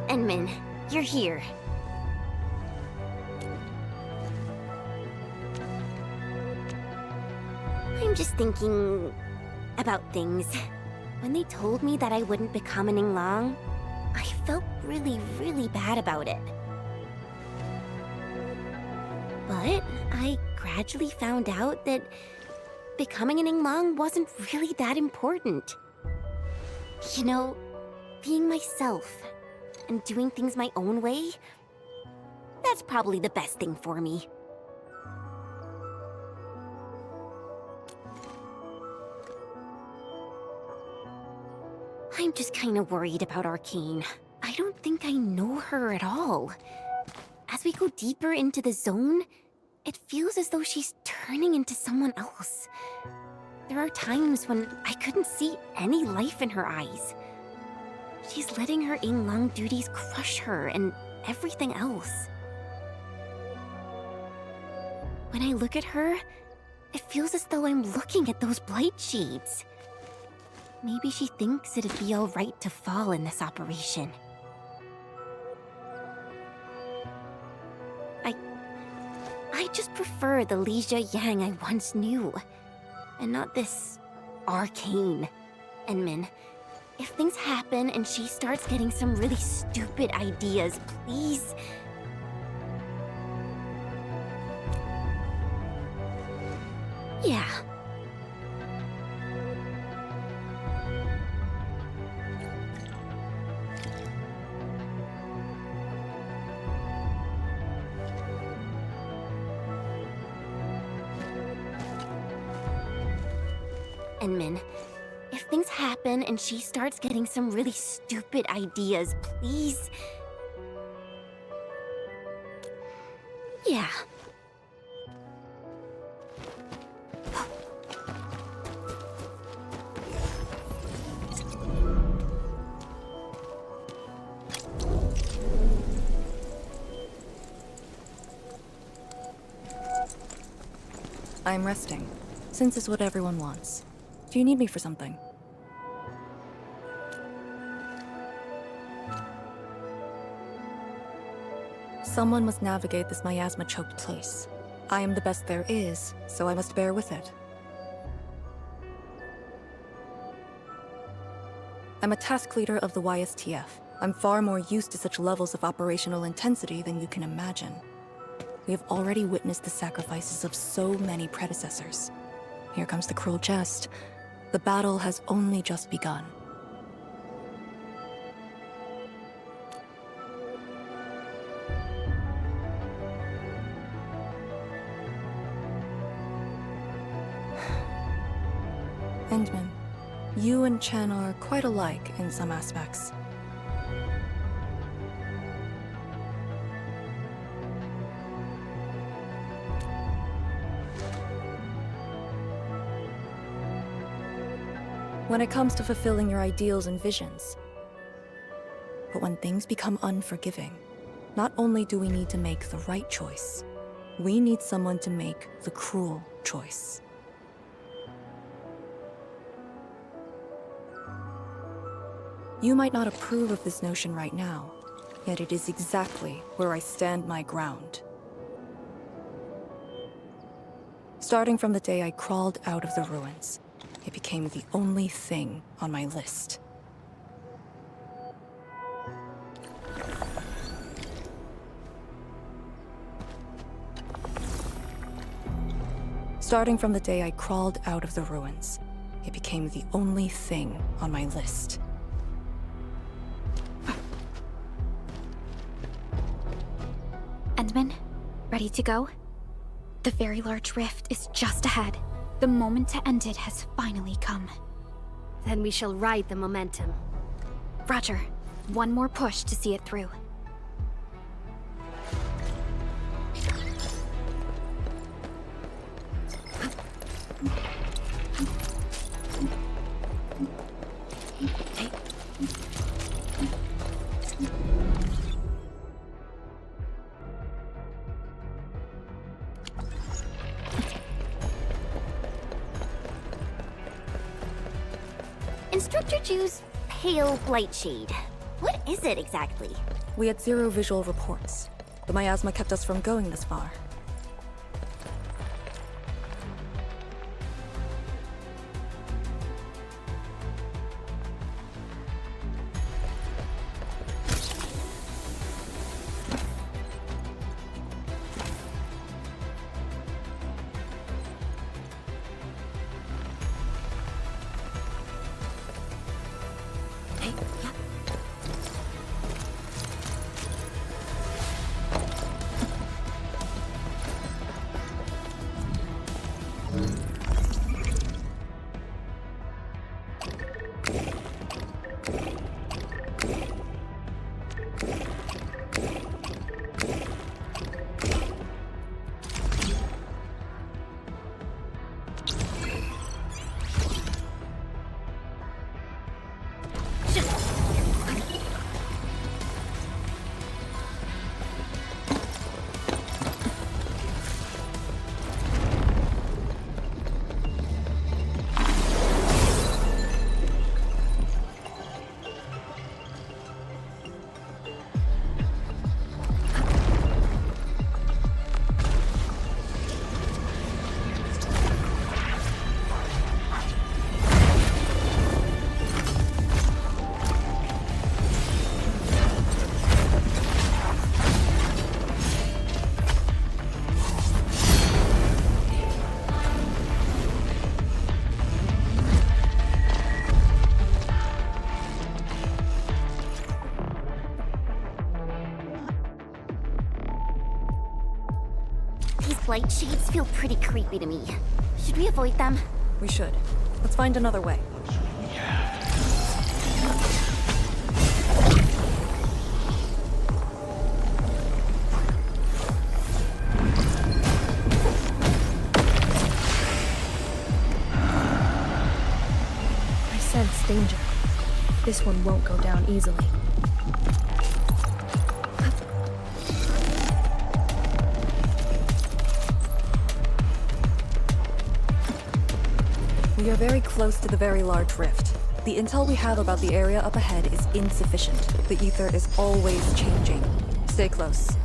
Enmin, you're here. I'm just thinking about things. When they told me that I wouldn't become an Yinglong, I felt really, really bad about it. But I gradually found out that becoming an Yinglong wasn't really that important. You know, being myself and doing things my own way, that's probably the best thing for me. I'm just kind of worried about Arcane. I don't think I know her at all. As we go deeper into the zone, it feels as though she's turning into someone else. There are times when I couldn't see any life in her eyes. She's letting her Yinglong duties crush her and everything else. When I look at her, it feels as though I'm looking at those blight shades. Maybe she thinks it'd be alright to fall in this operation. I just prefer the Li Yang I once knew, and not this Arcane. Enmin, if things happen and she starts getting some really stupid ideas, please... Yeah. Enmin, if things happen and she starts getting some really stupid ideas, please... Yeah. I'm resting, since it's what everyone wants. Do you need me for something? Someone must navigate this miasma-choked place. I am the best there is, so I must bear with it. I'm a task leader of the YSTF. I'm far more used to such levels of operational intensity than you can imagine. We have already witnessed the sacrifices of so many predecessors. Here comes the cruel jest. The battle has only just begun. Endman, you and Chen are quite alike in some aspects. When it comes to fulfilling your ideals and visions. But when things become unforgiving, not only do we need to make the right choice, We need someone to make the cruel choice. You might not approve of this notion right now, yet it is exactly where I stand my ground. Starting from the day I crawled out of the ruins, it became the only thing on my list. Starting from the day I crawled out of the ruins, it became the only thing on my list. Endman, ready to go? The very large rift is just ahead. The moment to end it has finally come. Then we shall ride the momentum. Roger. One more push to see it through. Instructor Ju's pale blightshade. What is it exactly? We had 0 visual reports. The miasma kept us from going this far. Light shades feel pretty creepy to me. Should we avoid them? We should. Let's find another way. I sense danger. This one won't go down easily. We are very close to the very large rift. The intel we have about the area up ahead is insufficient. The ether is always changing. Stay close.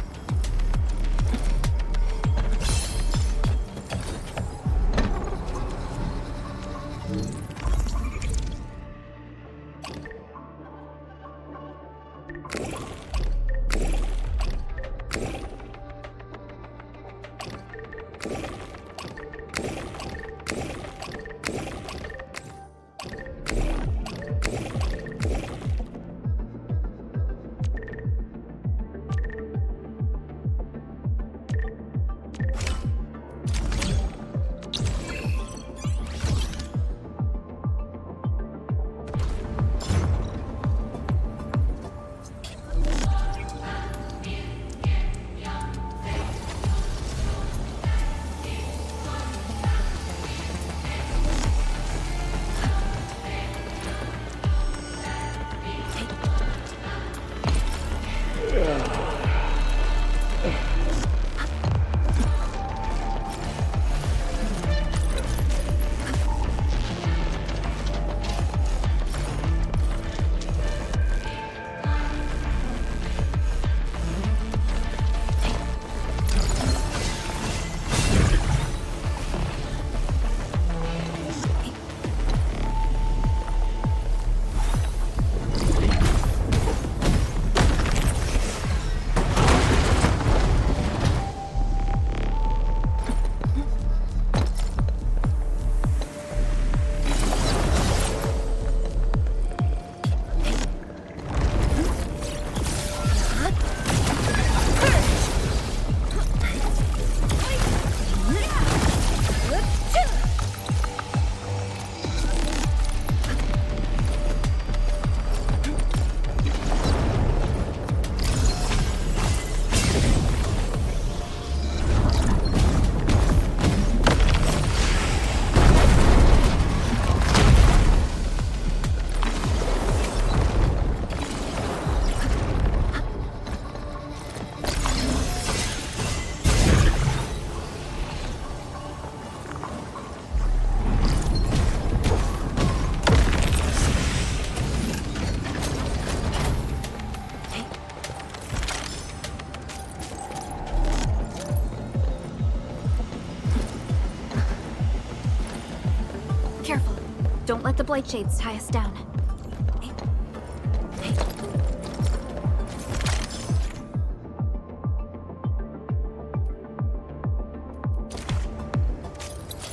Don't let the Blight Shades tie us down.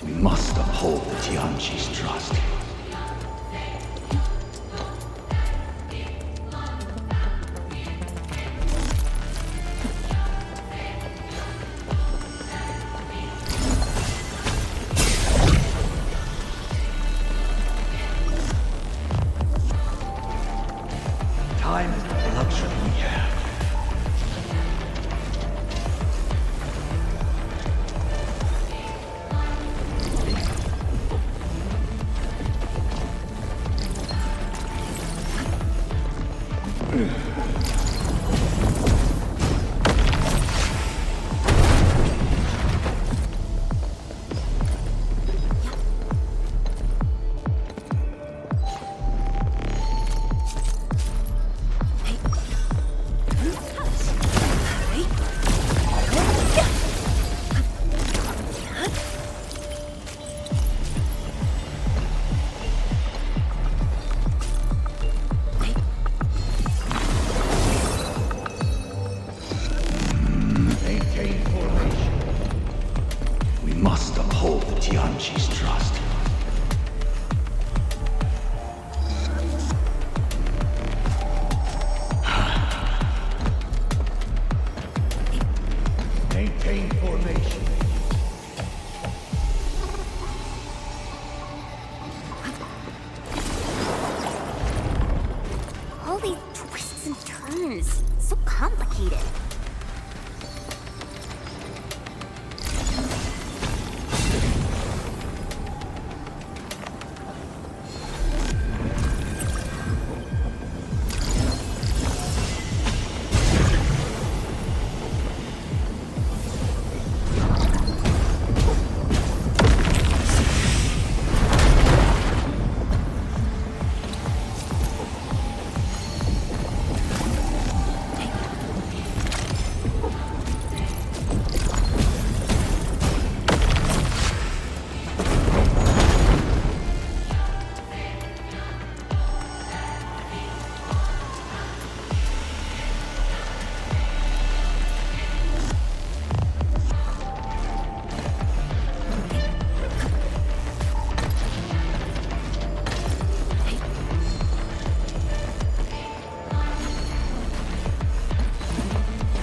We must uphold the Tianqi's trust. Time is the luxury we have. Maintain formation. We must uphold the Tianqi's trust. Maintain formation. All these twists and turns. So complicated.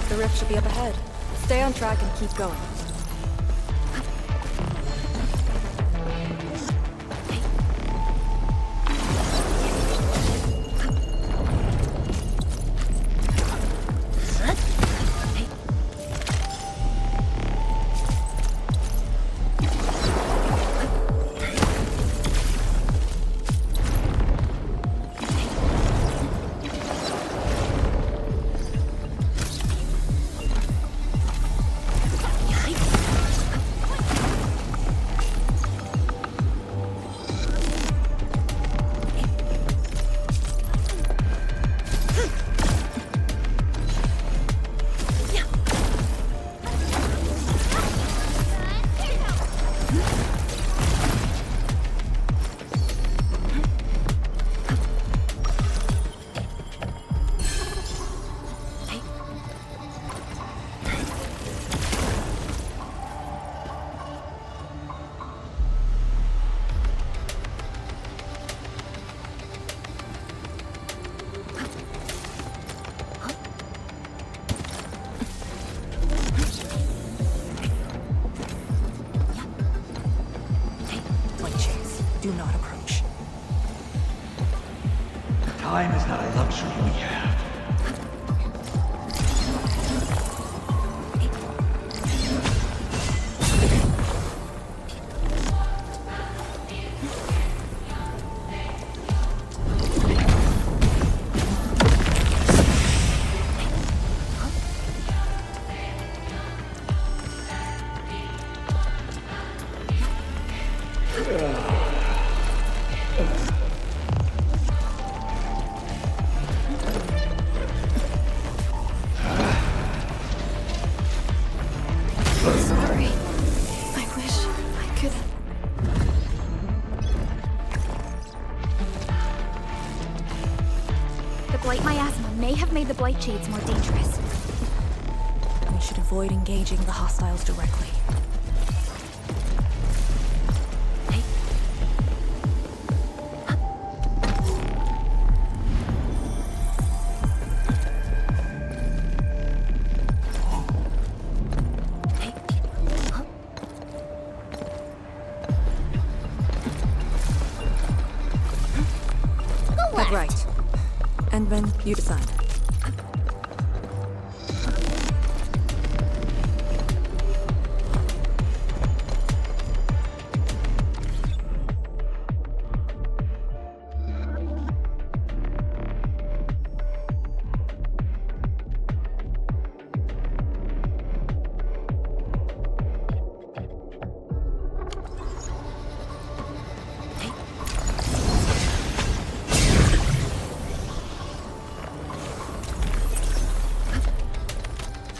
The rift should be up ahead. Stay on track and keep going. Do not approach. Time is not a luxury we have. Blight miasma may have made the Blight Shades more dangerous. We should avoid engaging the hostiles directly. Go left. Right. Endman, you decide.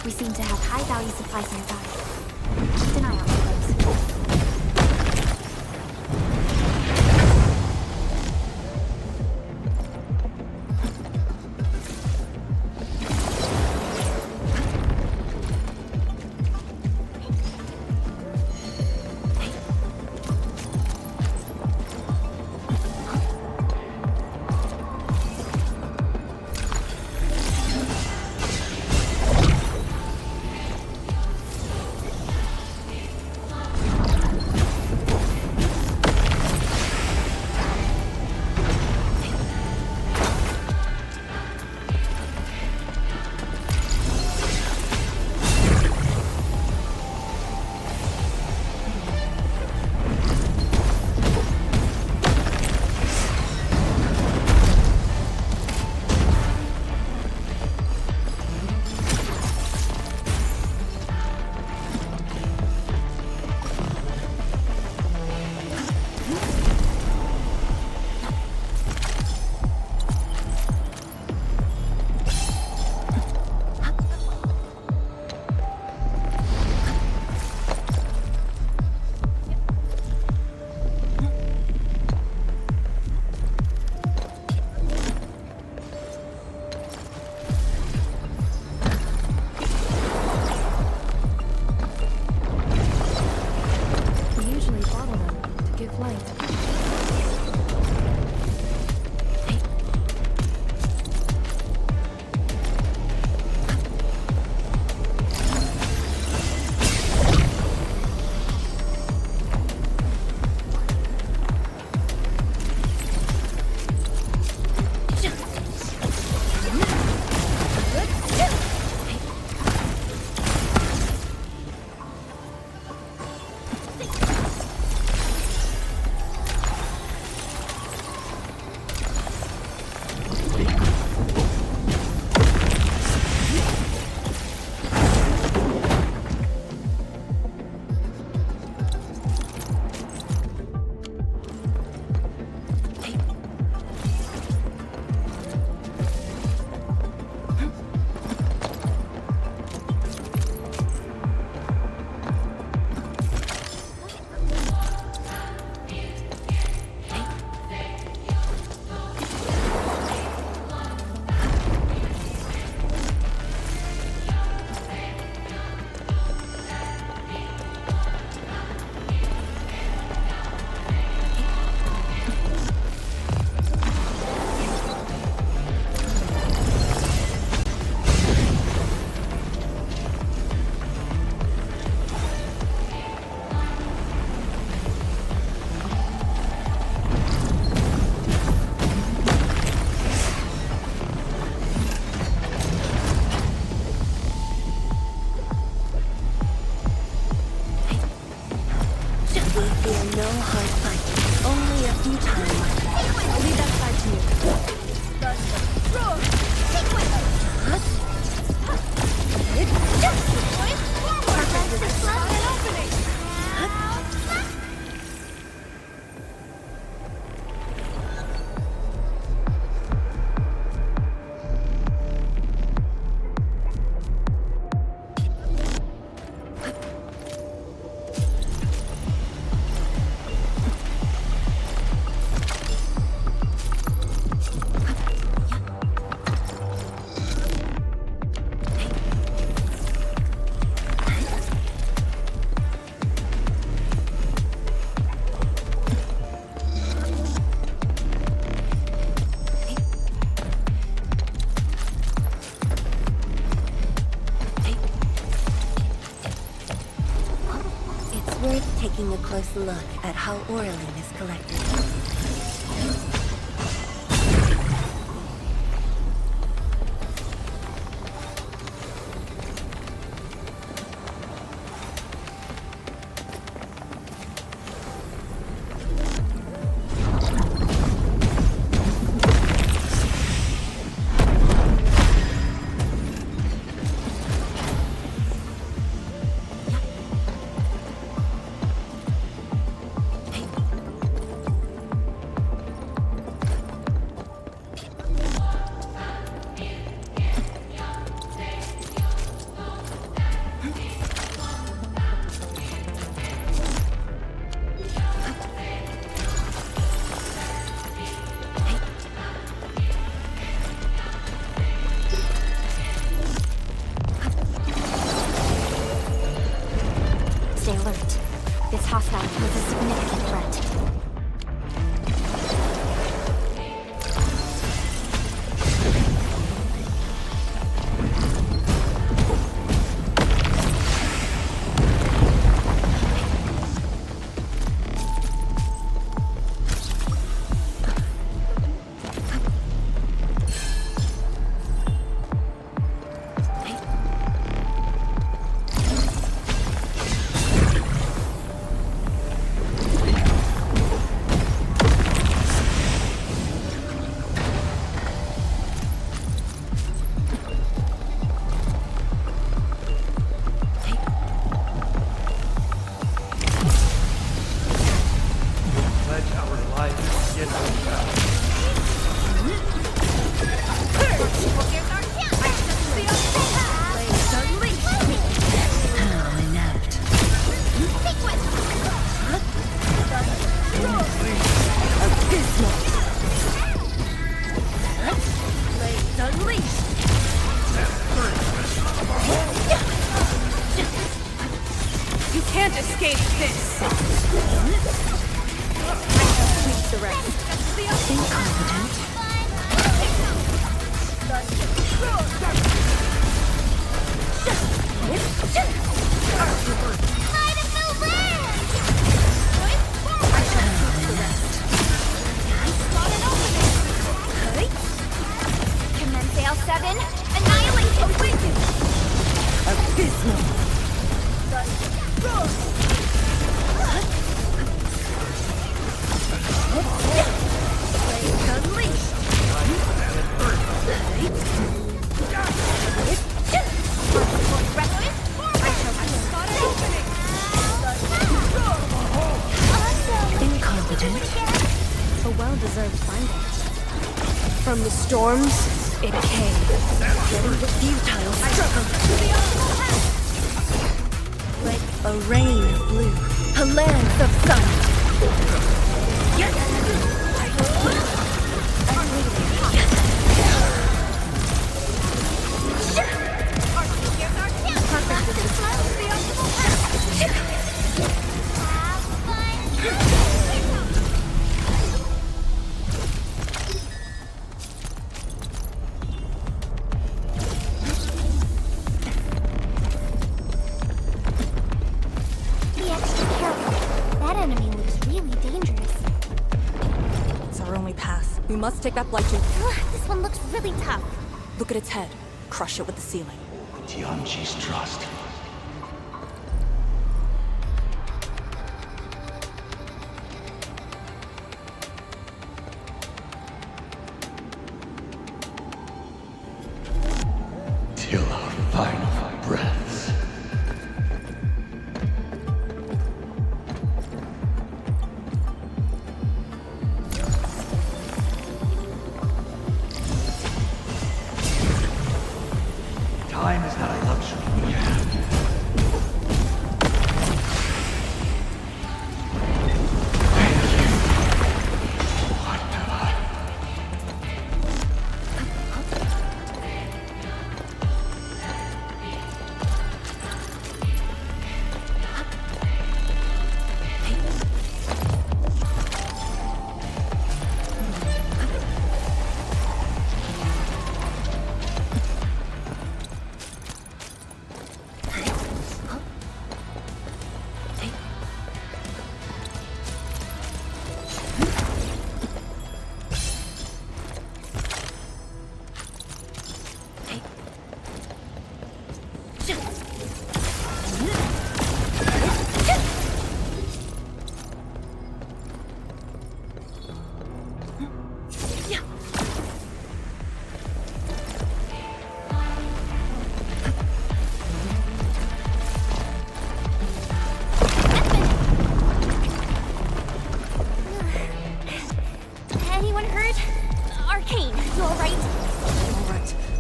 We seem to have high-value supplies nearby. Keep an eye out for those. a close look at how Oraline is collected. Stay alert. This hostile poses a significant threat. You can't escape this! Sweep the rest. Incompetent. Commence L7, annihilate it! Abysmal. Incompetent. A well-deserved finding. From the storms, it came. Getting the futile struggle. A rain of blue, a lance of sun. Be extra careful. That enemy looks really dangerous. It's our only path. We must take that blight. This one looks really tough. Look at its head. Crush it with the ceiling. Tianqi's trust. Till our final breaths. Time is not a luxury we have. Thank you. What have I?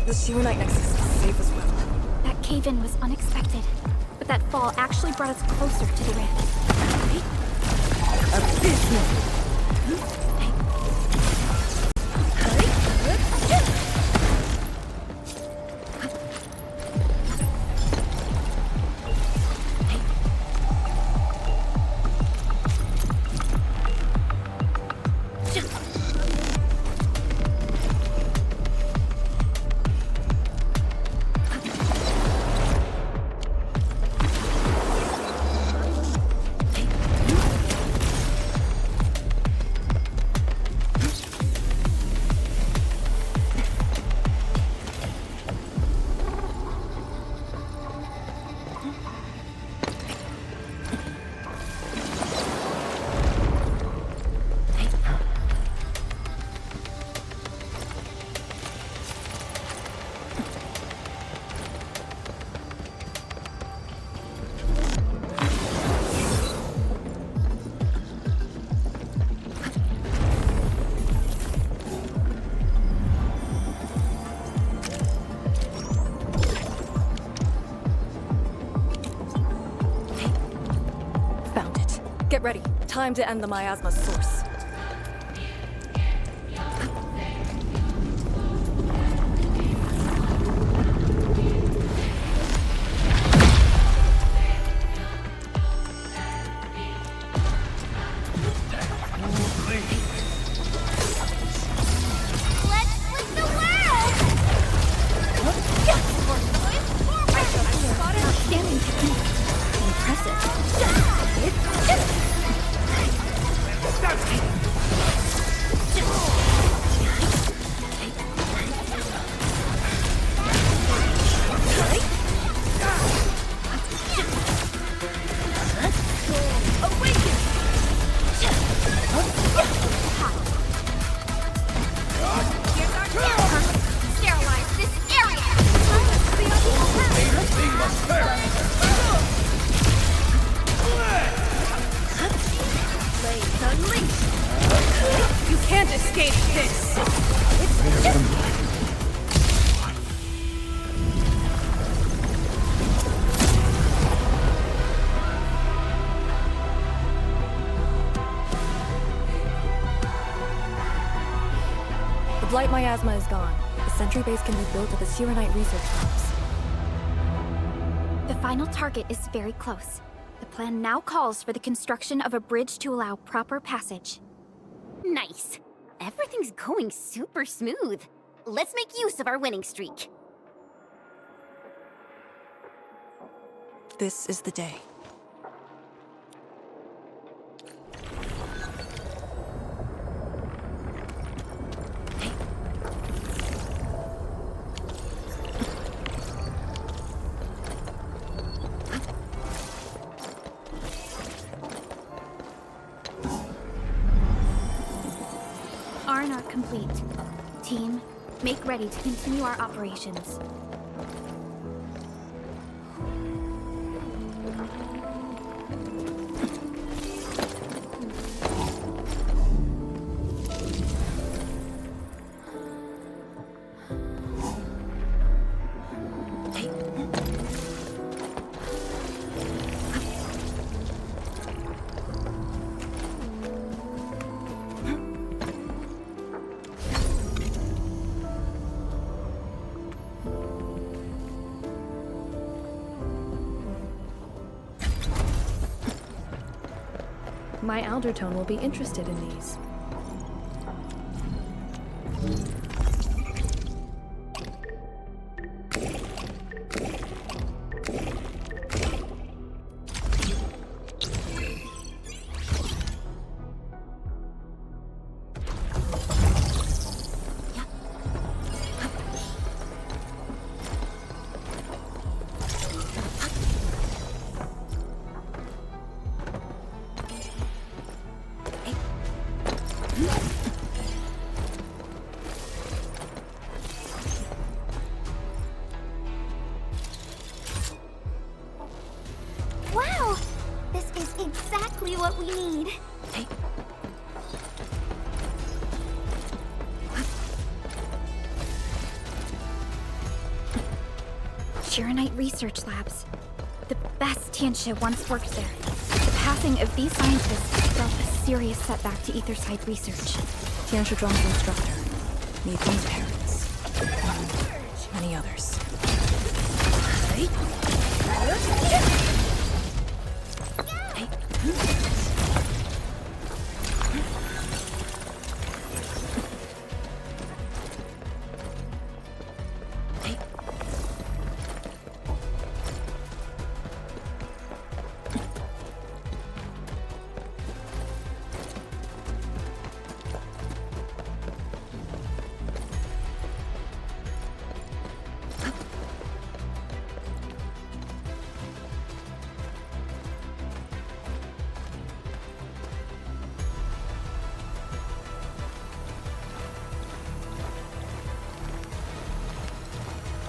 The Sheer Knight Nexus is safe as well. That cave-in was unexpected, but that fall actually brought us closer to the rift. Get ready. Time to end the miasma source. The Blight miasma is gone. The sentry base can be built at the Sheer Knight research labs. The final target is very close. The plan now calls for the construction of a bridge to allow proper passage. Nice. Everything's going super smooth. Let's make use of our winning streak. This is the day. R&R complete. Team, make ready to continue our operations. My Aldertone will be interested in these. Wow! This is exactly what we need. Shiranite Research Labs. The best Tianxia once worked there. The passing of these scientists dealt a serious setback to Etherside research. Tianxia Zhuang's instructor, Mifeng's parents, and many others.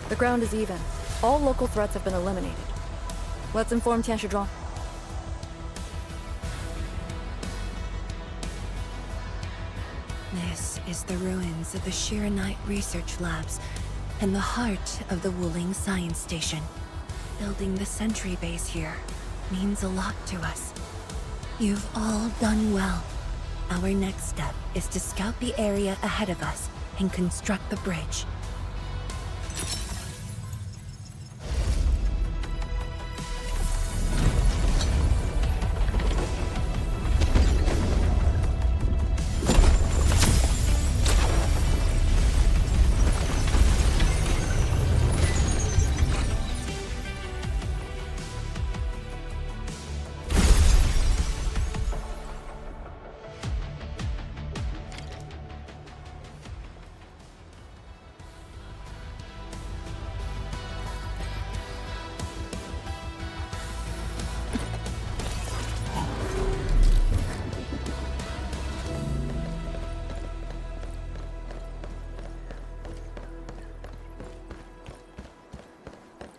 The ground is even. All local threats have been eliminated. Let's inform Tianxia Zhuang. This is the ruins of the Shiranite Research Labs and the heart of the Wuling Science Station. Building the sentry base here means a lot to us. You've all done well. Our next step is to scout the area ahead of us and construct the bridge.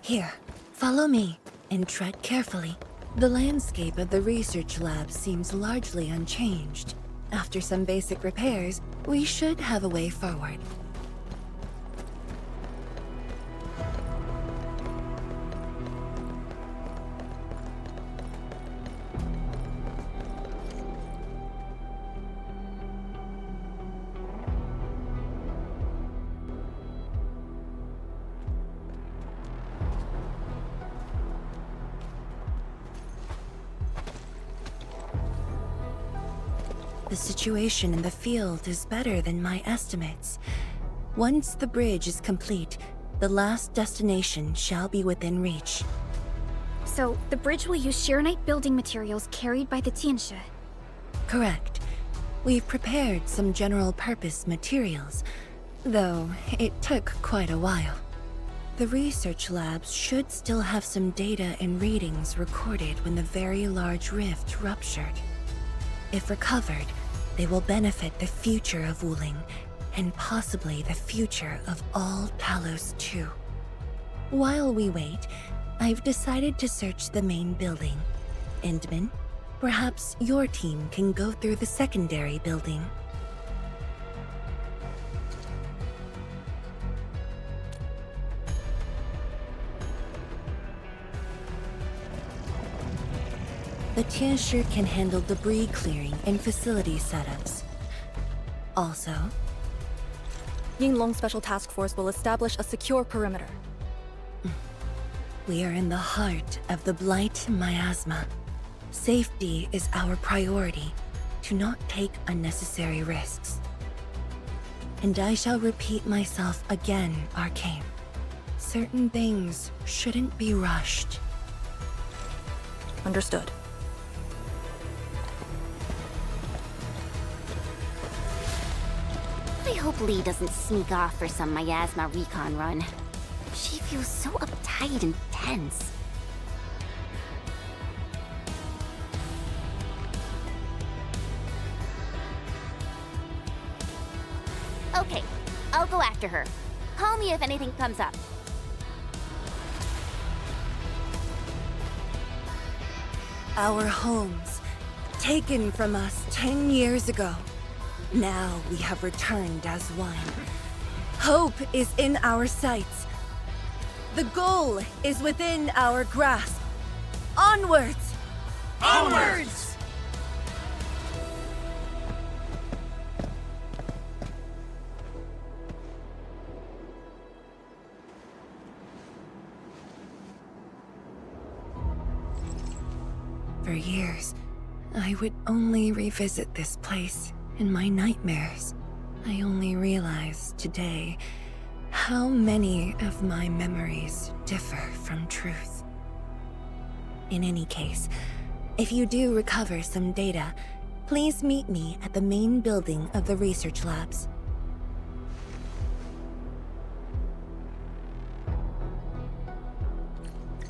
Here, follow me, and tread carefully. The landscape of the research lab seems largely unchanged. After some basic repairs, we should have a way forward. The situation in the field is better than my estimates. Once the bridge is complete, the last destination shall be within reach. So, the bridge will use Shiranite building materials carried by the Tianxia. Correct. We've prepared some general-purpose materials, though it took quite a while. The research labs should still have some data and readings recorded when the very large rift ruptured. If recovered, they will benefit the future of Wuling, and possibly the future of all Talos too. While we wait, I've decided to search the main building. Endman, perhaps your team can go through the secondary building. The Tianxia can handle debris clearing and facility setups. Also, Yinglong Special Task Force will establish a secure perimeter. We are in the heart of the Blight miasma. Safety is our priority. Do not take unnecessary risks. And I shall repeat myself again, Arcane. Certain things shouldn't be rushed. Understood. I hope Lee doesn't sneak off for some miasma recon run. She feels so uptight and tense. Okay, I'll go after her. Call me if anything comes up. Our homes, taken from us 10 years ago. Now we have returned as one. Hope is in our sights. The goal is within our grasp. Onwards! Onwards! For years, I would only revisit this place in my nightmares. I only realized today how many of my memories differ from truth. In any case, if you do recover some data, please meet me at the main building of the research labs.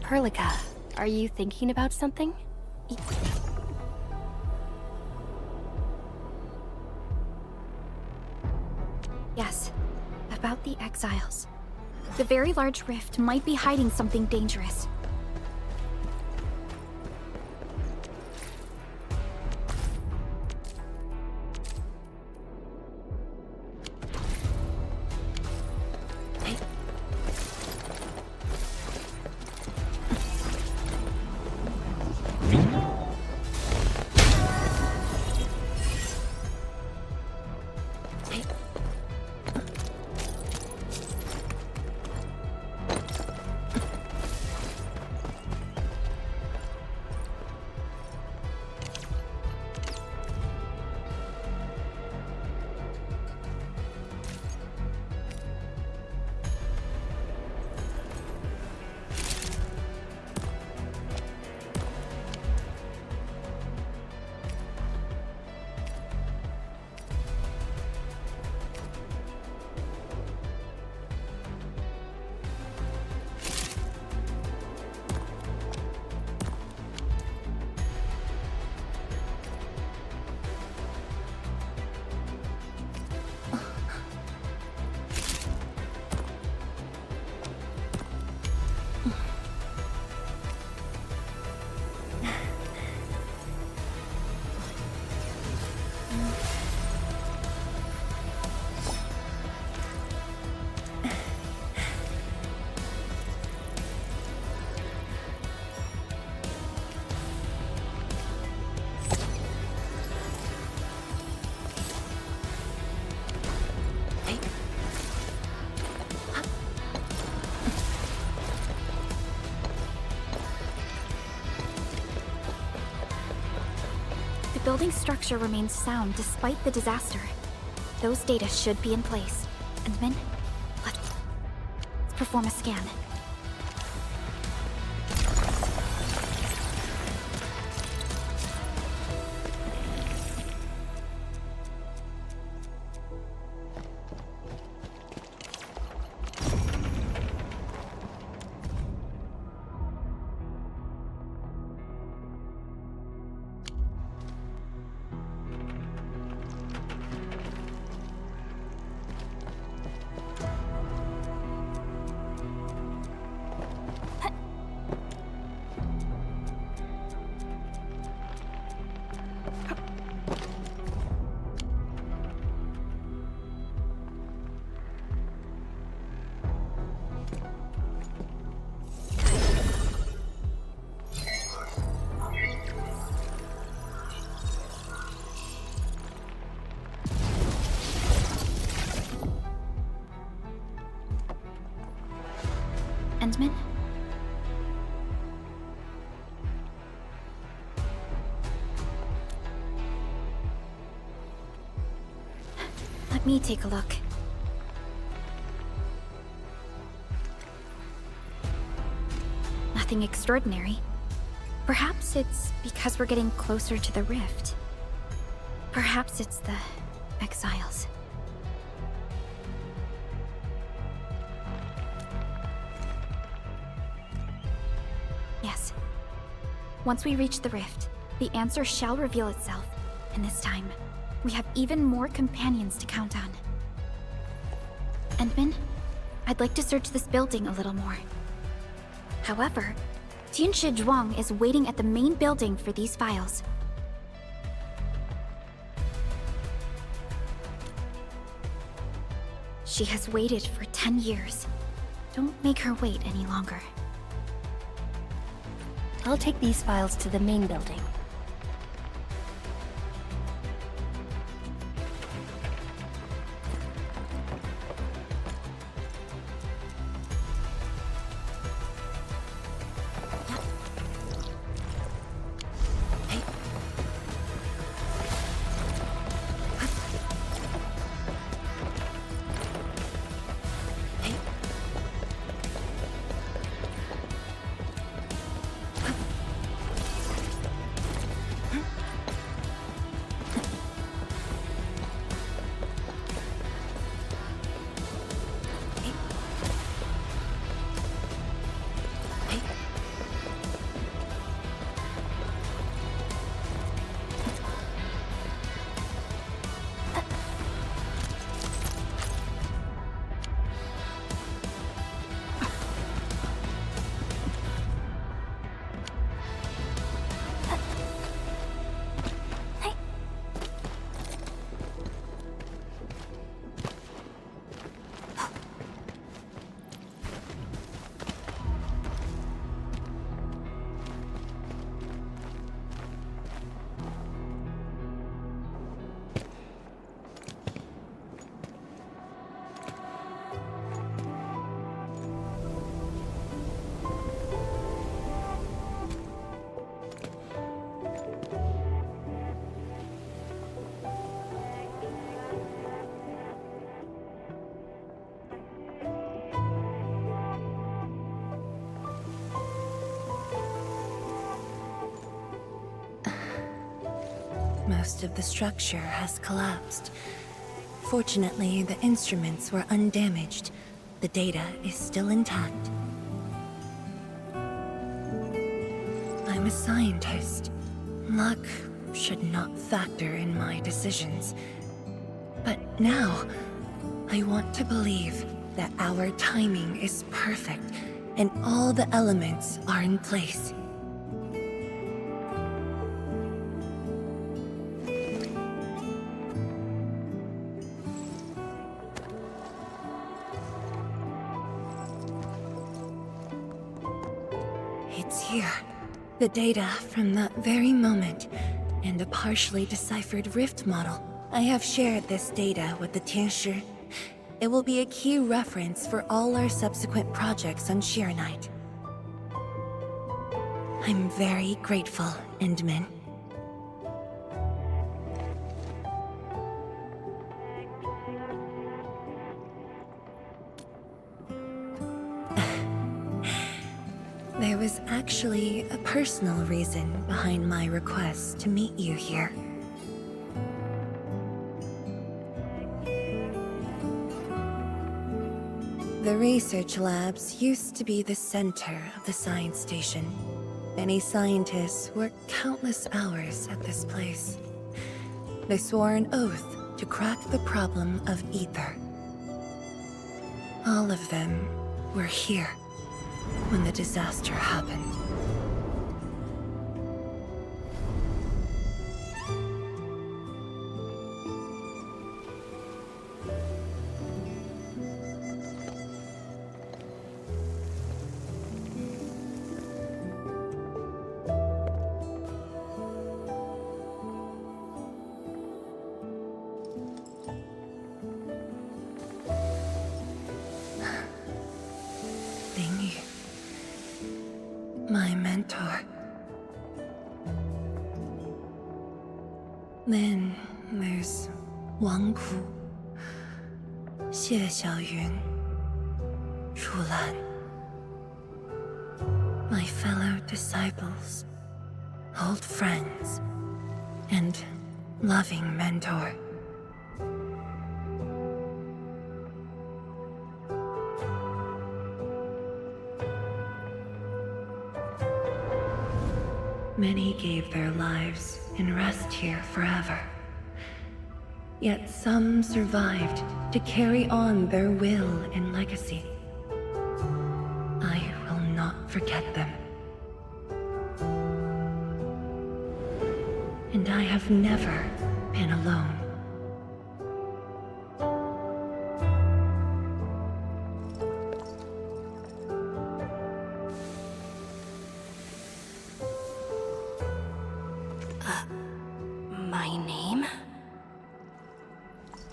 Perlica, are you thinking about something? Yes, about the exiles. The very large rift might be hiding something dangerous. The building structure remains sound despite the disaster. Those data should be in place. And Min, let's perform a scan. Endman? Let me take a look. Nothing extraordinary. Perhaps it's because we're getting closer to the rift. Perhaps it's the exiles. Yes. Once we reach the rift, the answer shall reveal itself. And this time, we have even more companions to count on. Endman, I'd like to search this building a little more. However, Tianshi Zhuang is waiting at the main building for these files. She has waited for 10 years. Don't make her wait any longer. I'll take these files to the main building. Most of the structure has collapsed. Fortunately, the instruments were undamaged. The data is still intact. I'm a scientist. Luck should not factor in my decisions. But now, I want to believe that our timing is perfect and all the elements are in place. It's here. The data from that very moment, and a partially deciphered rift model. I have shared this data with the Tianshi. It will be a key reference for all our subsequent projects on Shirenite. I'm very grateful, Endman. There was actually a personal reason behind my request to meet you here. The research labs used to be the center of the science station. Many scientists worked countless hours at this place. They swore an oath to crack the problem of ether. All of them were here when the disaster happened. My mentor. Then there's Wang Ku, Xie Xiaoyun, Chu Lan. My fellow disciples, old friends, and loving mentor. Many gave their lives and rest here forever. Yet some survived to carry on their will and legacy. I will not forget them. And I have never been alone.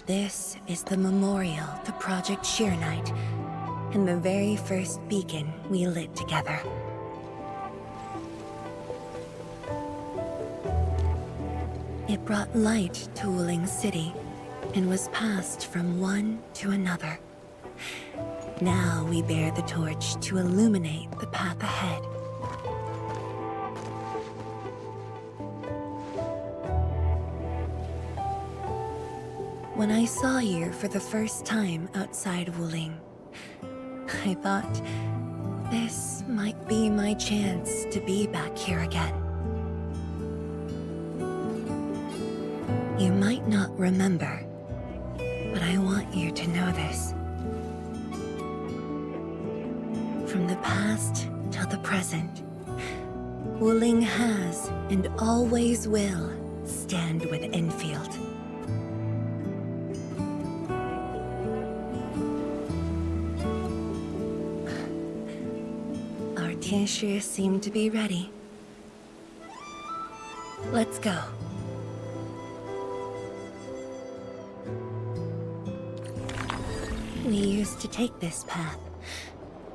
This is the memorial to Project Sheer Knight, and the very first beacon we lit together. It brought light to Wuling City, and was passed from one to another. Now we bear the torch to illuminate the path ahead. When I saw you for the first time outside Wuling, I thought this might be my chance to be back here again. You might not remember, but I want you to know this. From the past till the present, Wuling has and always will stand with Endfield. Our Tianshi seem to be ready. Let's go. We used to take this path.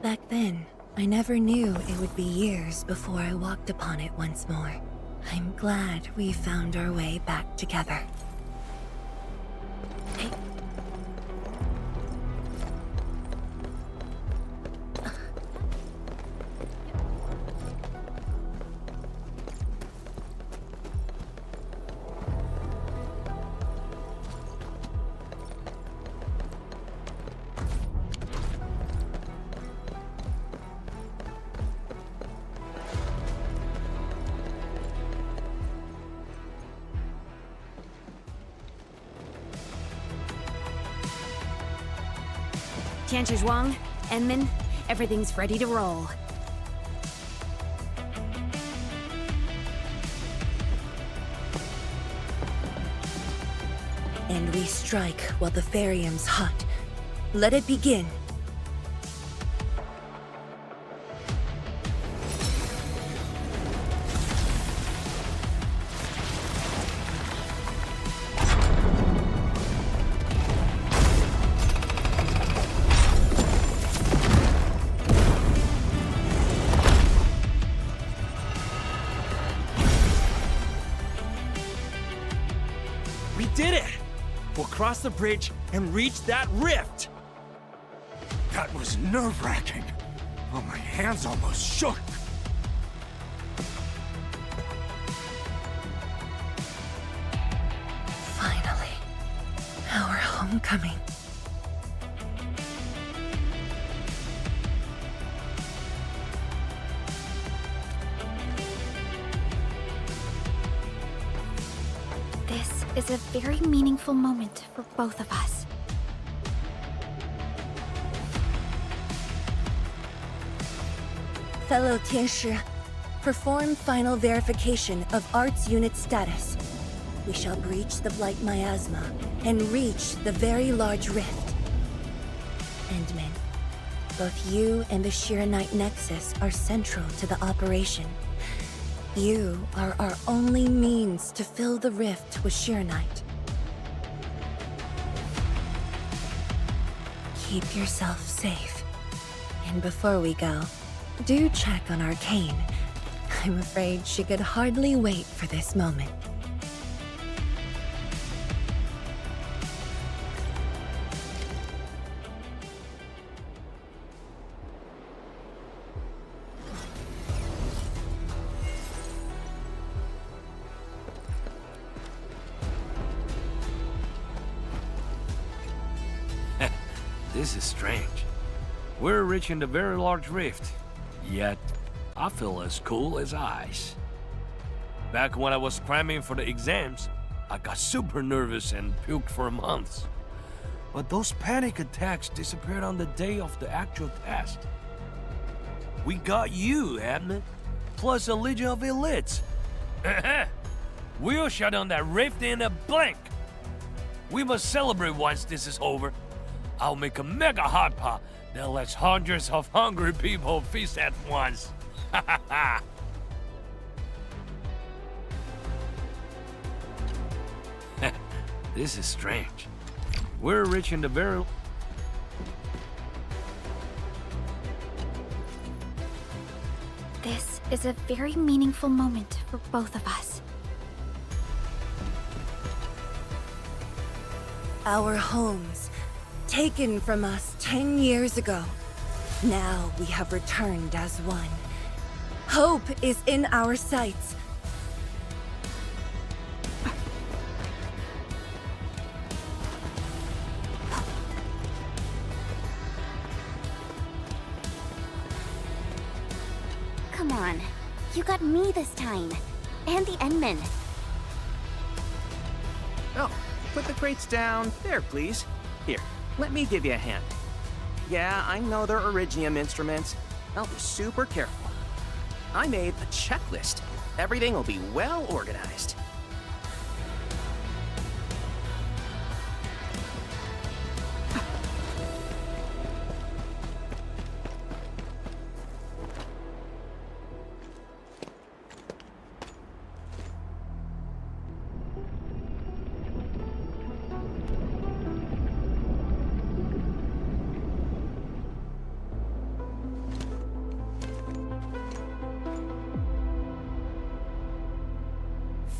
Back then, I never knew it would be years before I walked upon it once more. I'm glad we found our way back together. Hey. Tianchi Zhuang, Enman, everything's ready to roll. And we strike while the Therium's hot. Let it begin. We did it! We'll cross the bridge and reach that rift! That was nerve-wracking. Oh, my hands almost shook. Finally, our homecoming. This is a very meaningful moment for both of us. Fellow Tianshi, perform final verification of Arts Unit status. We shall breach the Blight Miasma and reach the very large rift. Endman, both you and the Sheer Knight Nexus are central to the operation. You are our only means to fill the rift with Sheer Knight. Keep yourself safe. And before we go, do check on Arcane. I'm afraid she could hardly wait for this moment. This is strange. We're reaching the very large rift, yet I feel as cool as ice. Back when I was cramming for the exams, I got super nervous and puked for months. But those panic attacks disappeared on the day of the actual test. We got you, Admin, plus a legion of elites. We'll shut down that rift in a blink. We must celebrate once this is over. I'll make a mega hot pot that lets hundreds of hungry people feast at once. This is strange. We're reaching the very... This is a very meaningful moment for both of us. Our homes, taken from us 10 years ago. Now we have returned as one. Hope is in our sights. Come on. You got me this time. And the Endmen. Oh, put the crates down there, please. Here, let me give you a hand. Yeah, I know they're Originium instruments. I'll be super careful. I made a checklist. Everything will be well organized.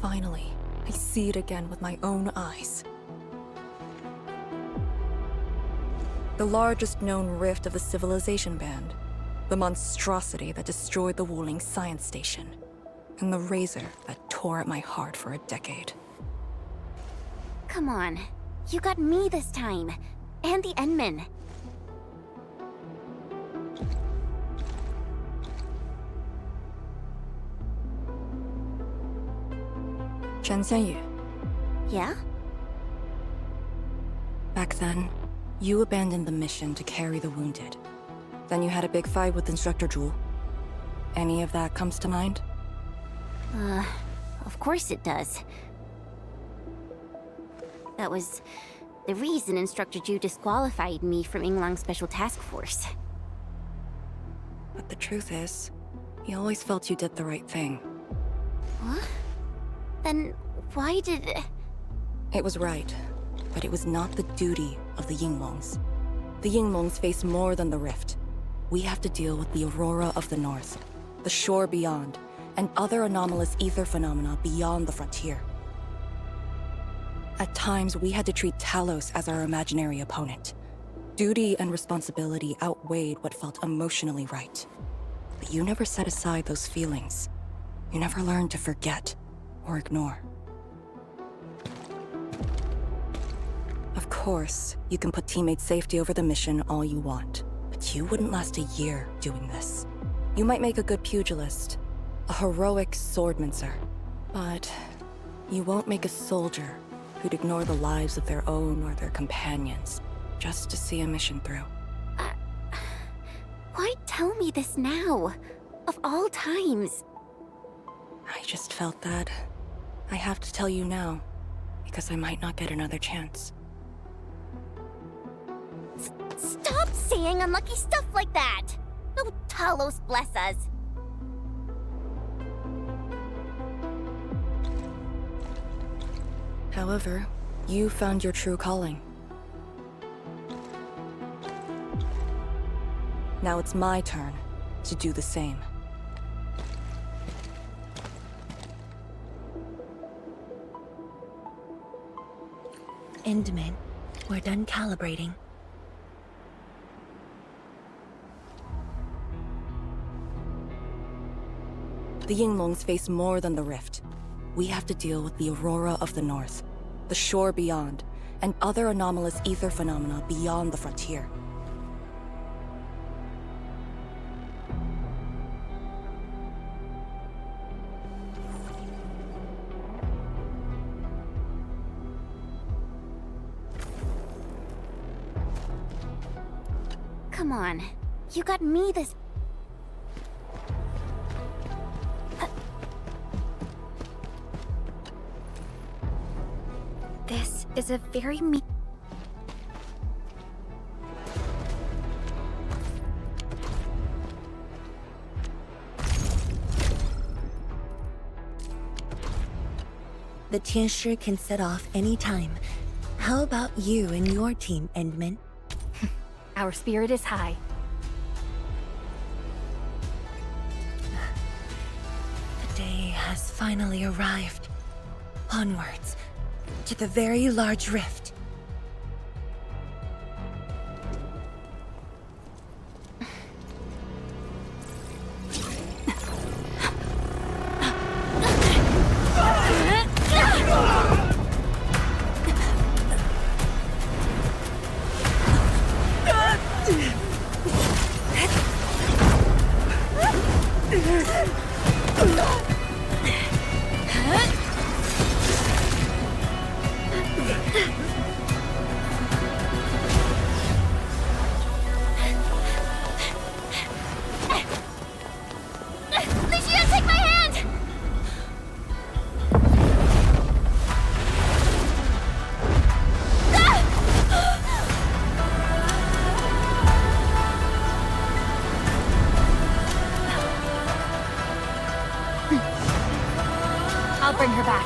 Finally, I see it again with my own eyes. The largest known rift of the Civilization Band. The monstrosity that destroyed the Wuling Science Station. And the razor that tore at my heart for a decade. Come on. You got me this time. And the Endmen. Chen Xianyu. Yeah? Back then, you abandoned the mission to carry the wounded. Then you had a big fight with Instructor Zhu. Any of that comes to mind? Of course it does. That was the reason Instructor Zhu disqualified me from Yinglang's Special Task Force. But the truth is, he always felt you did the right thing. What? Then why did... It was right, but it was not the duty of the Yinglongs. The Yinglongs face more than the rift. We have to deal with the Aurora of the North, the shore beyond, and other anomalous ether phenomena beyond the frontier. At times, we had to treat Talos as our imaginary opponent. Duty and responsibility outweighed what felt emotionally right. But you never set aside those feelings. You never learned to forget or ignore. Of course, you can put teammate safety over the mission all you want, but you wouldn't last a year doing this. You might make a good pugilist, a heroic swordmancer, but you won't make a soldier who'd ignore the lives of their own or their companions just to see a mission through. Why tell me this now? Of all times. I just felt that I have to tell you now, because I might not get another chance. Stop saying unlucky stuff like that! No Talos bless us. However, you found your true calling. Now it's my turn to do the same. Endman, we're done calibrating. The Yinglongs face more than the rift. We have to deal with the Aurora of the North, the shore beyond, and other anomalous ether phenomena beyond the frontier. Come on. You got me this... This is a very The Tianshi can set off any time. How about you and your team, Endman? Our spirit is high. The day has finally arrived. Onwards, to the very large rift. I'll bring her back.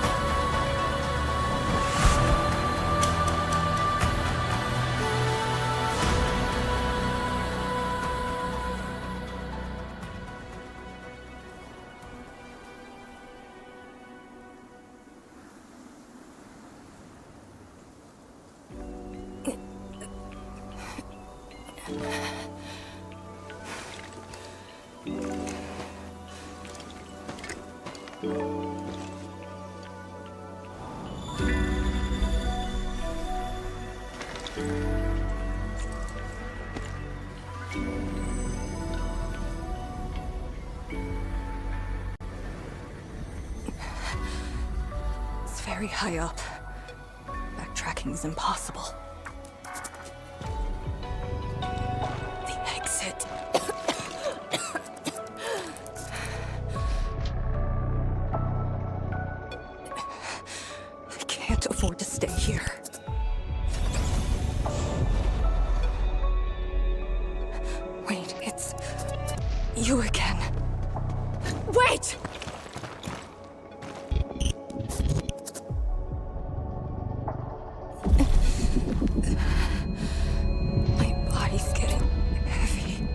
It's very high up. Backtracking is impossible. The exit. I can't afford to stay here. Wait, it's you again. Wait! My body's getting heavy.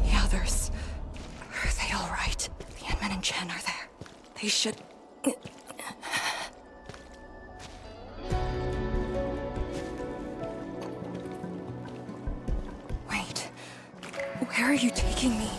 The others, are they all right? The Endman and Chen are there. They should... Wait, where are you taking me?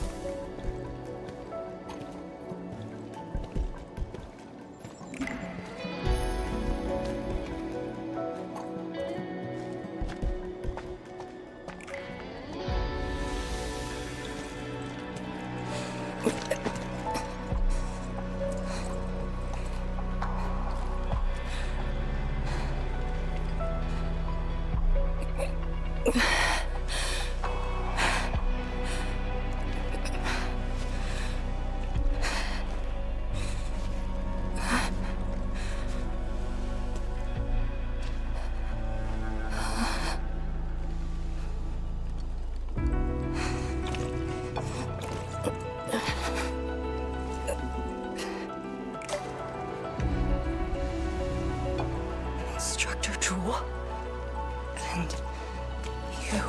Instructor Jewel. And you.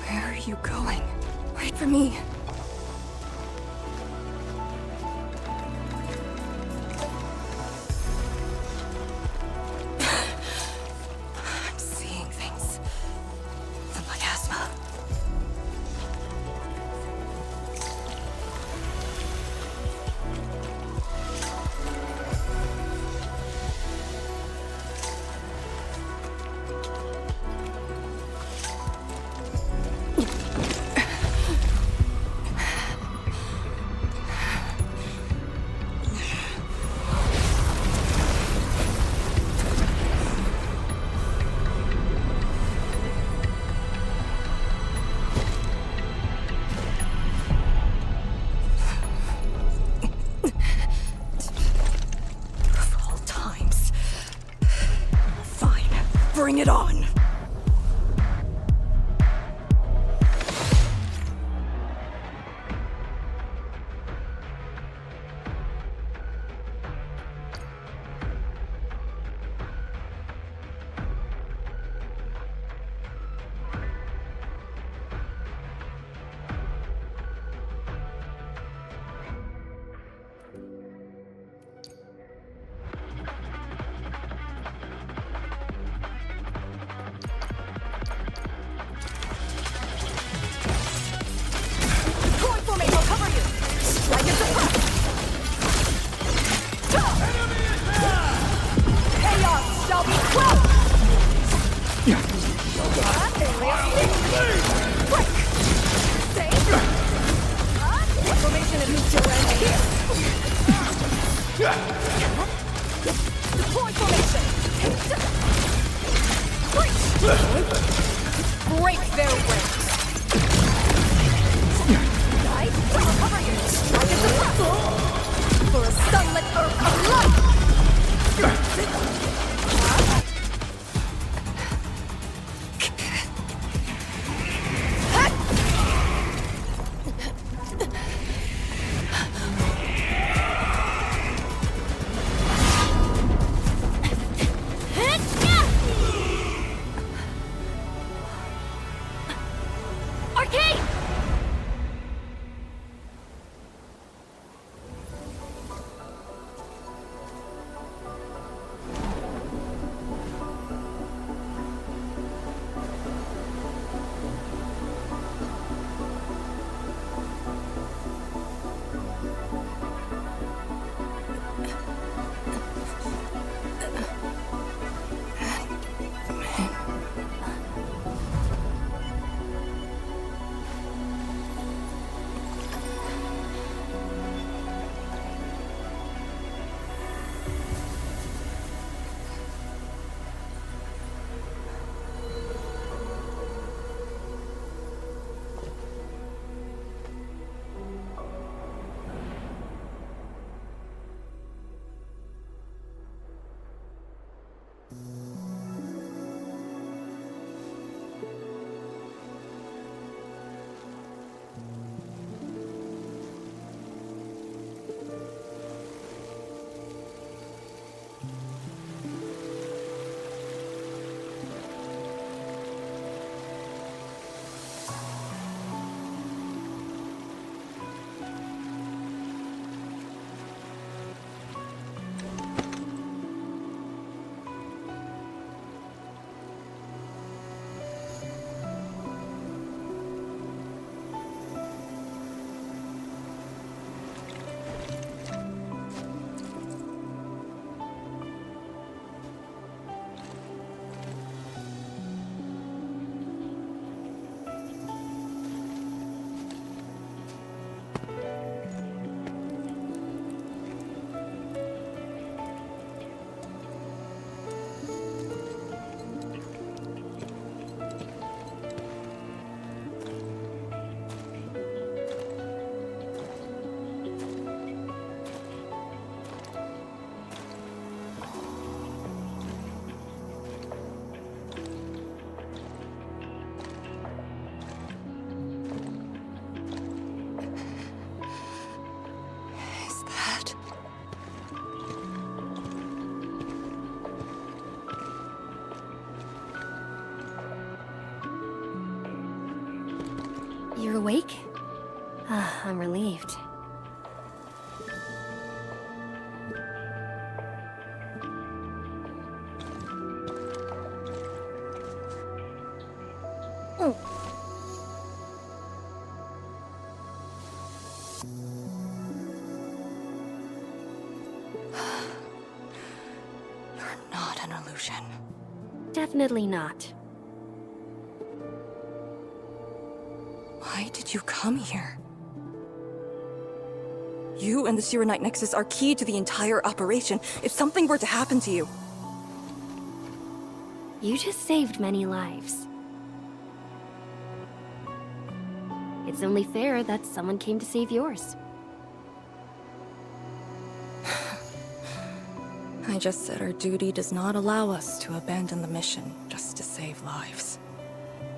Where are you going? Wait for me. I'm seeing things. The miasma. Bring it on! Formation and move to your end here. Deploy formation. Break their ranks. Guide, cover you. Strike at the front. For a sunlit earth of light. You're awake? I'm relieved. You're not an illusion. Definitely not. Why did you come here? You and the Shiranite Nexus are key to the entire operation. If something were to happen to you... You just saved many lives. It's only fair that someone came to save yours. I just said our duty does not allow us to abandon the mission just to save lives.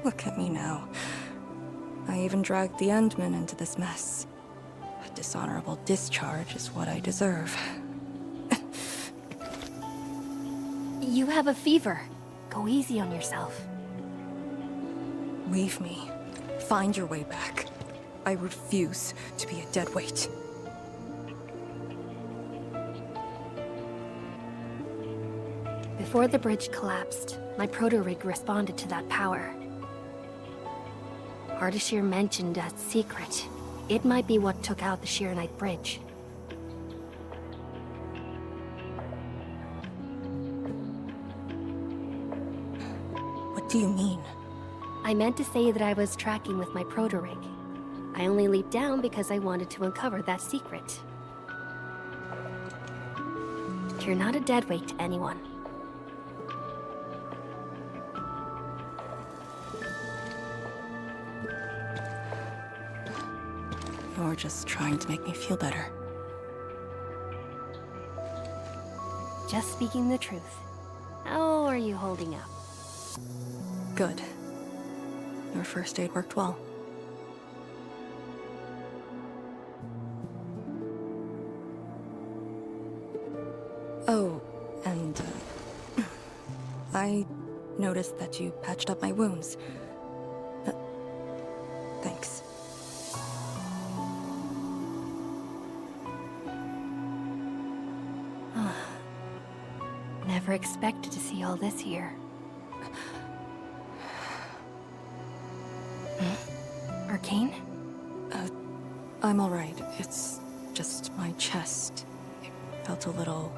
Look at me now. I even dragged the Endmen into this mess. A dishonorable discharge is what I deserve. You have a fever. Go easy on yourself. Leave me. Find your way back. I refuse to be a dead weight. Before the bridge collapsed, my proto-rig responded to that power. Ardashir mentioned a secret. It might be what took out the Shiranite bridge. What do you mean? I meant to say that I was tracking with my proto-rig. I only leaped down because I wanted to uncover that secret. You're not a deadweight to anyone. You're just trying to make me feel better. Just speaking the truth. How are you holding up? Good. Your first aid worked well. Oh, and I noticed that you patched up my wounds. Thanks. Never expected to see all this here. Arcane? I'm alright. It's just my chest. It felt a little...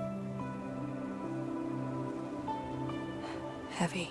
heavy.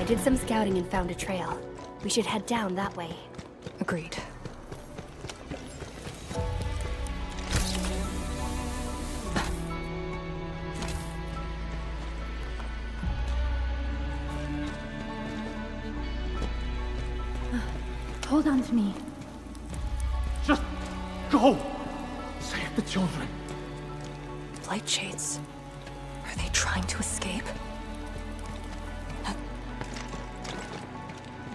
I did some scouting and found a trail. We should head down that way. Agreed. Hold on to me. Just go! Save the children. Light shades. Are they trying to escape?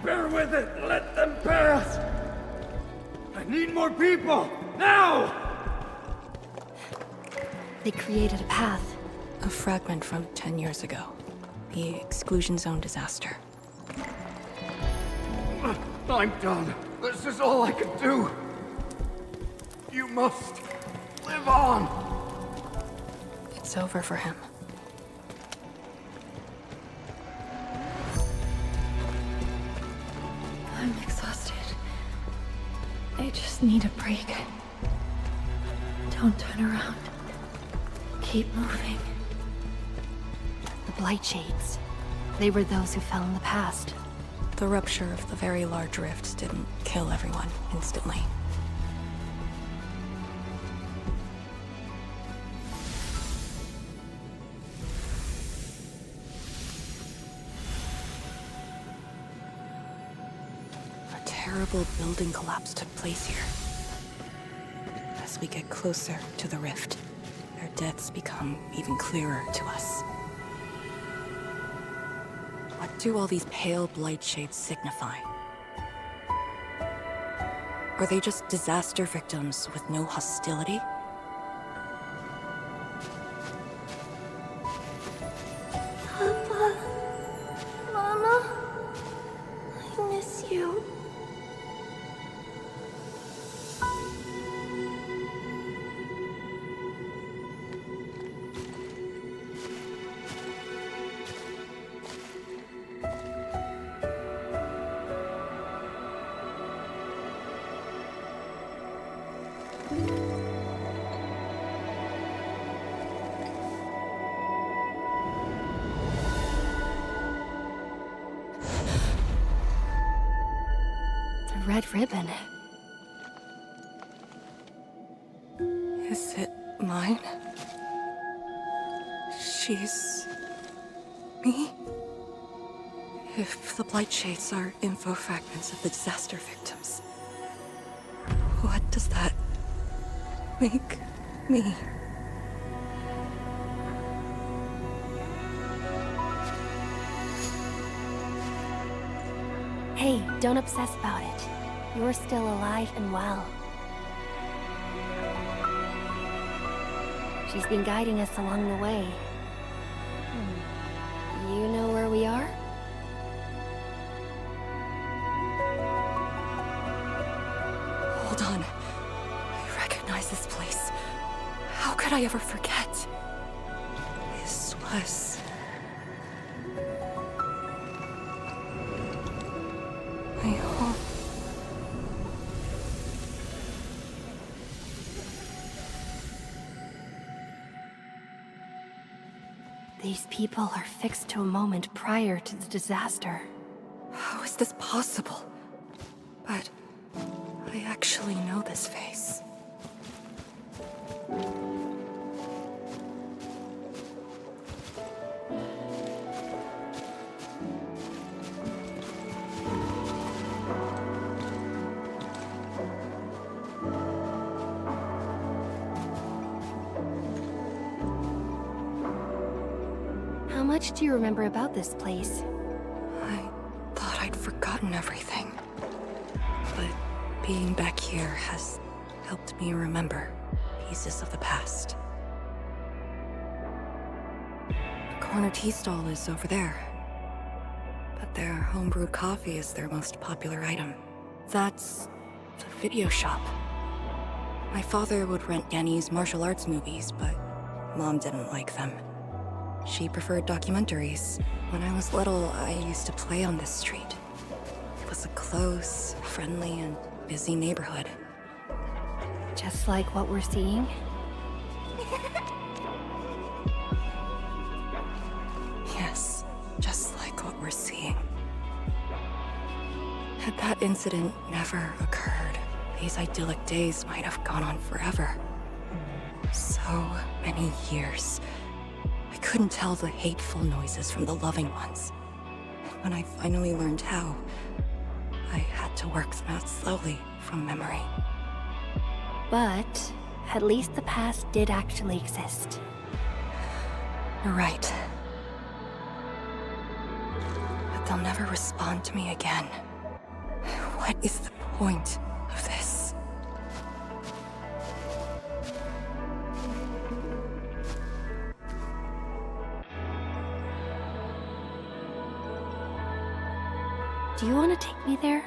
Bear with it! Let them pass! I need more people! Now! They created a path. A fragment from 10 years ago. The exclusion zone disaster. I'm done. This is all I can do. You must live on. It's over for him. I'm exhausted. I just need a break. Don't turn around. Keep moving. The Blight Shades. They were those who fell in the past. The rupture of the very large rifts didn't kill everyone instantly. A terrible building collapse took place here. As we get closer to the rift, their deaths become even clearer to us. What do all these pale blight shades signify? Are they just disaster victims with no hostility? Papa, Mama, I miss you. The red ribbon. Is it mine? She's... me? If the blight shades are info fragments of the disaster victims, what does that make me? Hey, don't obsess about it. You're still alive and well. She's been guiding us along the way. You know where we are? Hold on. I recognize this place. How could I ever forget? This was... my home. These people are fixed to a moment prior to the disaster. How is this possible? But I actually know this face. How much do you remember about this place? I thought I'd forgotten everything. But being back here has helped me remember pieces of the past. The corner tea stall is over there. But their homebrewed coffee is their most popular item. That's the video shop. My father would rent Danny's martial arts movies, but Mom didn't like them. She preferred documentaries. When I was little, I used to play on this street. It was a close, friendly, and busy neighborhood. Just like what we're seeing? Yes, just like what we're seeing. Had that incident never occurred, these idyllic days might have gone on forever. So many years. I couldn't tell the hateful noises from the loving ones. And when I finally learned how, I had to work them out slowly from memory. But at least the past did actually exist. You're right. But they'll never respond to me again. What is the point of this? Do you want to take me there?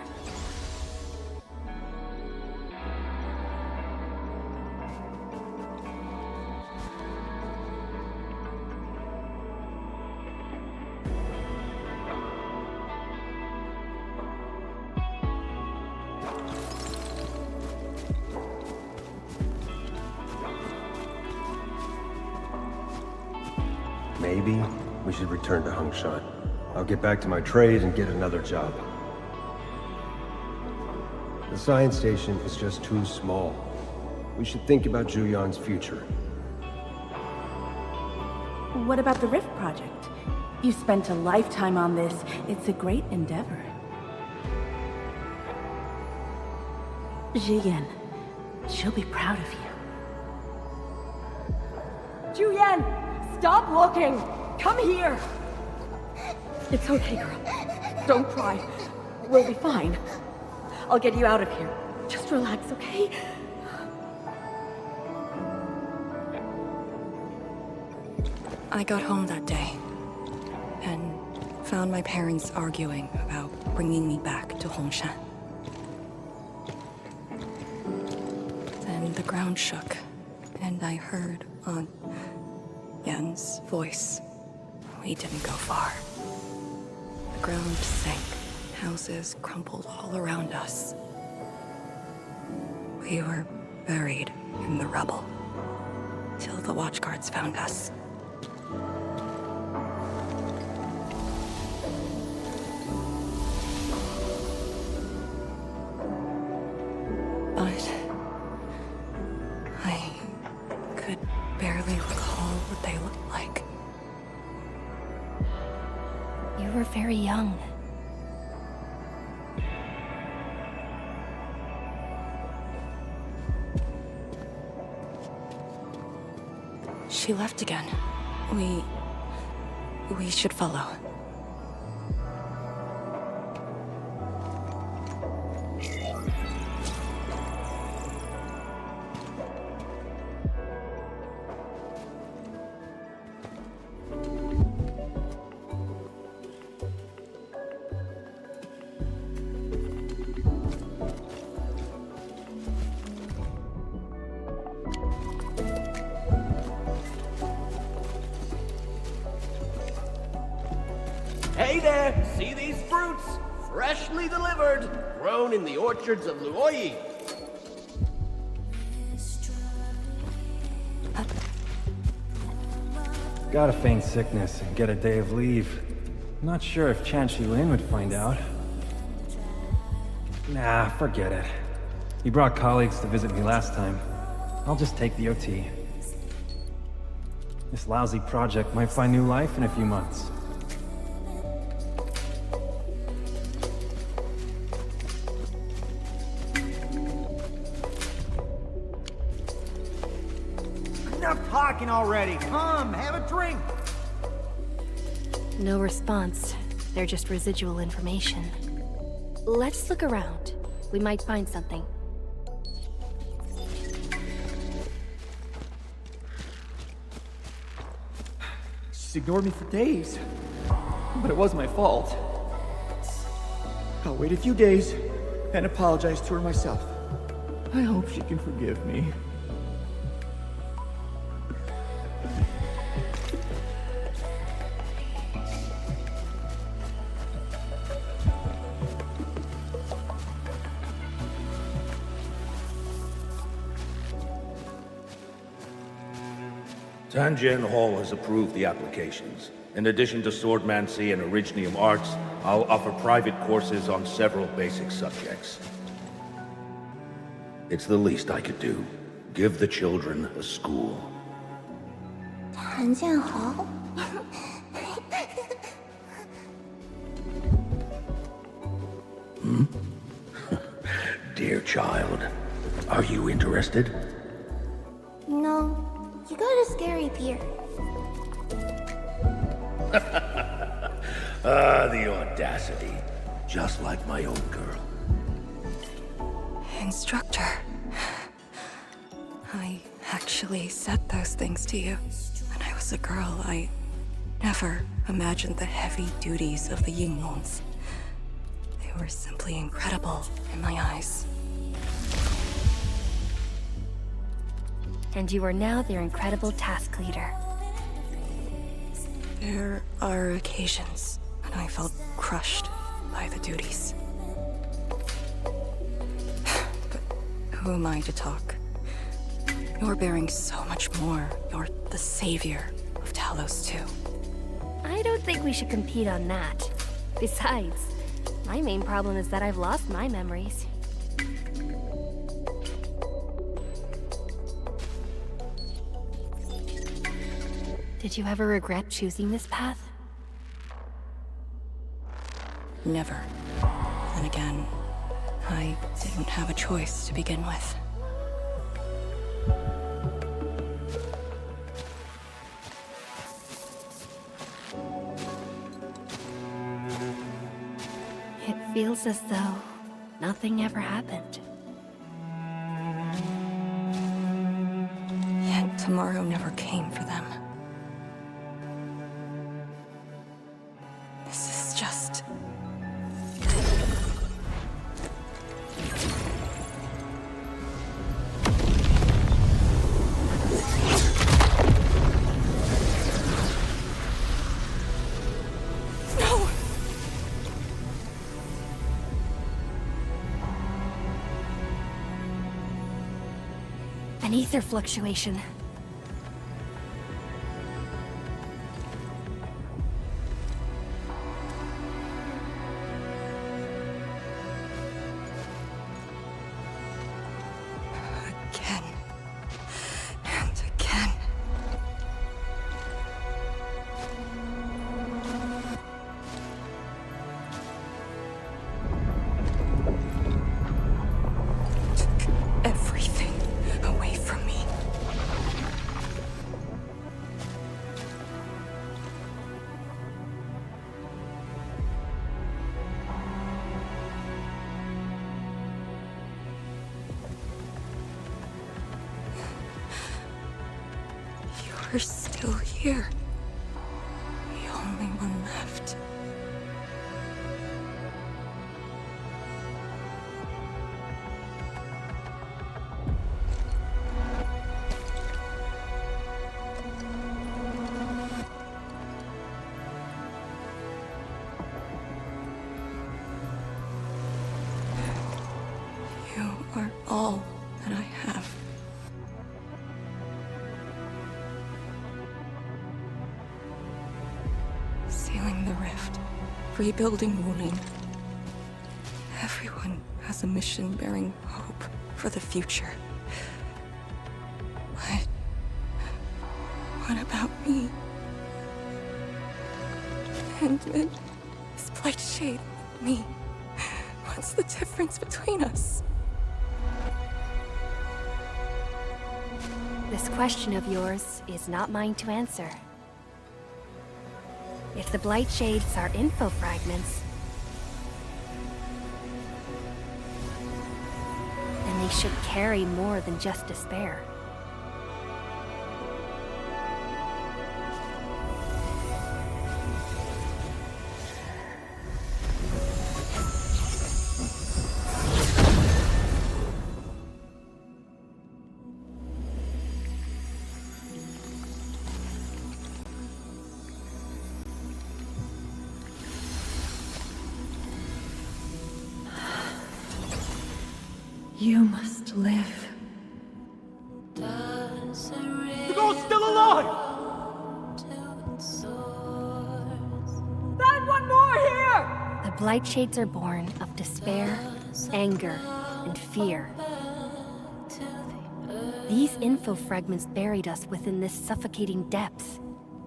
Maybe we should return to Hongshan. I'll get back to my trade and get another job. The science station is just too small. We should think about Julian's future. What about the Rift Project? You spent a lifetime on this. It's a great endeavor. Jiyan, she'll be proud of you. Julian, stop looking! Come here! It's okay, girl. Don't cry. We'll be fine. I'll get you out of here. Just relax, okay? I got home that day and found my parents arguing about bringing me back to Hongshan. Then the ground shook, and I heard Aunt Yan's voice. We didn't go far. The ground sank. Houses crumbled all around us. We were buried in the rubble till the watchguards found us. But I could barely recall what they looked like. You were very young. She left again. We should follow. Hey there! See these fruits? Freshly delivered, grown in the orchards of Luoyi. Gotta feign sickness and get a day of leave. Not sure if Chan Shi-Lin would find out. Nah, forget it. He brought colleagues to visit me last time. I'll just take the OT. This lousy project might find new life in a few months. Enough talking already. Come, have a drink. No response. They're just residual information. Let's look around. We might find something. She's ignored me for days. But it was my fault. I'll wait a few days and apologize to her myself. I hope she can forgive me. Tanjian Hall has approved the applications. In addition to swordmancy and originium arts, I'll offer private courses on several basic subjects. It's the least I could do. Give the children a school. 谭建豪 Dear child, are you interested? No, you got a scary beard. The audacity. Just like my own girl. Instructor. I actually said those things to you. When I was a girl, I never imagined the heavy duties of the Yinglongs. They were simply incredible in my eyes. And you are now their incredible task leader. There are occasions when I felt crushed by the duties. But who am I to talk? You're bearing so much more. You're the savior of Talos too. I don't think we should compete on that. Besides, my main problem is that I've lost my memories. Did you ever regret choosing this path? Never. Then again, I didn't have a choice to begin with. It feels as though nothing ever happened. Yet tomorrow never came for them. This is just... No! An ether fluctuation. Again. And again. Took everything away from me. You're still here. The only one left. all that I have. Sealing the rift, rebuilding Wuling. Everyone has a mission bearing hope for the future. But what about me? And this Blight Shade and me. What's the difference between us? This question of yours is not mine to answer. If the Blight Shades are info fragments, then they should carry more than just despair. You must live. The girl's still alive! Find one more here! The Blight Shades are born of despair, anger, and fear. These info fragments buried us within this suffocating depth.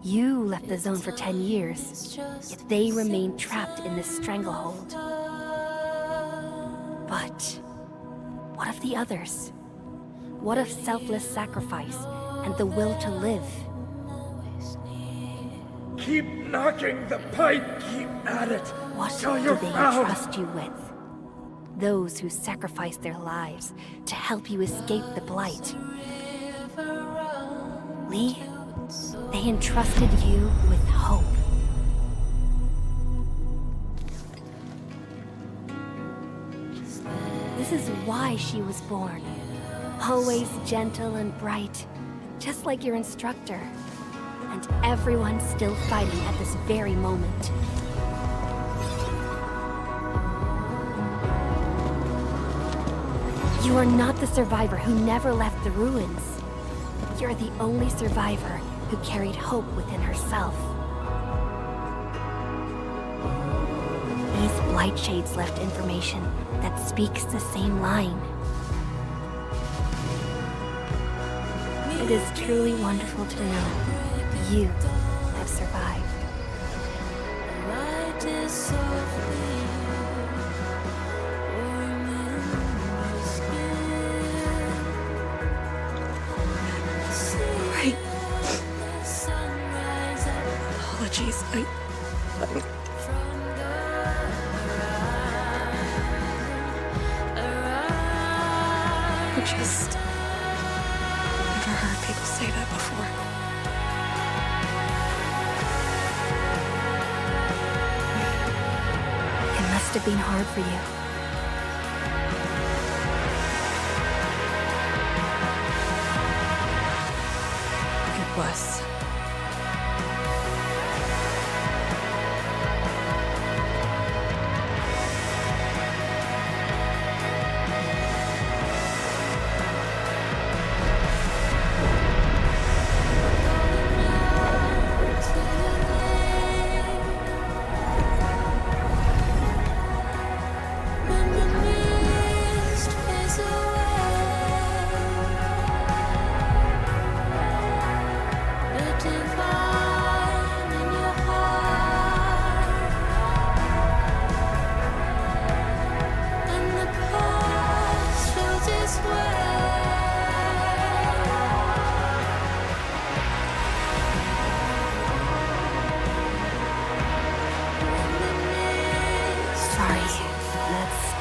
You left the zone for 10 years, yet they remain trapped in this stranglehold. But what of the others? What of selfless sacrifice and the will to live? Keep knocking the pipe, keep at it. What till do you're they found. entrust you with? Those who sacrificed their lives to help you escape the Blight. Lee, they entrusted you with hope. This is why she was born. Always gentle and bright, just like your instructor. And everyone's still fighting at this very moment. You are not the survivor who never left the ruins. You're the only survivor who carried hope within herself. These Blight Shades left information that speaks the same line. It is truly wonderful to know you have survived. Right. Apologies, I just never heard people say that before. It must have been hard for you. It was.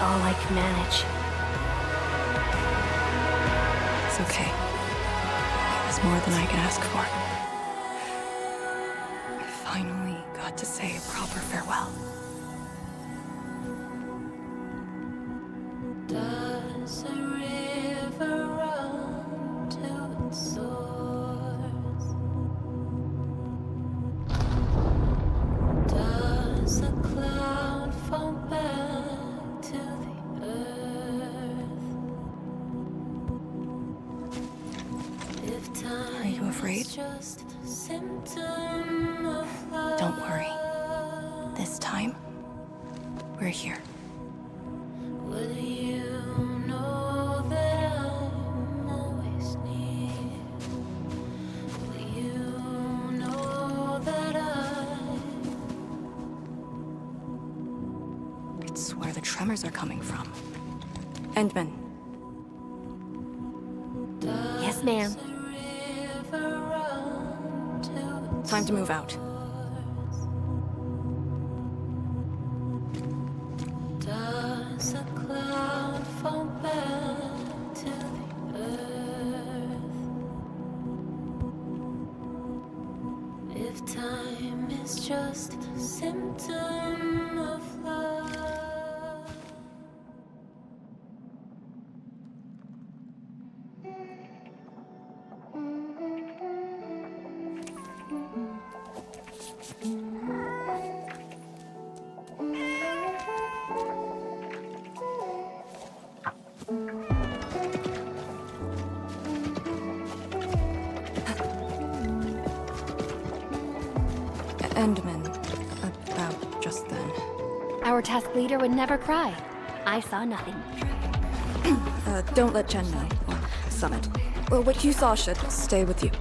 All I can manage. It's okay. It was more than I could ask for. I finally got to say a proper farewell. Does a river run to its source? Does a cloud fall back to the earth? afraid? Don't worry. This time, we're here. Will you know that I'm always near? Will you know that It's where the tremors are coming from. Endman. Yes, ma'am. Time to move out. Does a cloud fall back to the earth? If time is just a symptom of love. Endman. About just then. Our task leader would never cry. I saw nothing. Don't let Chen know. Or Summit. Or what you saw should stay with you.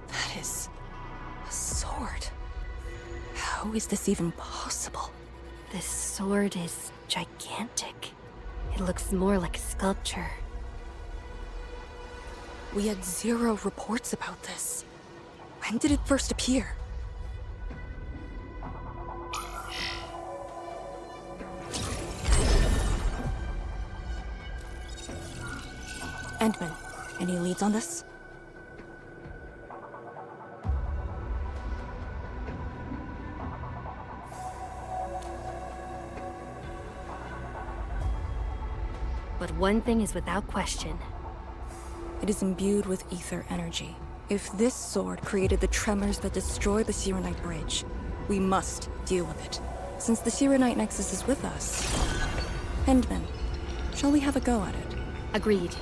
That is a sword. How is this even possible? This sword is gigantic. It looks more like a sculpture. We had 0 reports about this. When did it first appear? Endman, any leads on this? But one thing is without question. It is imbued with ether energy. If this sword created the tremors that destroy the Serenite Bridge, we must deal with it. Since the Serenite Nexus is with us. Endman, shall we have a go at it? Agreed.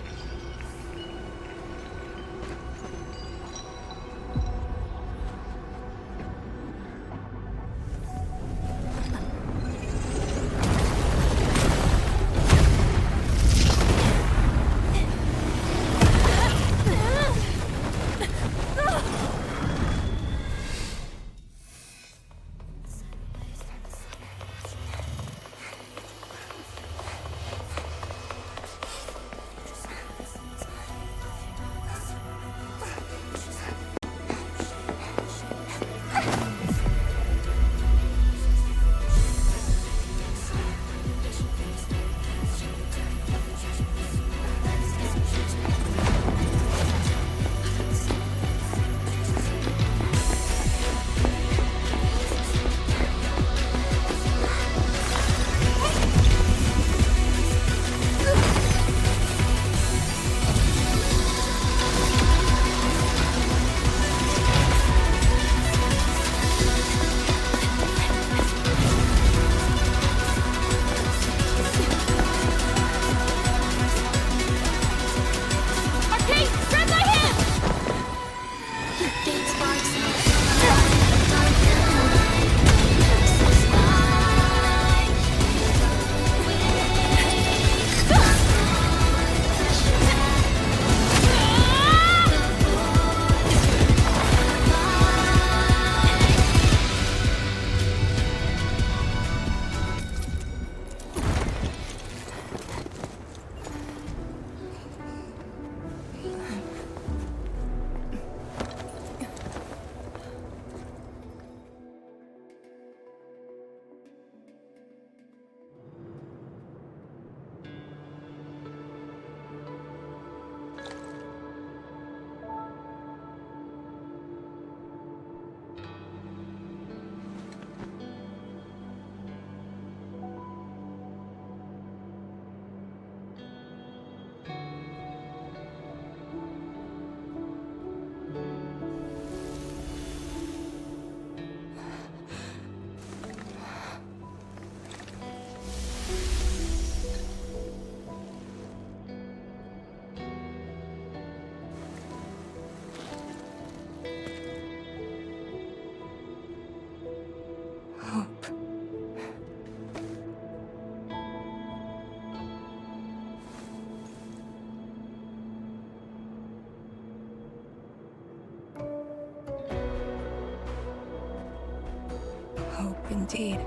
Indeed,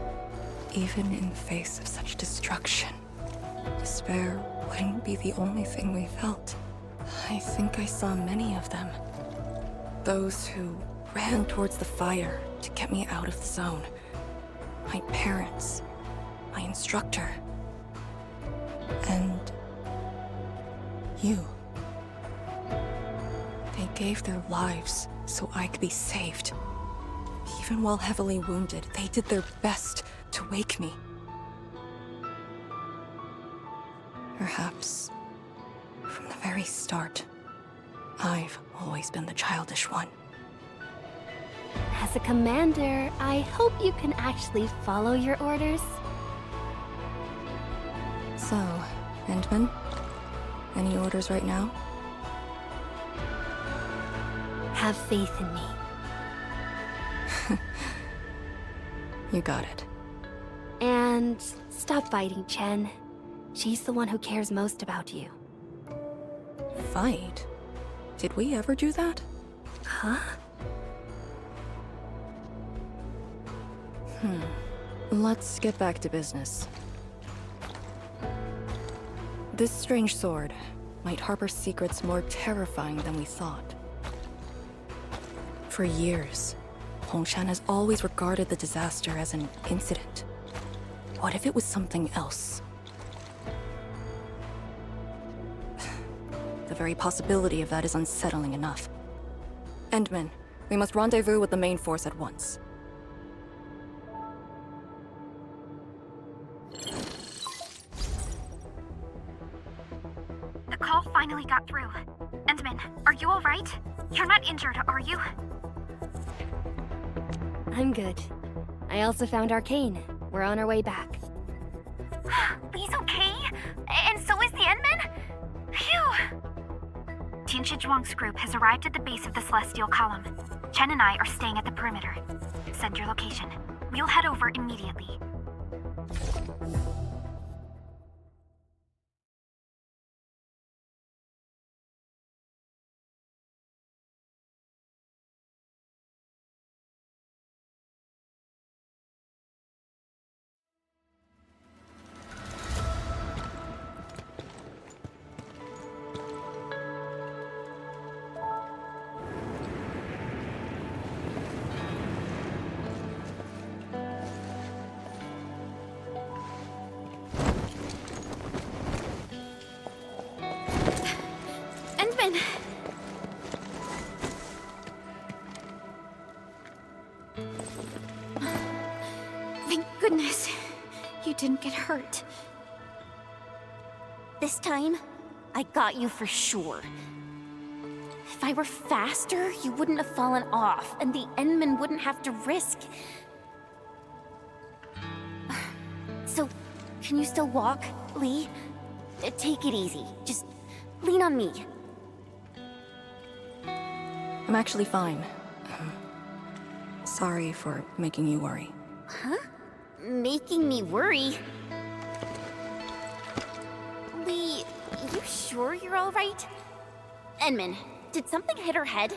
even in the face of such destruction, despair wouldn't be the only thing we felt. I think I saw many of them. Those who ran towards the fire to get me out of the zone. My parents, my instructor, and you. They gave their lives so I could be saved. Even while heavily wounded, they did their best to wake me. Perhaps, from the very start, I've always been the childish one. As a commander, I hope you can actually follow your orders. So, Endman, any orders right now? Have faith in me. You got it. And stop fighting, Chen. She's the one who cares most about you. Fight? Did we ever do that? Huh? Let's get back to business. This strange sword might harbor secrets more terrifying than we thought. For years, Hongshan has always regarded the disaster as an incident. What if it was something else? The very possibility of that is unsettling enough. Endman, we must rendezvous with the main force at once. The call finally got through. Endman, are you alright? You're not injured, are you? I'm good. I also found Arcane. We're on our way back. Lee's okay? And so is the Endman? Phew! Tianshi Zhuang's group has arrived at the base of the Celestial Column. Chen and I are staying at the perimeter. Send your location. We'll head over immediately. Thank goodness you didn't get hurt. This time, I got you for sure. If I were faster, you wouldn't have fallen off, and the Endman wouldn't have to risk. So, can you still walk, Lee? Take it easy. Just lean on me. I'm actually fine. Sorry for making you worry. Huh? Making me worry? Lee, you sure you're all right? Endman, did something hit her head?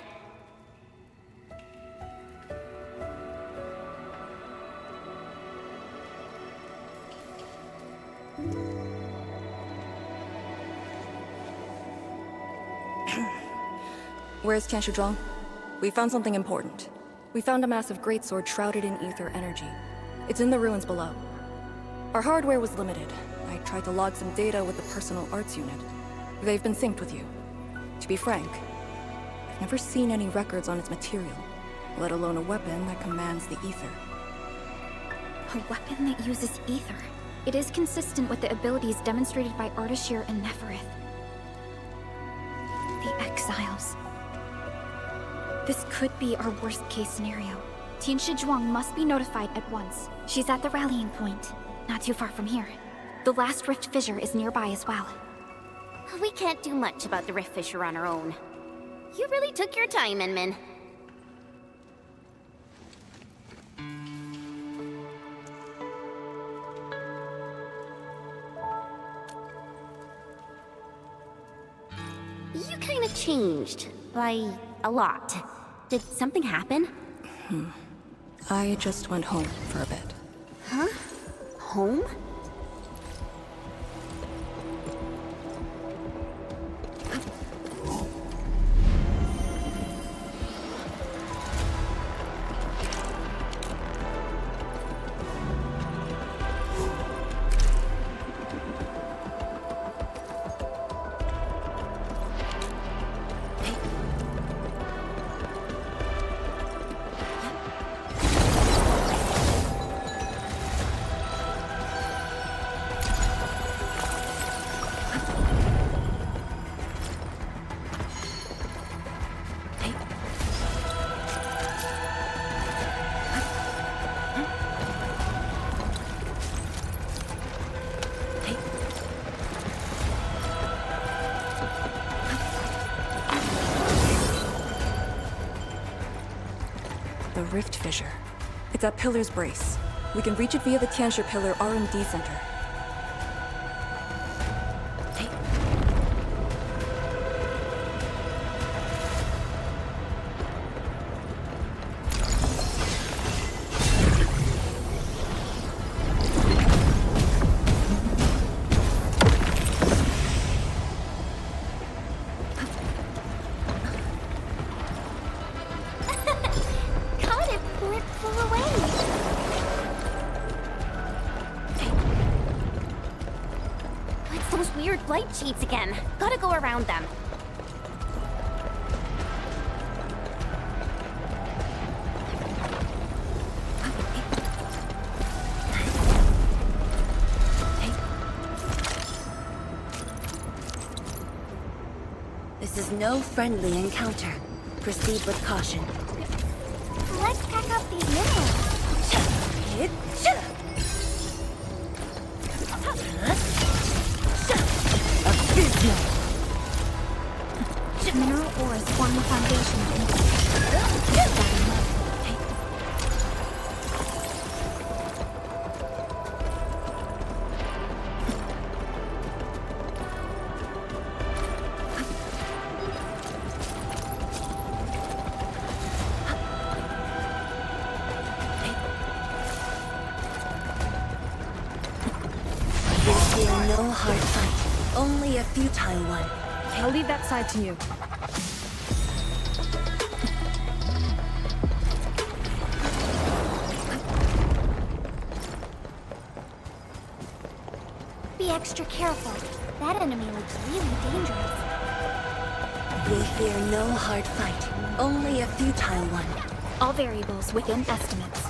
Where's Tianshi Zhuang? We found something important. We found a massive greatsword shrouded in ether energy. It's in the ruins below. Our hardware was limited. I tried to log some data with the personal arts unit. They've been synced with you. To be frank, I've never seen any records on its material, let alone a weapon that commands the ether. A weapon that uses ether. It is consistent with the abilities demonstrated by Ardashir and Neferith. The Exiles. This could be our worst-case scenario. Tianshi Zhuang must be notified at once. She's at the rallying point, not too far from here. The last rift fissure is nearby as well. We can't do much about the rift fissure on our own. You really took your time, Endman. You kind of changed. By a lot. Did something happen? I just went home for a bit. home? The rift fissure. It's at Pillar's Brace. We can reach it via the Tianshi Pillar R&D Center. Light cheats again. Gotta go around them. This is no friendly encounter. Proceed with caution. Let's pack up these minerals. Mineral ores form the foundation of Endfield. No hard fight, only a futile one. I'll leave that side to you. Be extra careful. That enemy looks really dangerous. We fear no hard fight, only a futile one. All variables within estimates.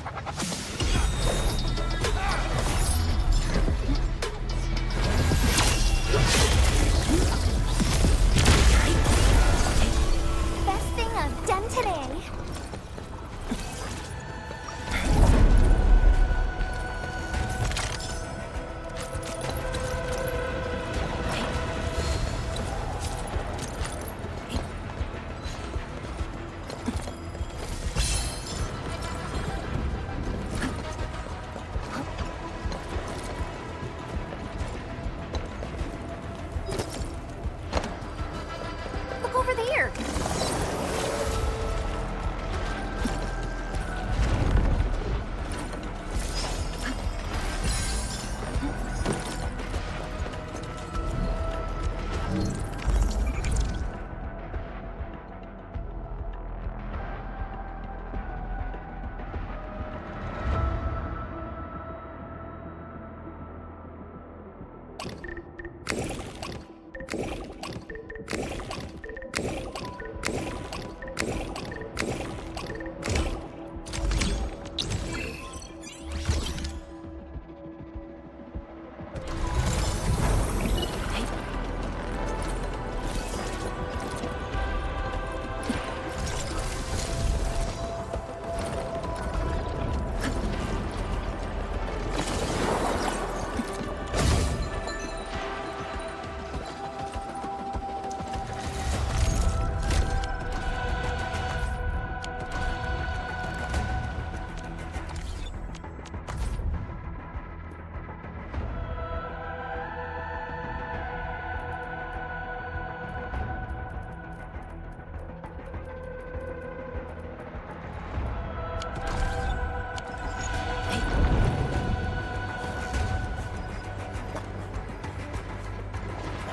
Best thing I've done today.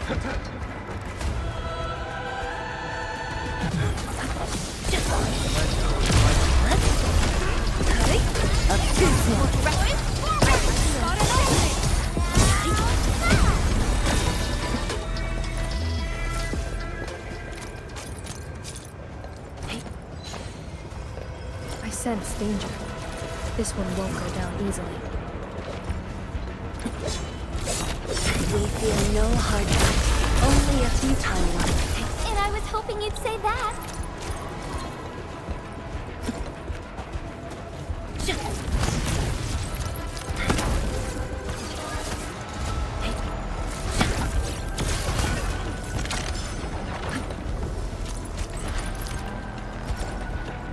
I sense danger. This one won't go down easily. We fear no hard fight, only a futile one. And I was hoping you'd say that.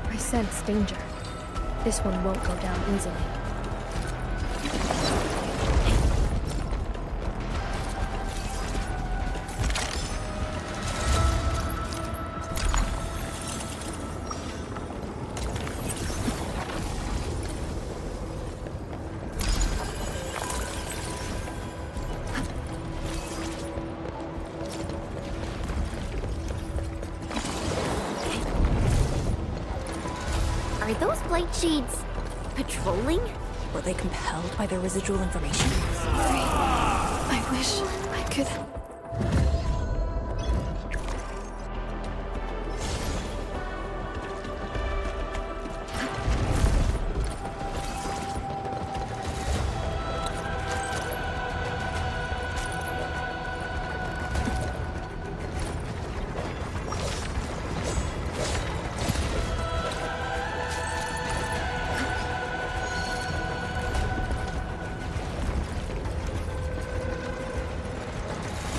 I sense danger. This one won't go down easily. Are those blight shades patrolling? Were they compelled by the residual information? Sorry. I wish I could.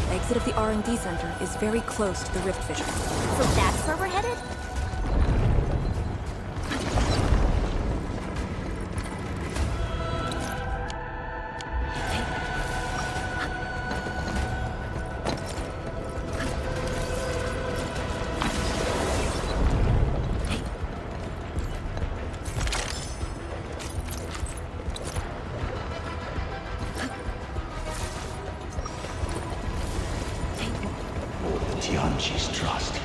Exit of the R&D center is very close to the rift fissure. So that's where we're headed? Tianqi's trust.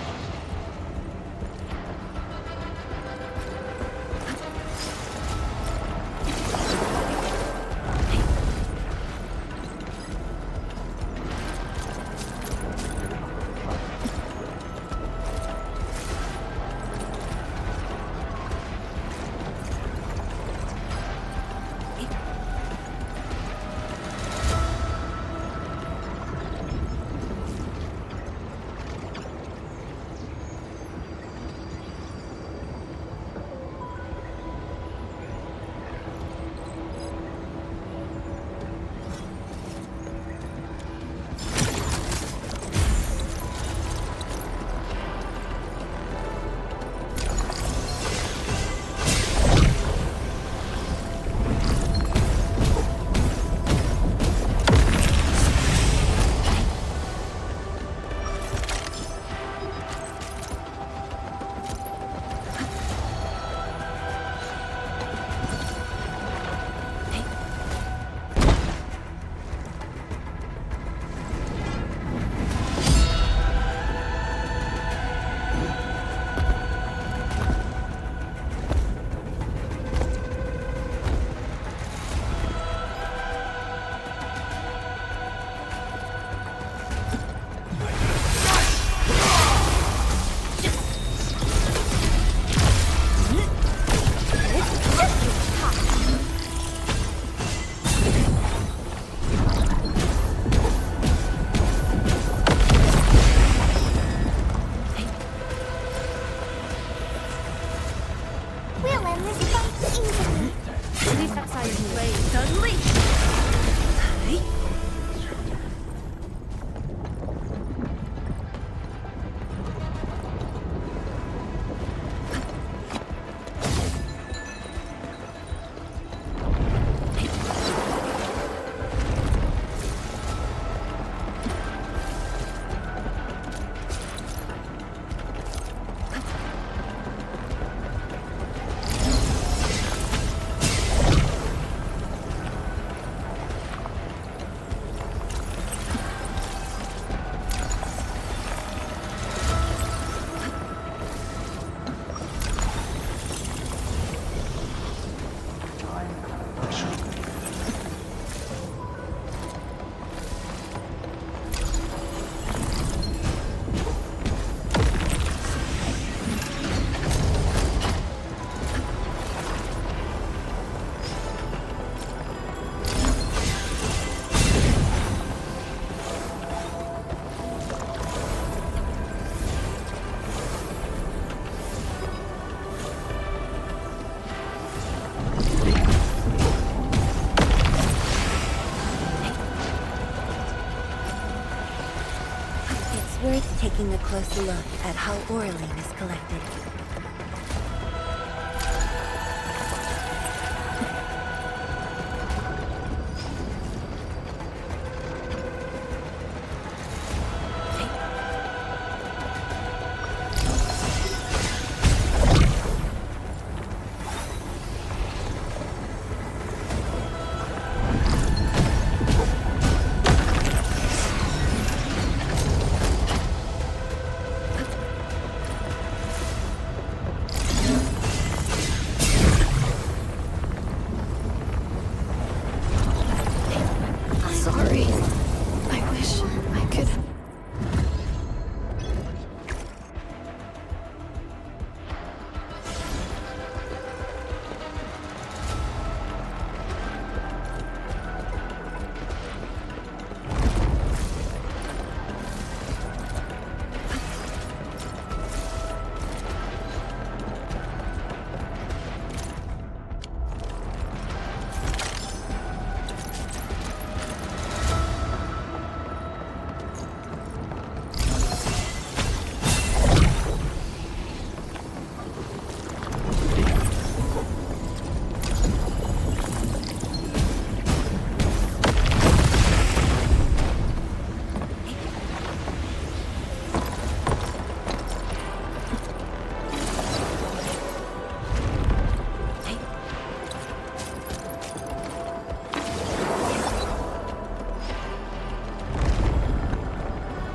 worth taking a close look at how Orling is collected. Sorry. I wish I could.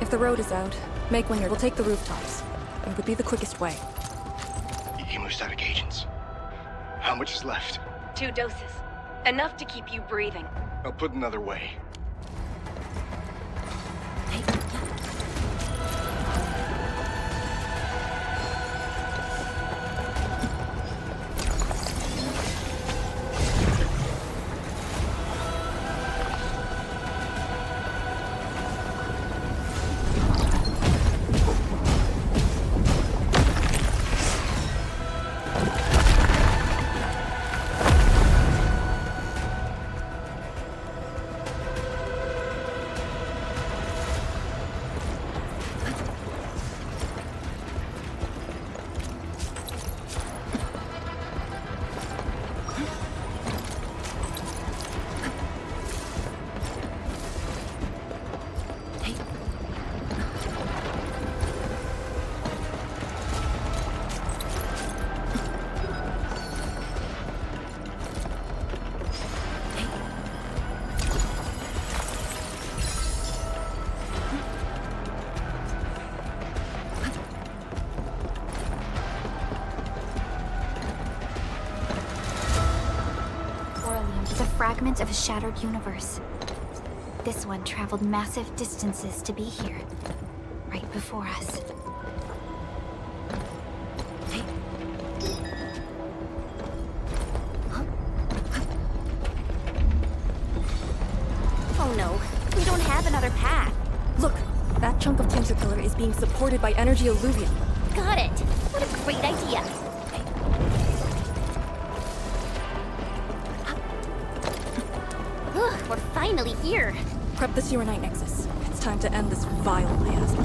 If the road is out, make one. We'll take the rooftops. It would be the quickest way. You almost out of agents. How much is left? 2 doses. Enough to keep you breathing. I'll put another way. Fragment of a shattered universe. This one traveled massive distances to be here, right before us. Oh no, we don't have another path. Look, that chunk of Tinterkiller is being supported by energy alluvium. Got it. What a great idea. We're finally here. Prep the Serenite Nexus. It's time to end this vile miasma.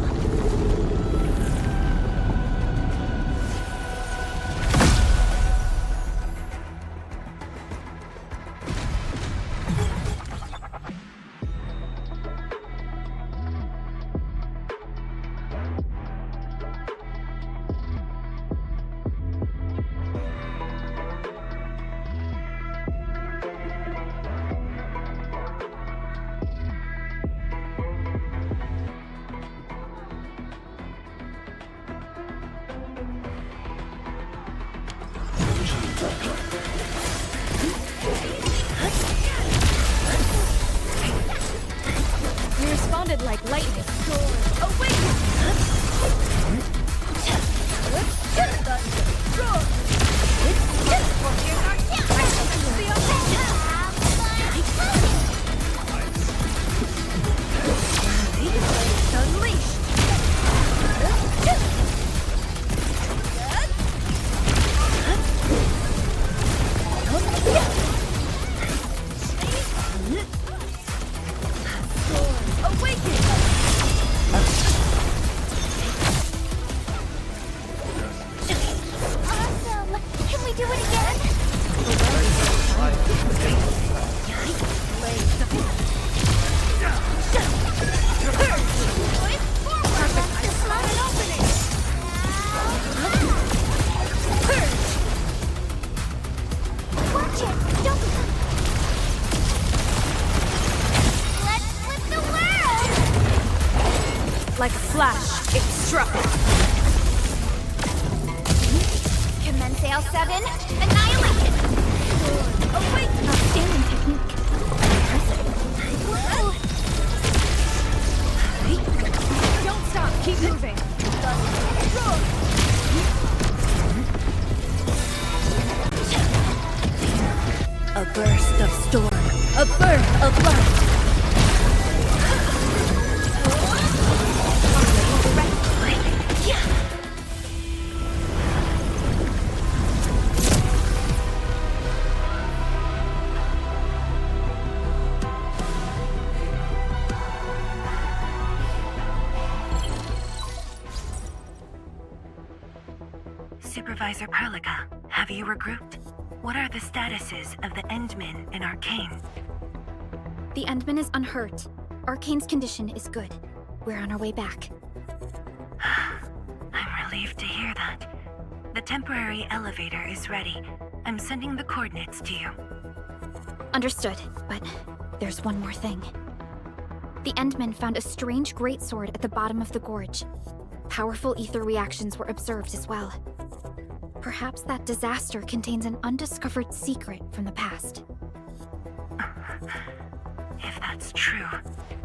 You responded like lightning. Awaken! Like a flash, it struck. Commence AL7, annihilation! Oh wait! Outstanding technique. Don't stop, keep moving. A burst of storm, a birth of light. Supervisor Perlica, have you regrouped? What are the statuses of the Endmen in Arcane? The Endman is unhurt. Arcane's condition is good. We're on our way back. I'm relieved to hear that. The temporary elevator is ready. I'm sending the coordinates to you. Understood, but there's one more thing. The Endmen found a strange greatsword at the bottom of the gorge. Powerful ether reactions were observed as well. Perhaps that disaster contains an undiscovered secret from the past. If that's true,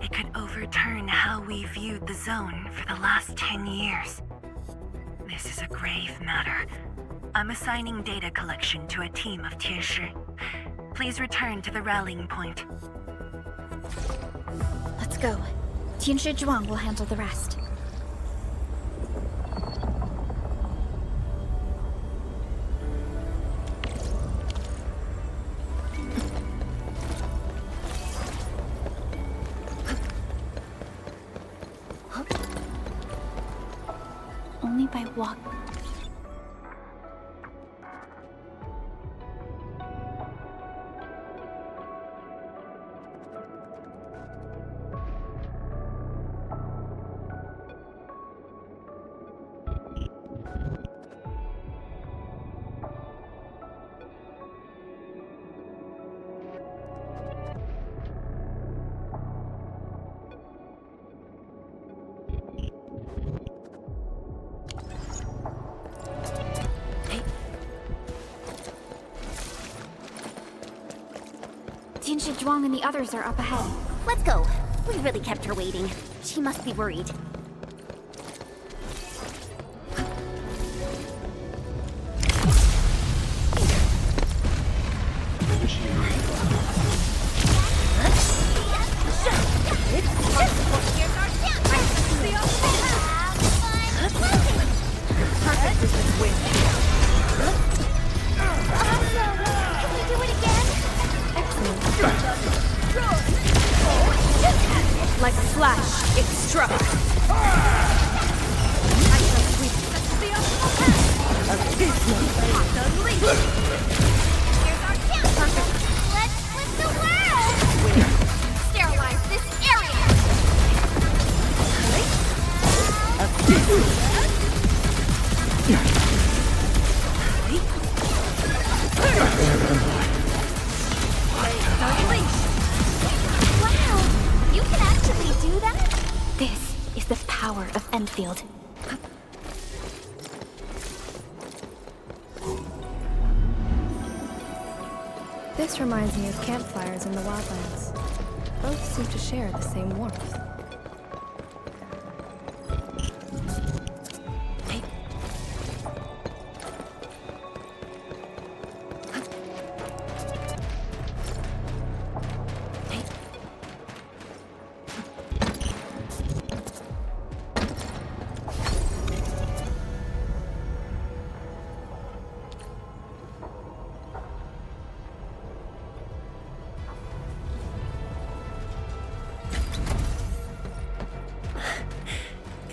it could overturn how we viewed the zone for the last 10 years. This is a grave matter. I'm assigning data collection to a team of Tieshi. Please return to the rallying point. Let's go. Tianshi Zhuang will handle the rest. Only by walking. Tianshi Zhuang and the others are up ahead. Let's go. We really kept her waiting. She must be worried. Perfect is this win. Can we do it again? Like a flash, it struck. I shall sweep the optimal path. Unleash. Here's our chance. Perfect. Let's flip the world! Sterilize this area! Wow! You can actually do that? This is the power of Endfield. This reminds me of campfires in the wildlands. Both seem to share the same warmth.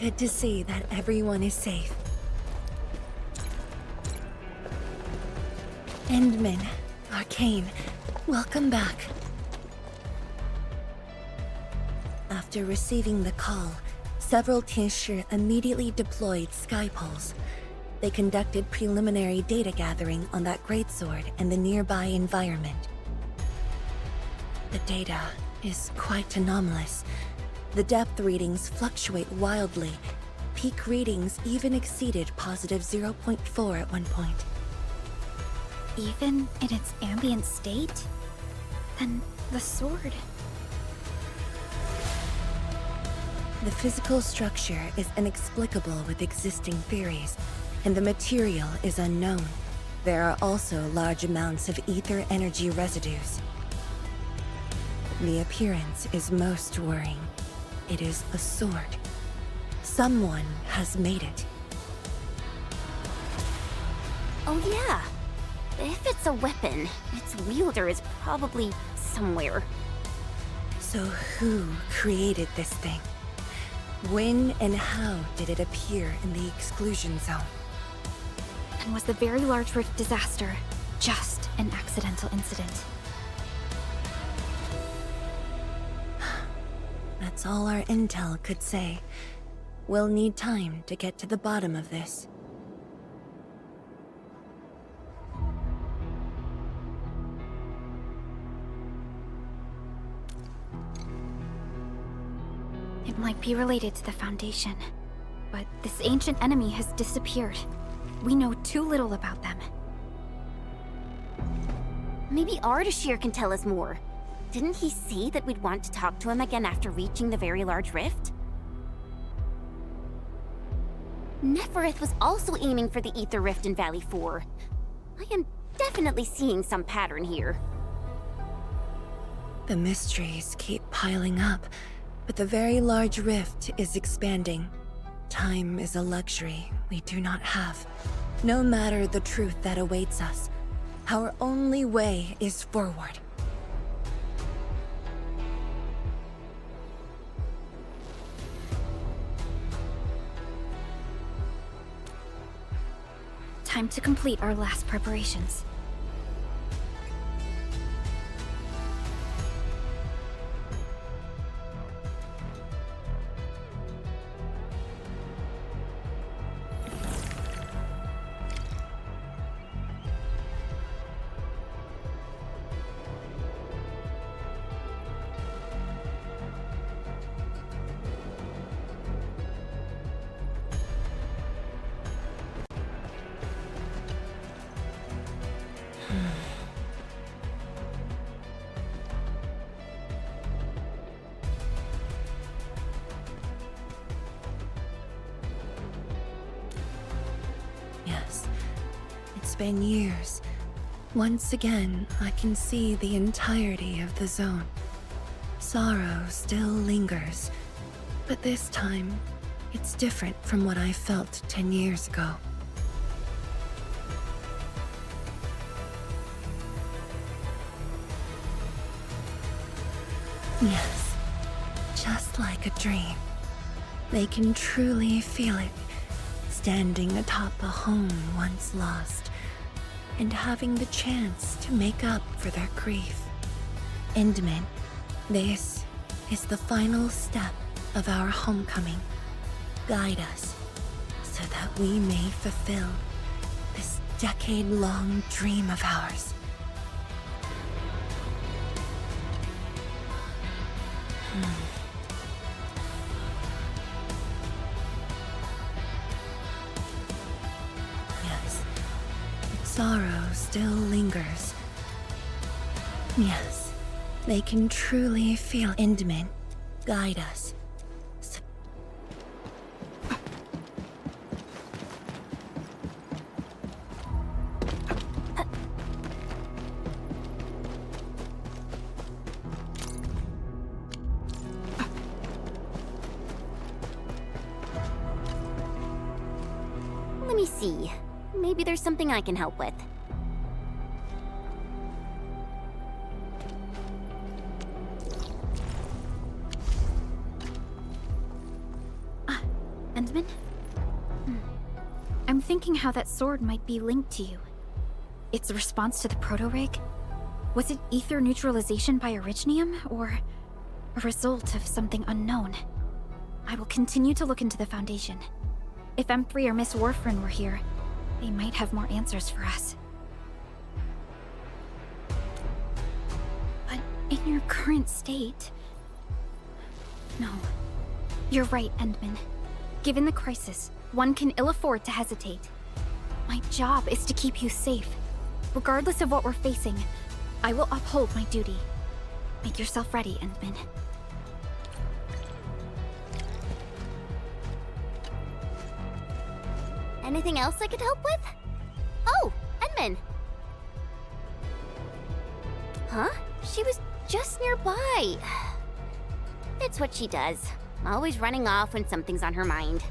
Good to see that everyone is safe. Endman, Arcane, welcome back. After receiving the call, several Tieshi immediately deployed skypoles. They conducted preliminary data gathering on that greatsword and the nearby environment. The data is quite anomalous. The depth readings fluctuate wildly. Peak readings even exceeded positive 0.4 at one point. Even in its ambient state? Then the sword... The physical structure is inexplicable with existing theories, and the material is unknown. There are also large amounts of ether energy residues. The appearance is most worrying. It is a sword. Someone has made it. Oh yeah. If it's a weapon, its wielder is probably somewhere. So who created this thing? When and how did it appear in the exclusion zone? And was the Very Large Rift disaster just an accidental incident? That's all our intel could say. We'll need time to get to the bottom of this. It might be related to the Foundation, but this ancient enemy has disappeared. We know too little about them. Maybe Ardashir can tell us more. Didn't he say that we'd want to talk to him again after reaching the Very Large Rift? Nefereth was also aiming for the Ether Rift in Valley 4. I am definitely seeing some pattern here. The mysteries keep piling up, but the Very Large Rift is expanding. Time is a luxury we do not have. No matter the truth that awaits us, our only way is forward. Time to complete our last preparations. Yes, it's been years. Once again, I can see the entirety of the zone. Sorrow still lingers, but this time, it's different from what I felt 10 years ago. Yes, just like a dream. They can truly feel it, standing atop a home once lost, and having the chance to make up for their grief. Endman, this is the final step of our homecoming. Guide us, so that we may fulfill this decade-long dream of ours. Yes, sorrow still lingers. Yes, they can truly feel Endman. Guide us. Let me see. Maybe there's something I can help with. Endman? I'm thinking how that sword might be linked to you. Its response to the proto-rig? Was it ether neutralization by Originium, or a result of something unknown? I will continue to look into the Foundation. If M3 or Miss Warfrin were here, they might have more answers for us. But in your current state... No, You're right, Endman. Given the crisis, one can ill afford to hesitate. My job is to keep you safe. Regardless of what we're facing, I will uphold my duty. Make yourself ready, Endman. Anything else I could help with? Oh, Edmund! Huh? She was just nearby. It's what she does. Always running off when something's on her mind.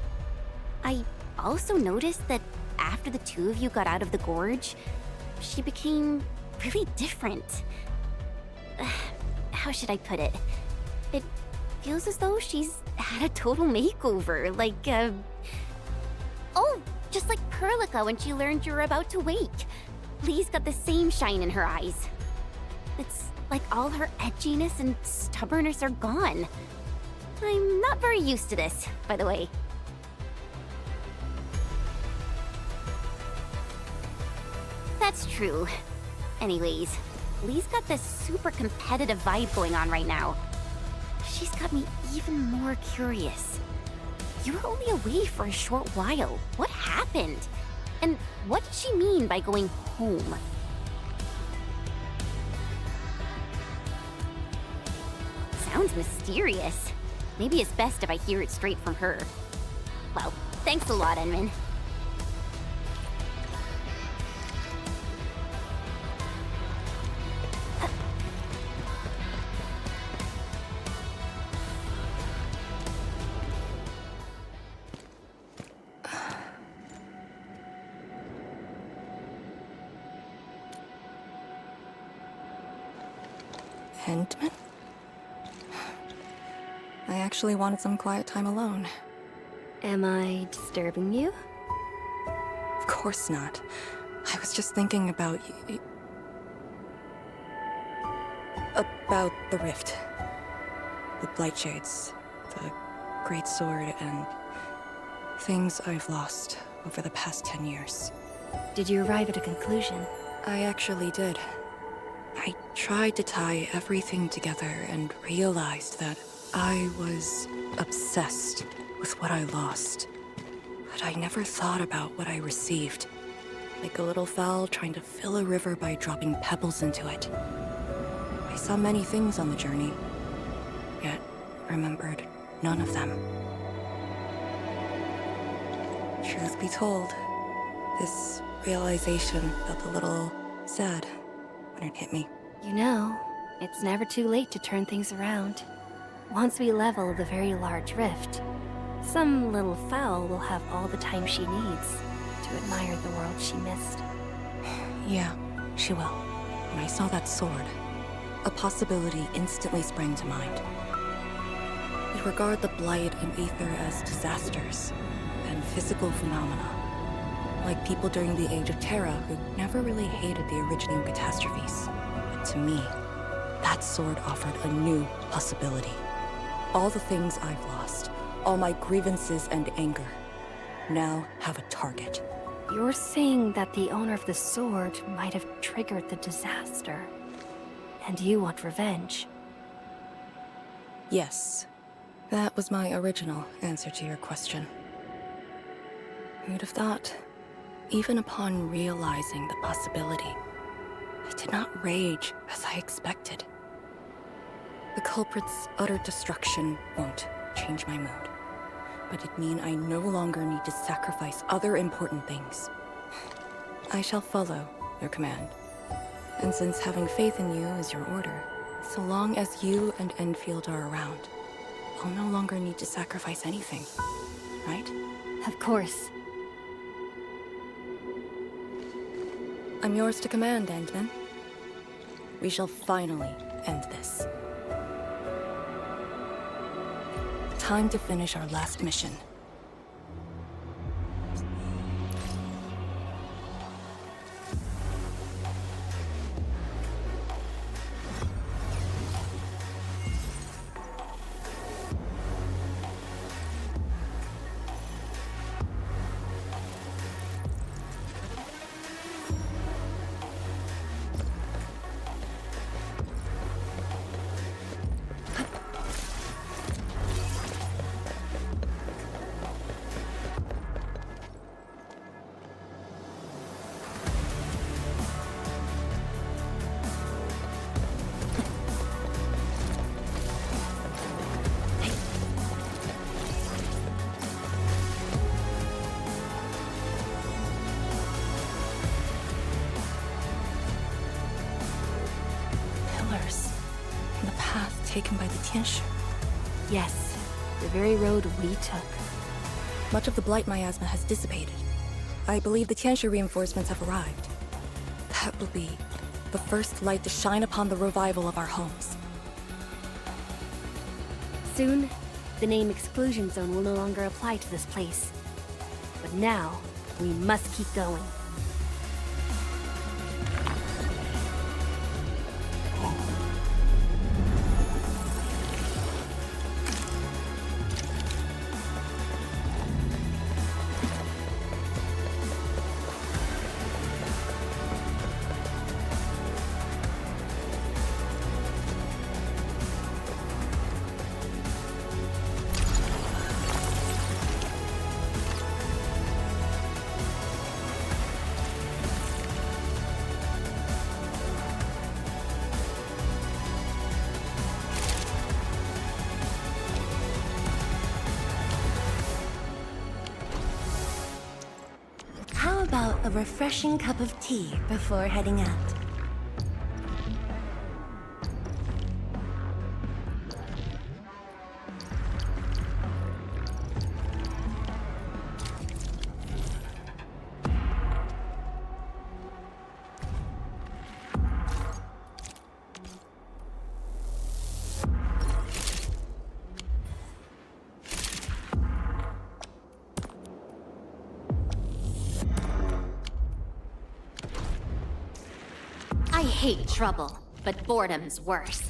I also noticed that after the two of you got out of the gorge, she became really different. How should I put it? It feels as though she's had a total makeover, like, oh, just like Perlica when she learned you were about to wake. Lee's got the same shine in her eyes. It's like all her edginess and stubbornness are gone. I'm not very used to this, by the way. That's true. Anyways, Lee's got this super competitive vibe going on right now. She's got me even more curious. You were only away for a short while. What happened? And what did she mean by going home? Sounds mysterious. Maybe it's best if I hear it straight from her. Well, thanks a lot, Enman. Endman? I actually wanted some quiet time alone. Am I disturbing you? Of course not. I was just thinking about about the rift. The Blightshades, the Great Sword, and things I've lost over the past 10 years. Did you arrive at a conclusion? I actually did. I tried to tie everything together and realized that I was obsessed with what I lost. But I never thought about what I received. Like a little fowl trying to fill a river by dropping pebbles into it. I saw many things on the journey, yet remembered none of them. Truth be told, this realization felt a little sad when it hit me. You know, it's never too late to turn things around. Once we level the very large rift, some little fowl will have all the time she needs to admire the world she missed. Yeah, she will. When I saw that sword, a possibility instantly sprang to mind. We'd regard the Blight and Aether as disasters and physical phenomena, like people during the Age of Terra who never really hated the original catastrophes. But to me, that sword offered a new possibility. All the things I've lost, all my grievances and anger, now have a target. You're saying that the owner of the sword might have triggered the disaster, and you want revenge? Yes, that was my original answer to your question. Who'd have thought? Even upon realizing the possibility, I did not rage as I expected. The culprit's utter destruction won't change my mood, but it means I no longer need to sacrifice other important things. I shall follow your command, and since having faith in you is your order, so long as you and Endfield are around, I'll no longer need to sacrifice anything, right? Of course. I'm yours to command, Endman. We shall finally end this. Time to finish our last mission. taken by the Tianshi. Yes, the very road we took. Much of the blight miasma has dissipated. I believe the Tianshi reinforcements have arrived. That will be the first light to shine upon the revival of our homes. Soon, the name Exclusion Zone will no longer apply to this place. But now, we must keep going. How about a refreshing cup of tea before heading out? I hate trouble, but boredom's worse.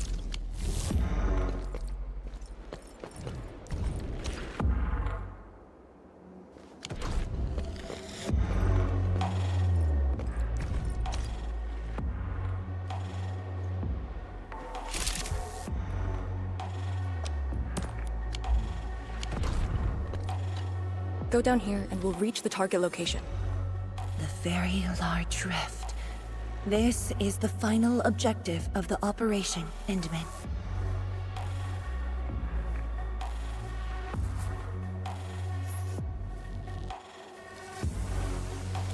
Go down here and we'll reach the target location. The very large rift. This is the final objective of the Operation Endman.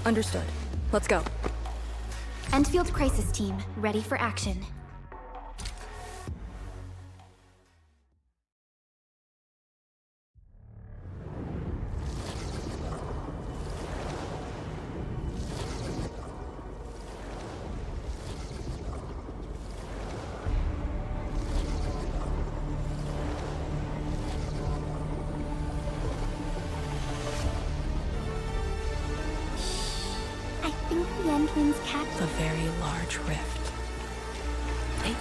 Understood. Let's go. Endfield Crisis Team, ready for action. I think the Endwind's cat. The very large rift. Hey.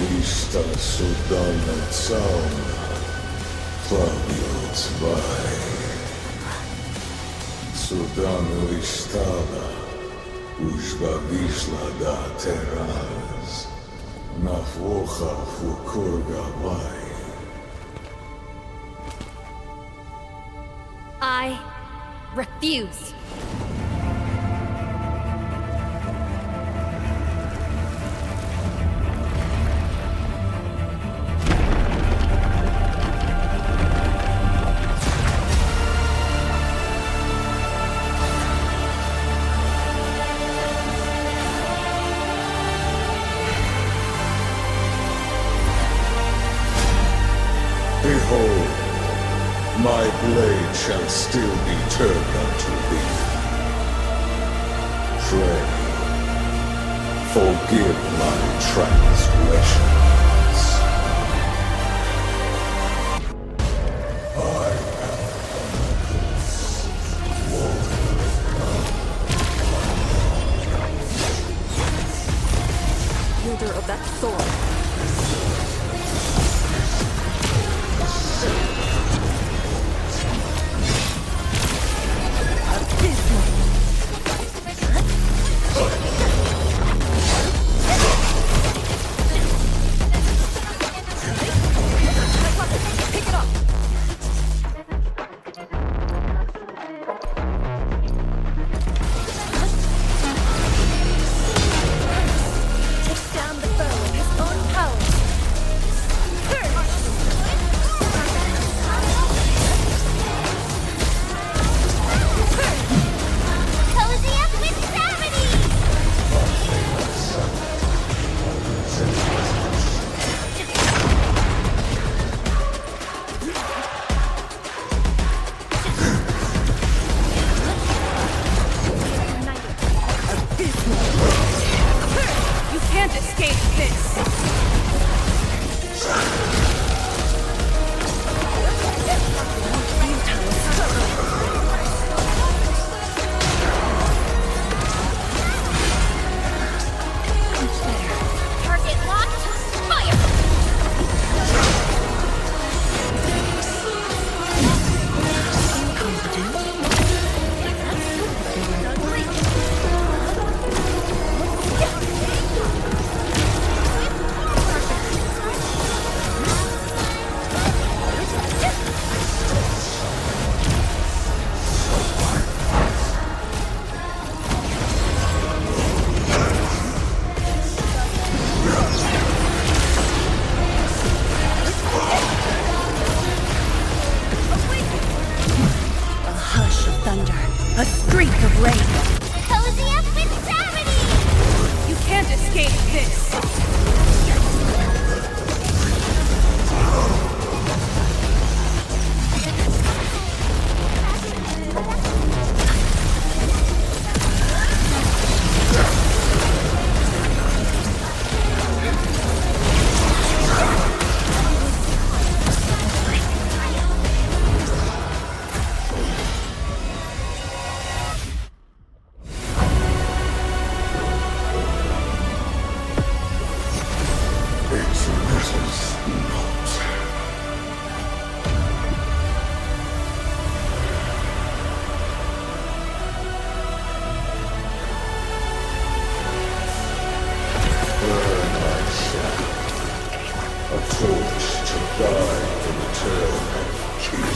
Vista Sudana Zauna, Flavio Zwei. Sudanu Istada, Užba Višla da Teraz, na Voha Fukurga Vai. I refuse. My blade shall still be turned unto thee. Pray, forgive my transgressions. Wielder of that sword. Pick it up! Takes down the foe with his own power. Cozy up with gravity! You can't escape this! Target locked! Fire! A hush of thunder, a streak of rain. Cozy up with gravity! You can't escape this! A torch to guide the return of King.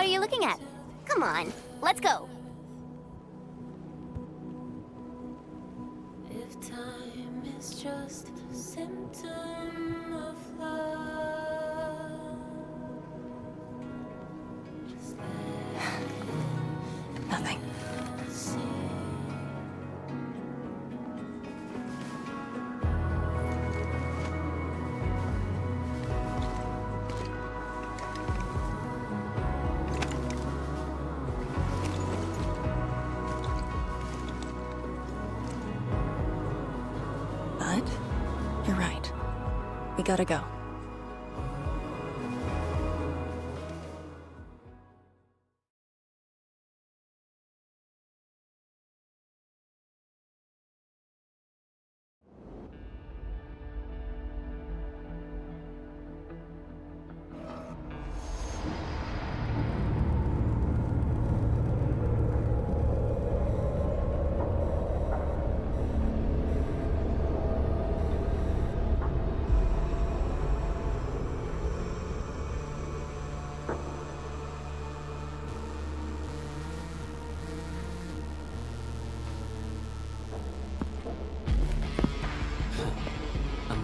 are you looking at? Come on, let's go. If time is just a symptom of love, just Nothing. But you're right. We gotta go.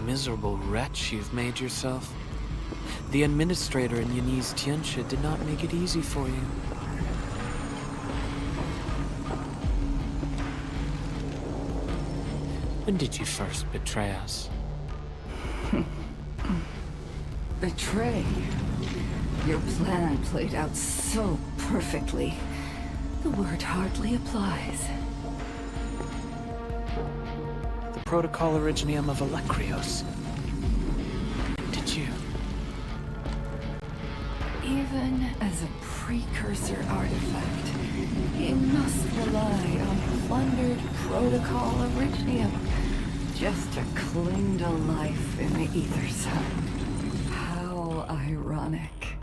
Miserable wretch you've made yourself. The administrator in Yanni's Tianxia did not make it easy for you. When did you first betray us? Betray? Your plan played out so perfectly. The word hardly applies. Protocol Originium of Electrios. Did you? Even as a precursor artifact, you must rely on plundered Protocol Originium just to cling to life in the Ether Sun. How ironic.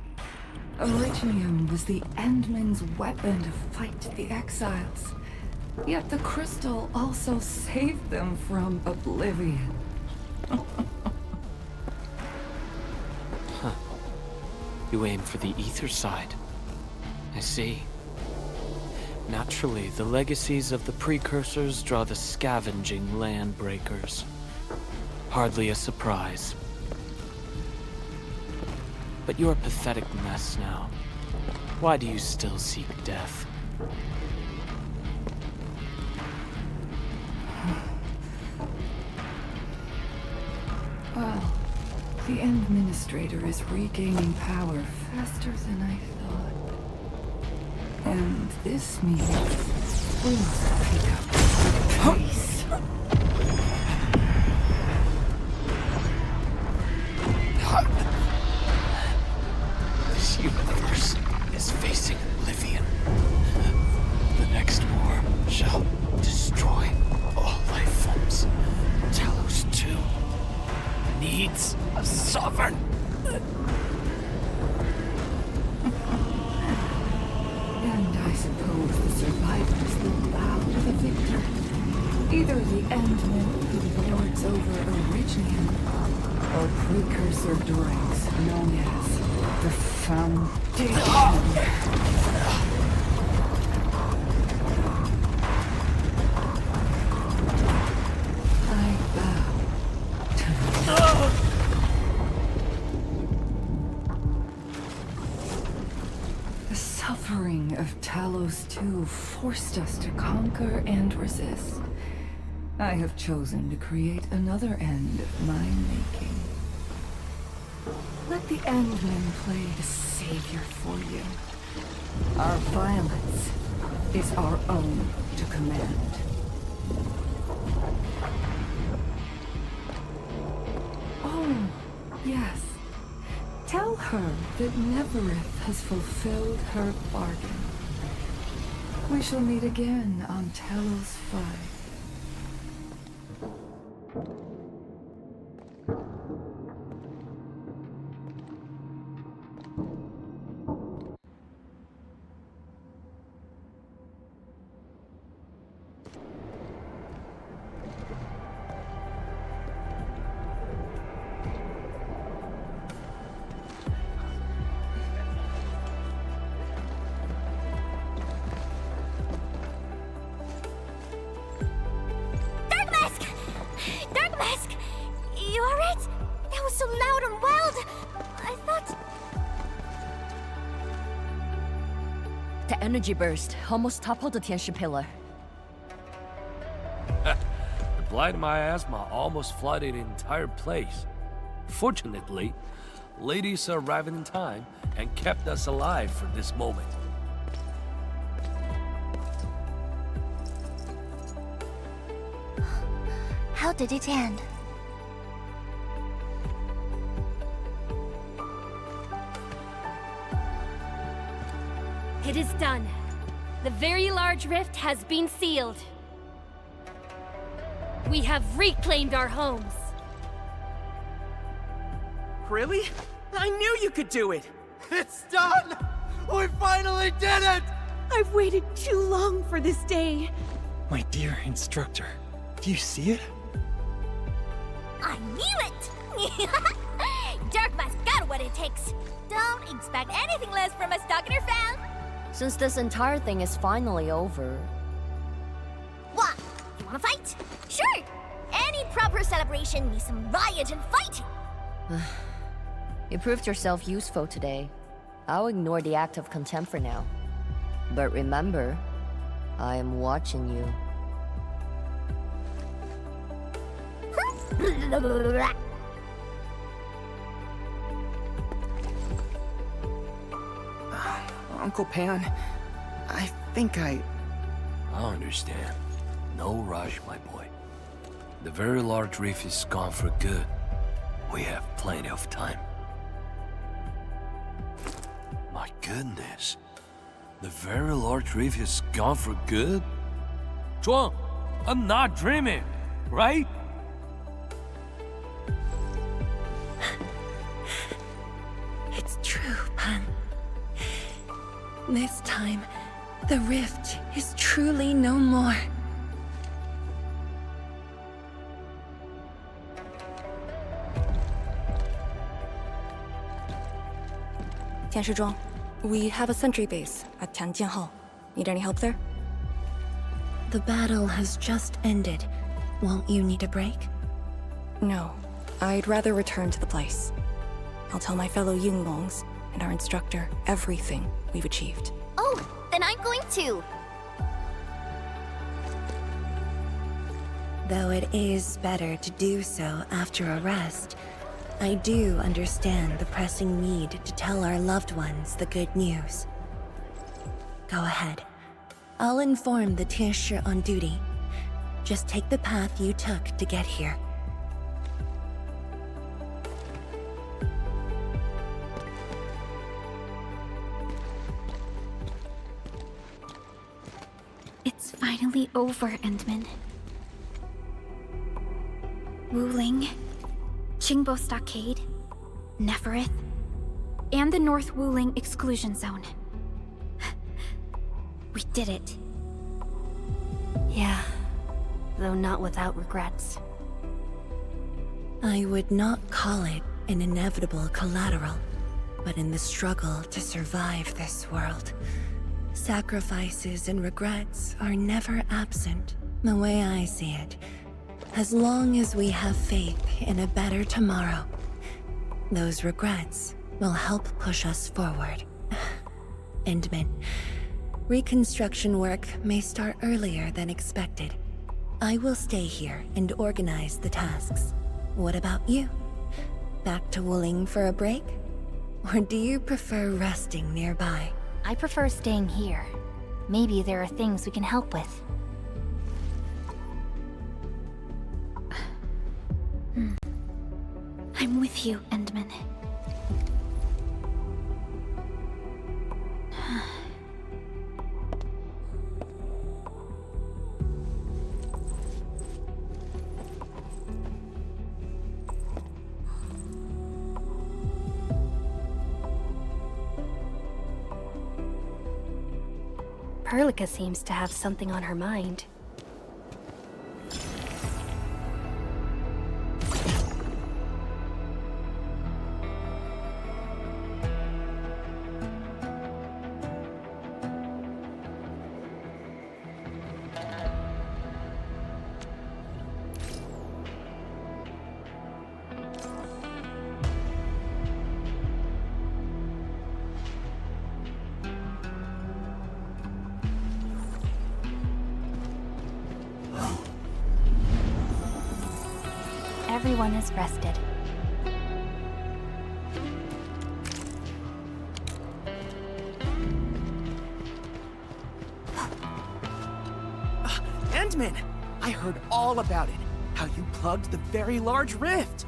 Originium was the Endmen's weapon to fight the Exiles. Yet the crystal also saved them from oblivion. Huh. You aim for the ether side. I see. Naturally, the legacies of the precursors draw the scavenging land breakers. Hardly a surprise. But you're a pathetic mess now. Why do you still seek death? Well, the Administrator is regaining power faster than I thought. And this means we must pick up the pace. This universe is facing oblivion. The next war shall destroy all life forms. Talos 2 needs a sovereign. And I suppose the survivors will bow to the victor. Either the Endman who lords over Originium, or precursor droids known as the Foundation. The suffering of Talos 2 forced us to conquer and resist. I have chosen to create another end of my making. Let the Endmen play the savior for you. Our violence is our own to command. Oh, yes. Tell her that Neverith has fulfilled her bargain. We shall meet again on Talos 5. Mask! You alright? That was so loud and wild! I thought... The energy burst almost toppled the Tianshi pillar. The blight of my asthma almost flooded the entire place. Fortunately, ladies arrived in time and kept us alive for this moment. How did it end? It is done. The very large rift has been sealed. We have reclaimed our homes. Really? I knew you could do it! It's done! We finally did it! I've waited too long for this day. My dear instructor, do you see it? I knew it! Dark Mask got what it takes. Don't expect anything less from a Stalker fan. Since this entire thing is finally over... What? You wanna fight? Sure! Any proper celebration needs some riot and fighting. You proved yourself useful today. I'll ignore the act of contempt for now. But remember, I am watching you. Uncle Pan, I think I understand. No rush, my boy. The very large reef is gone for good. We have plenty of time. My goodness. The very large reef is gone for good? Zhuang, I'm not dreaming, right? It's true, Pan. This time, the rift is truly no more. Tianshizhuang, we have a sentry base at Tianjian Hall. Need any help there? The battle has just ended. Won't you need a break? No. I'd rather return to the place. I'll tell my fellow Yinglongs and our instructor everything we've achieved. Oh, then I'm going to. Though it is better to do so after a rest, I do understand the pressing need to tell our loved ones the good news. Go ahead. I'll inform the Tianshi on duty. Just take the path you took to get here. It's finally over, Endman. Wuling, Qingbo Stockade, Neferith, and the North Wuling Exclusion Zone. We did it. Yeah, though not without regrets. I would not call it an inevitable collateral, but in the struggle to survive this world, sacrifices and regrets are never absent. The way I see it, as long as we have faith in a better tomorrow, those regrets will help push us forward. Endman, reconstruction work may start earlier than expected. I will stay here and organize the tasks. What about you? Back to Wuling for a break? Or do you prefer resting nearby? I prefer staying here. Maybe there are things we can help with. I'm with you, Endman. Perlica seems to have something on her mind. everyone is rested. Endman! I heard all about it. How you plugged the very large rift.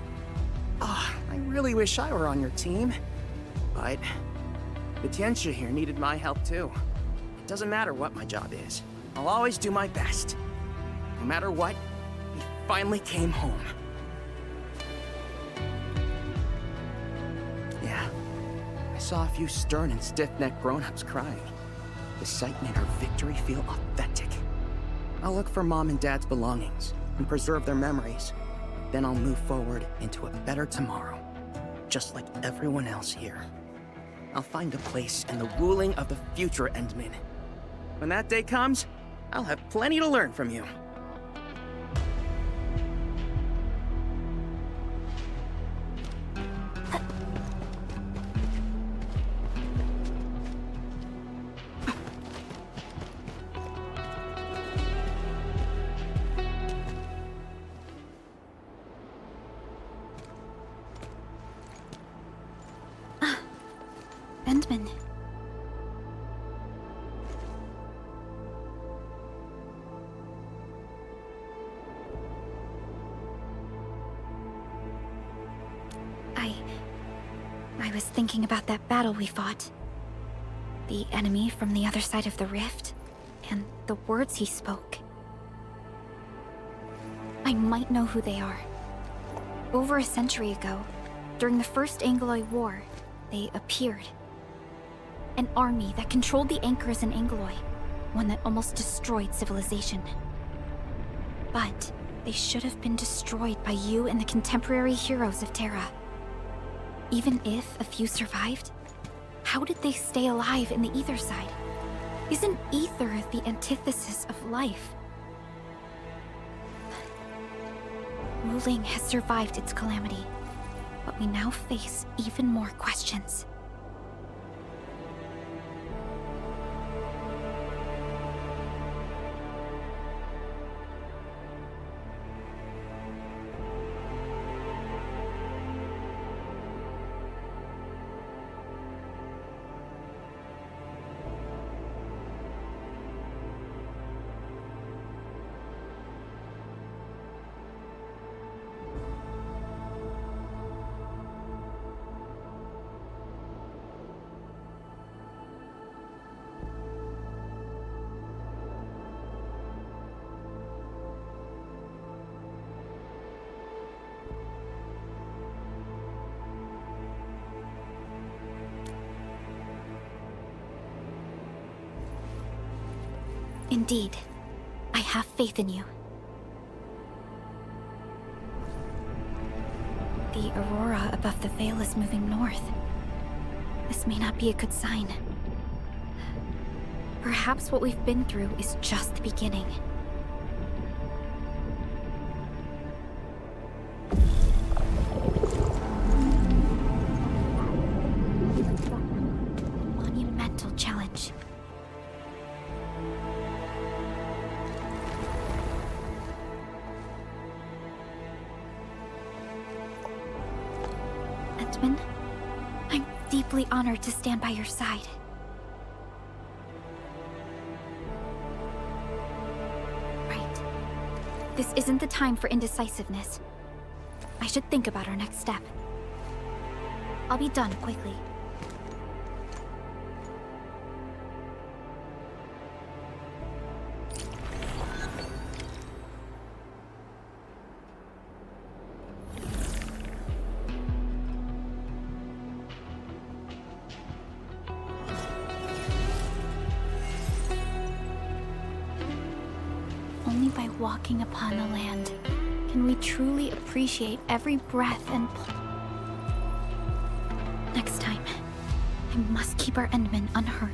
I really wish I were on your team. But the Tianxia here needed my help too. It doesn't matter what my job is. I'll always do my best. No matter what, we finally came home. Yeah, I saw a few stern and stiff-necked grown-ups crying. The sight made our victory feel authentic. I'll look for Mom and Dad's belongings and preserve their memories. Then I'll move forward into a better tomorrow, just like everyone else here. I'll find a place in the ruling of the future, Endman. When that day comes, I'll have plenty to learn from you. Endman. I was thinking about that battle we fought. The enemy from the other side of the rift, and the words he spoke. I might know who they are. Over a century ago, during the First Angloid War, they appeared. An army that controlled the anchors in Angloy, one that almost destroyed civilization. But they should have been destroyed by you and the contemporary heroes of Terra. Even if a few survived, how did they stay alive in the ether side? Isn't ether the antithesis of life? Wuling has survived its calamity, but we now face even more questions. Indeed, I have faith in you. The aurora above the veil is moving north. This may not be a good sign. Perhaps what we've been through is just the beginning. Monumental challenge. Endman, I'm deeply honored to stand by your side. Right. This isn't the time for indecisiveness. I should think about our next step. I'll be done quickly. Only by walking upon the land can we truly appreciate every breath and Next time, I must keep our Endman unhurt.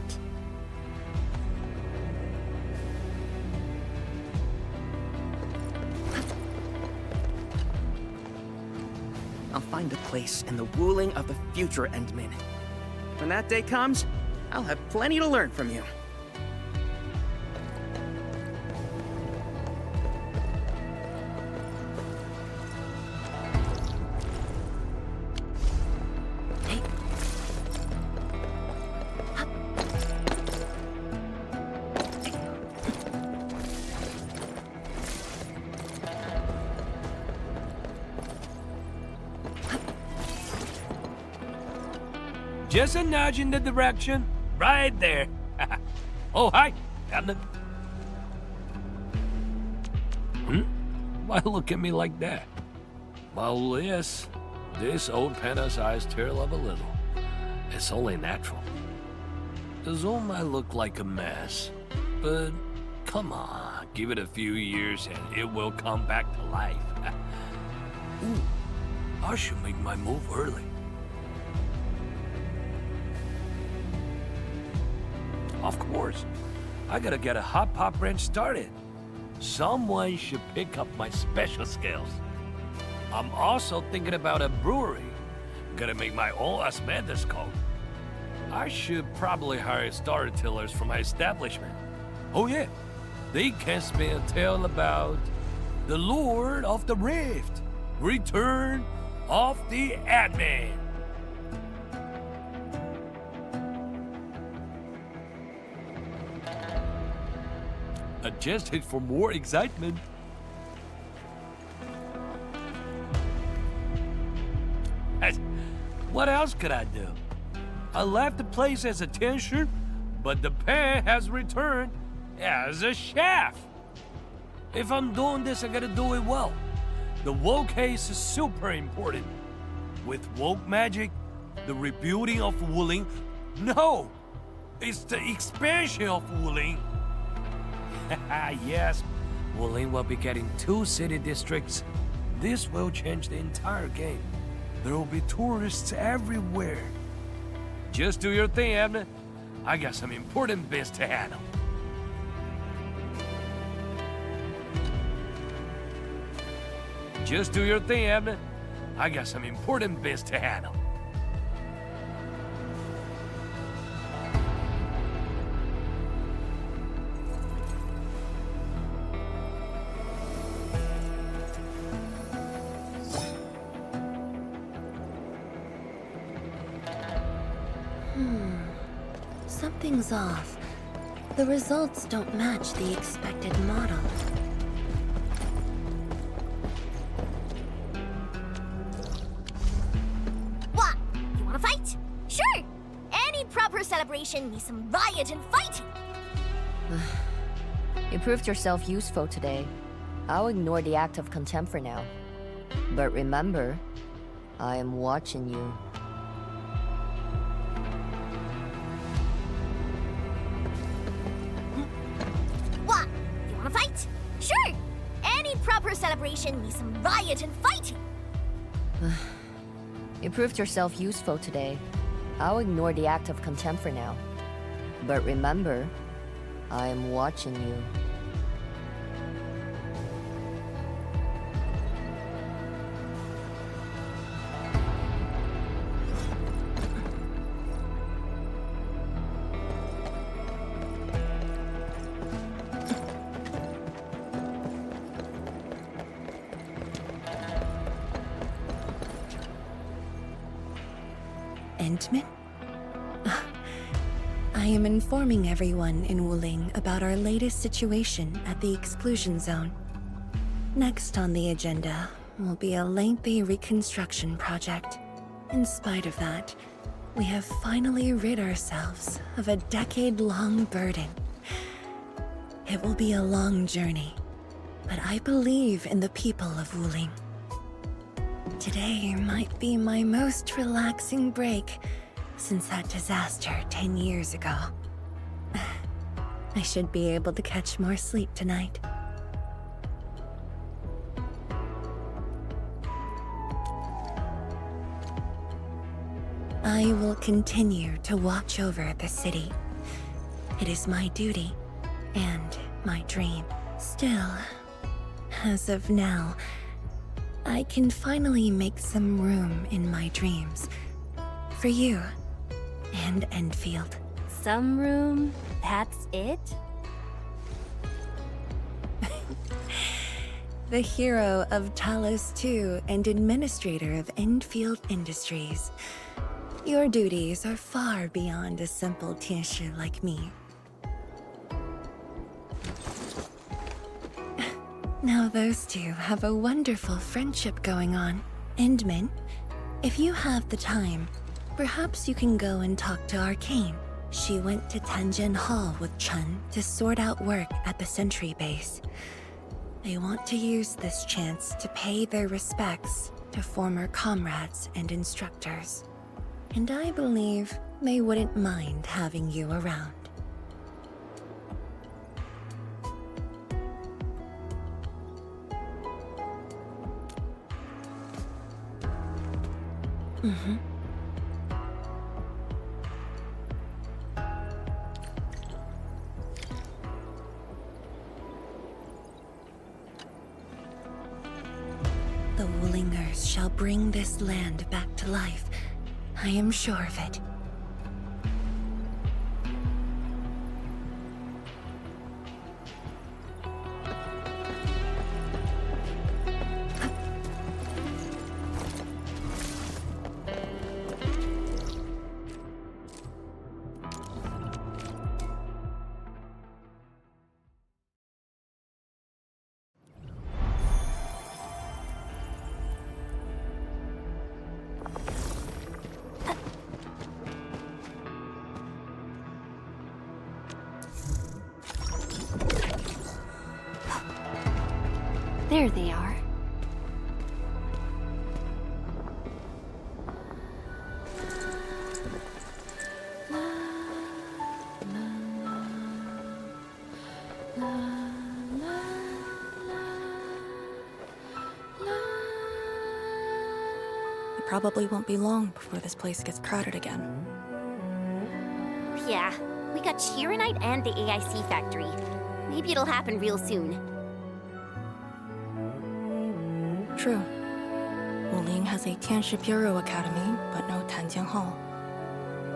I'll find a place in the ruling of the future, Endman. When that day comes, I'll have plenty to learn from you. Just a nudge in the direction. Right there. Oh, hi. Abner. Why look at me like that? Well, yes. This old panda-sized tear up a little. It's only natural. The zone might look like a mess, but come on, give it a few years and it will come back to life. Ooh, I should make my move early. Of course, I gotta get a hot pop wrench started. Someone should pick up my special skills. I'm also thinking about a brewery. Gotta make my own asbestos coat. I should probably hire storytellers for my establishment. Oh yeah, they can spin a tale about the Lord of the Rift, Return of the Admin. Adjusted for more excitement. What else could I do? I left the place as a teacher, but the pen has returned as a chef. If I'm doing this, I gotta do it well. The woke case is super important. With woke magic, the rebuilding of Wuling. No, it's the expansion of Wuling. Yes, Wuling will be getting 2 city districts. This will change the entire game. There will be tourists everywhere. Just do your thing, Abner. I got some important bits to handle. Just do your thing, Abner. I got some important bits to handle. Something's off. The results don't match the expected model. What? You wanna fight? Sure! Any proper celebration needs some riot and fighting! You proved yourself useful today. I'll ignore the act of contempt for now. But remember, I am watching you. What? You wanna fight? Sure! Any proper celebration needs some riot and fighting! You proved yourself useful today. I'll ignore the act of contempt for now. But remember, I am watching you. Endman? I am informing everyone in Wuling about our latest situation at the exclusion zone. Next on the agenda will be a lengthy reconstruction project. In spite of that, we have finally rid ourselves of a decade-long burden. It will be a long journey, but I believe in the people of Wuling. Today might be my most relaxing break since that disaster 10 years ago. I should be able to catch more sleep tonight. I will continue to watch over the city. It is my duty and my dream. Still, as of now, I can finally make some room in my dreams for you and Endfield. Some room? That's it? The hero of Talos 2 and administrator of Endfield Industries. Your duties are far beyond a simple teacher like me. Now those two have a wonderful friendship going on. Endman, if you have the time, Perhaps you can go and talk to Arcane. She went to Tanjin Hall with Chun to sort out work at the Sentry base. They want to use this chance to pay their respects to former comrades and instructors. And I believe they wouldn't mind having you around. Mm-hmm. The Woolingers shall bring this land back to life. I am sure of it. There they are. It probably won't be long before this place gets crowded again. Yeah, we got Chironite and the AIC factory. Maybe it'll happen real soon. True. Wuling has a Tianshi Bureau Academy, but no Tanjiang Hall.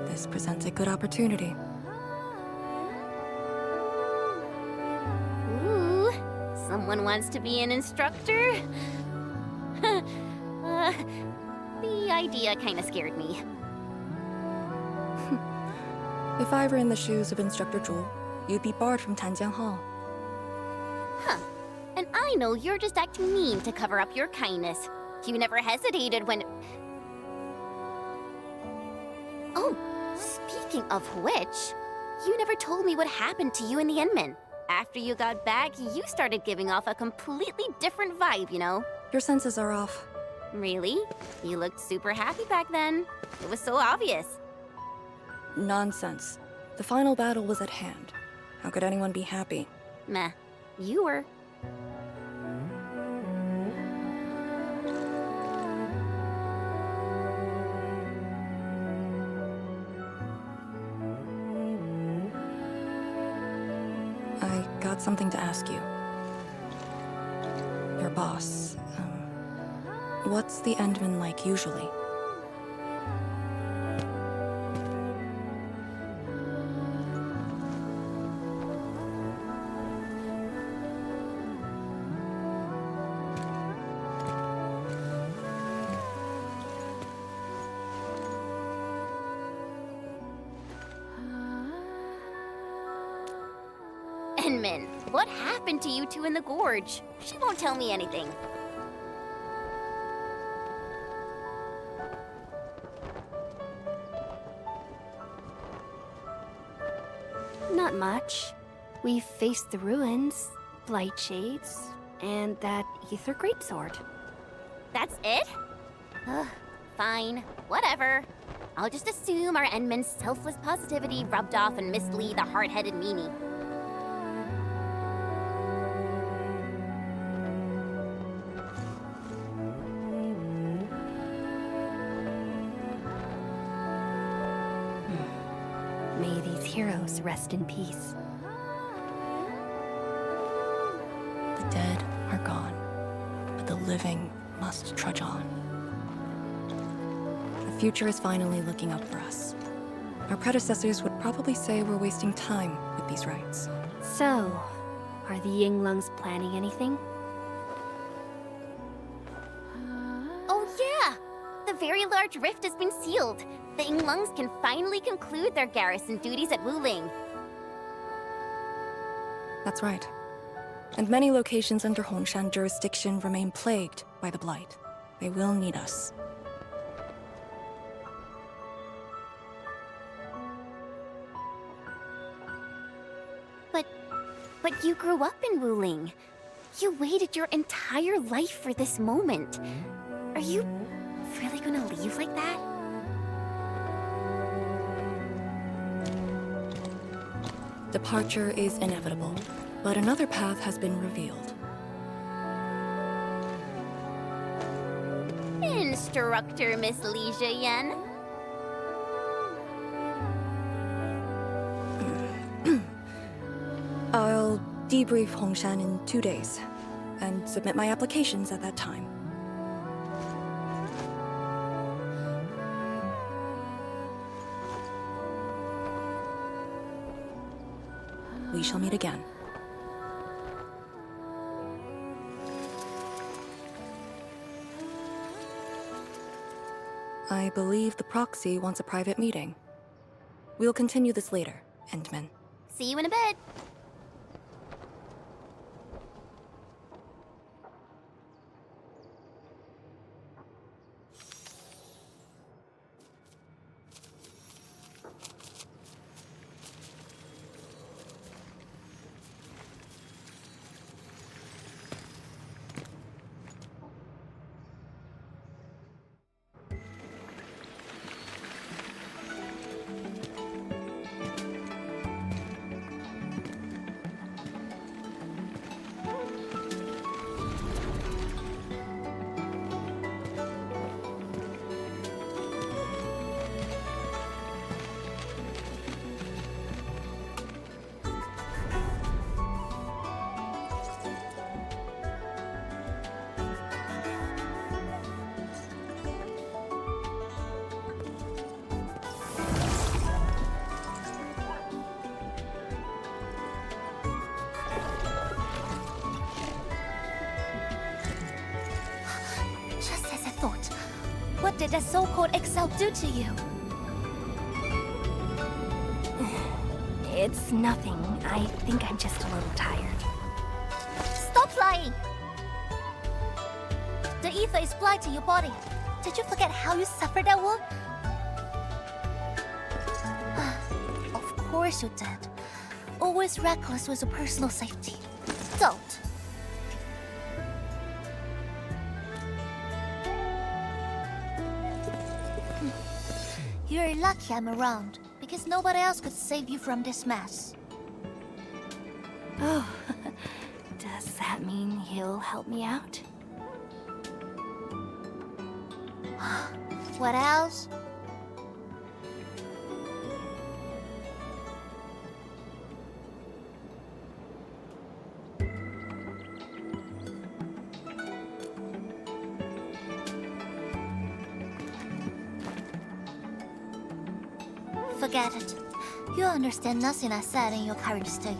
This presents a good opportunity. Ooh, someone wants to be an instructor? The idea kinda scared me. If I were in the shoes of Instructor Zhu, you'd be barred from Tanjiang Hall. Huh. And I know you're just acting mean to cover up your kindness. You never hesitated when... Oh, speaking of which, you never told me what happened to you and the Enman. After you got back, you started giving off a completely different vibe, you know? Your senses are off. Really? You looked super happy back then. It was so obvious. Nonsense. The final battle was at hand. How could anyone be happy? Meh. You were. I got something to ask you. Your boss, what's the Endman like usually? Enman, what happened to you two in the gorge? She won't tell me anything. Not much. We faced the ruins, blight shades, and that ether greatsword. That's it? Ugh, fine. Whatever. I'll just assume our Enman's selfless positivity rubbed off on Miss Lee, the hard-headed meanie. May these heroes rest in peace. The dead are gone, but the living must trudge on. The future is finally looking up for us. Our predecessors would probably say we're wasting time with these rites. So, are the Yinglungs planning anything? Oh yeah! The very large rift has been sealed. The Yinglungs can finally conclude their garrison duties at Wuling. That's right. And many locations under Hongshan jurisdiction remain plagued by the Blight. They will need us. You grew up in Wuling. You waited your entire life for this moment. Are you really gonna leave like that? Departure is inevitable, but another path has been revealed. Instructor Miss Li Yen. I'll debrief Hongshan in 2 days, and submit my applications at that time. We shall meet again. I believe the proxy wants a private meeting. We'll continue this later, Endman. See you in a bit. What did that so-called Excel do to you? It's nothing. I think I'm just a little tired. Stop lying! The ether is blighting your body. Did you forget how you suffered that wound? Of course you did. Always reckless with your personal safety. Don't. You're lucky I'm around, because nobody else could save you from this mess. Oh, does that mean he'll help me out? What else? Forget it. You understand nothing I said in your current state.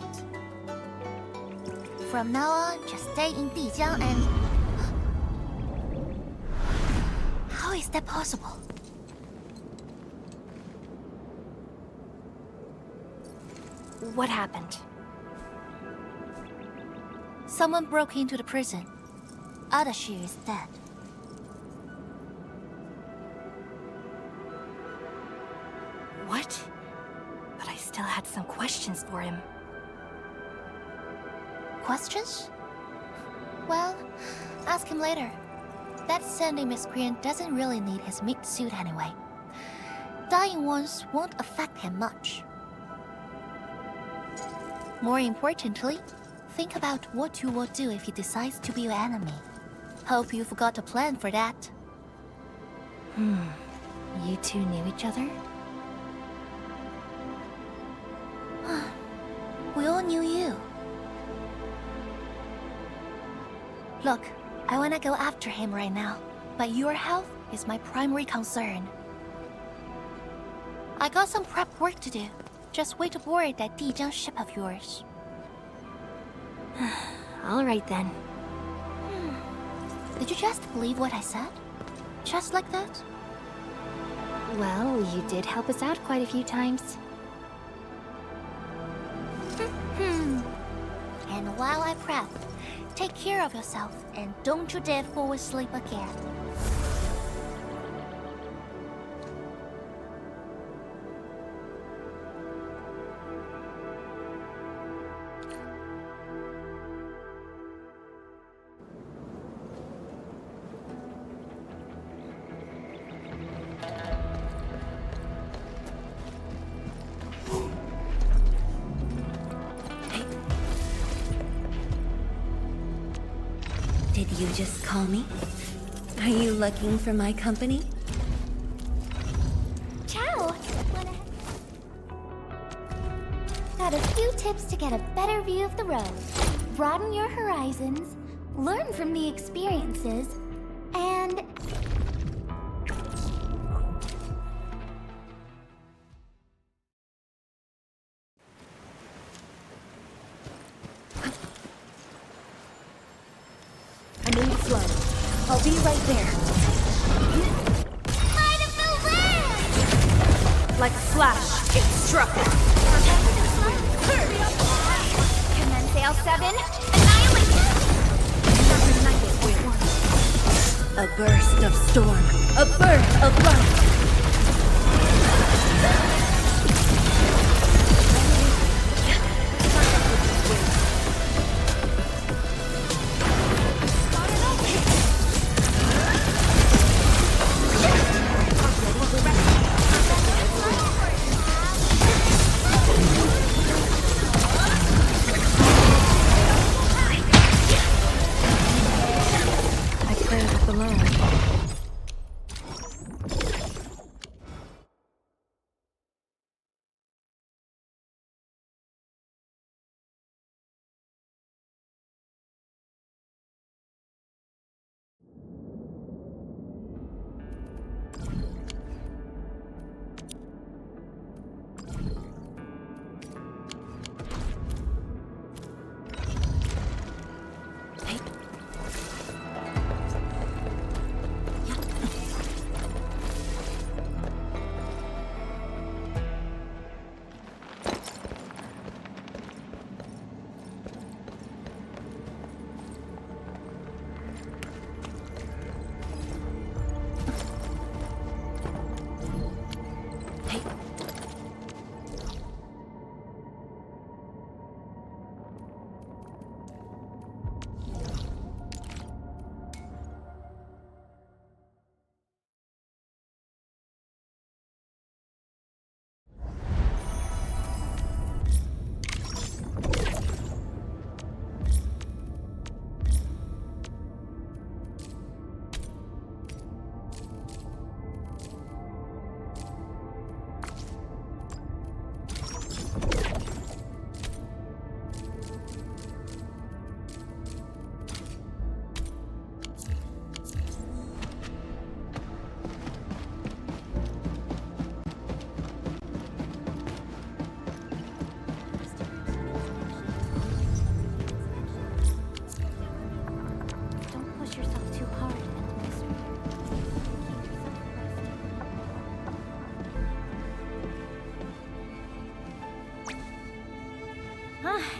From now on, just stay in Dijiang and... How is that possible? What happened? Someone broke into the prison. Adashi is dead. What? But I still had some questions for him. Questions? Well, ask him later. That sending miscreant doesn't really need his meat suit anyway. Dying once won't affect him much. More importantly, think about what you will do if he decides to be your enemy. Hope you forgot a plan for that. You two knew each other? We all knew you. Look, I wanna go after him right now, but your health is my primary concern. I got some prep work to do. Just wait aboard that Dijiang ship of yours. All right then. Did you just believe what I said? Just like that? Well, you did help us out quite a few times. And while I prep, take care of yourself and don't you dare fall asleep again. you just call me? Are you looking for my company? Ciao! Got a few tips to get a better view of the road. Broaden your horizons, learn from the experiences, and... I know you slow. I'll be right there. Light of the land! Like a flash, it struck us. Command Sail 7, annihilation! A burst of storm. A burst of light.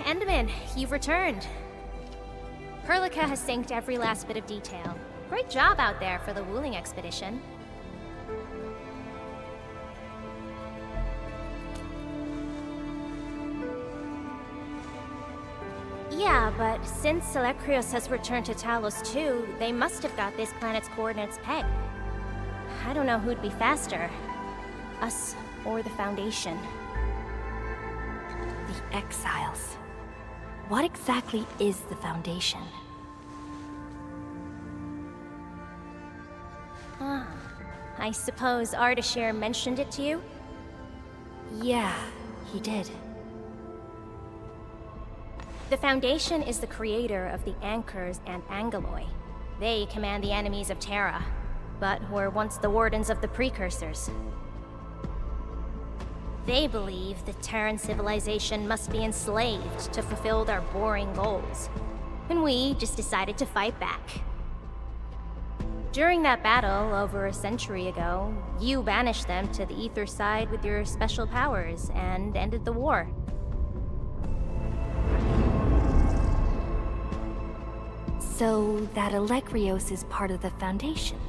Enderman, you've returned. Perlica has synced every last bit of detail. Great job out there for the Wuling expedition. Yeah, but since Celecrios has returned to Talos too, they must have got this planet's coordinates pegged. I don't know who'd be faster, us or the Foundation. The Exiles. What exactly is the Foundation? Ah, I suppose Ardashir mentioned it to you? Yeah, he did. The Foundation is the creator of the Anchors and Angeloi. They command the enemies of Terra, but were once the Wardens of the Precursors. They believe the Terran civilization must be enslaved to fulfill their boring goals. And we just decided to fight back. During that battle, over a century ago, you banished them to the Ether side with your special powers and ended the war. So that Alekrios is part of the Foundation?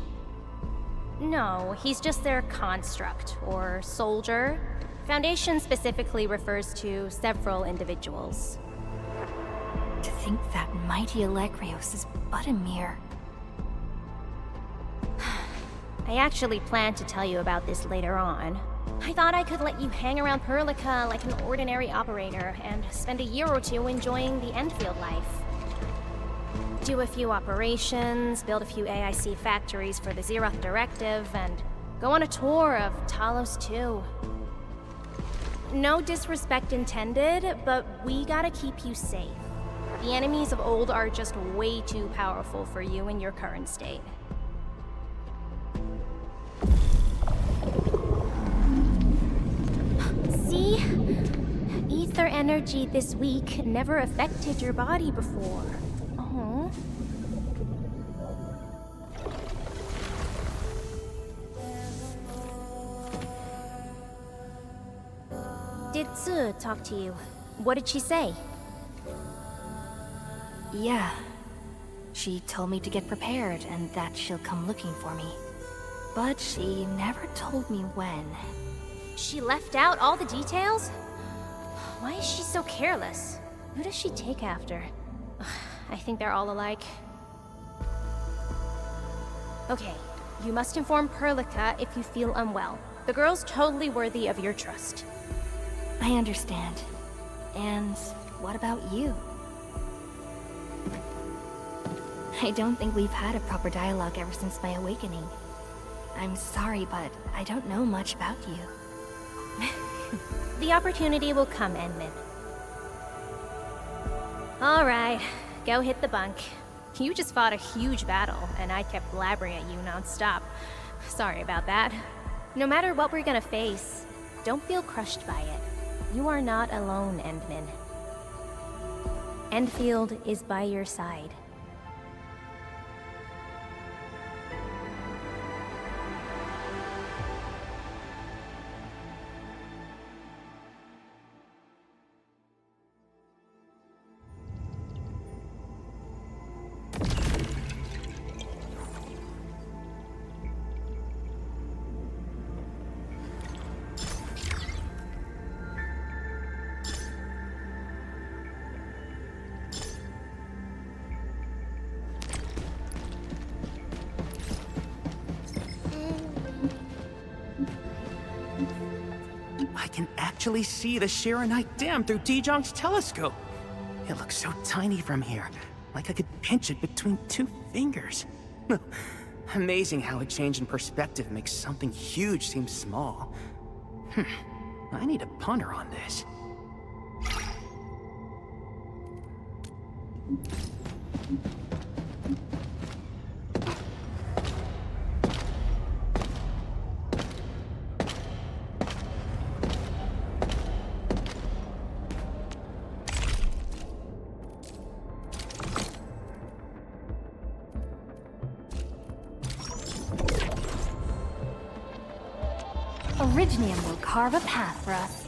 No, he's just their construct, or soldier. Foundation specifically refers to several individuals. To think that mighty Alekrios is but a mere... I actually planned to tell you about this later on. I thought I could let you hang around Perlica like an ordinary operator and spend a year or two enjoying the Endfield life. Do a few operations, build a few AIC factories for the Zeroth Directive, and go on a tour of Talos 2. No disrespect intended, but we gotta keep you safe. The enemies of old are just way too powerful for you in your current state. See? Ether energy this week never affected your body before. Oh. Did Tzu talk to you? What did she say? Yeah. She told me to get prepared and that she'll come looking for me. But she never told me when. She left out all the details? Why is she so careless? Who does she take after? I think they're all alike. Okay, you must inform Perlica if you feel unwell. The girl's totally worthy of your trust. I understand. And what about you? I don't think we've had a proper dialogue ever since my awakening. I'm sorry, but I don't know much about you. The opportunity will come, Endman. Alright, go hit the bunk. You just fought a huge battle, and I kept blabbering at you non-stop. Sorry about that. No matter what we're gonna face, don't feel crushed by it. You are not alone, Endman. Endfield is by your side. I can actually see the Sharonite Dam through Dijong's telescope. It looks so tiny from here, like I could pinch it between 2 fingers. Amazing how a change in perspective makes something huge seem small. I need to ponder on this. Originium will carve a path for us.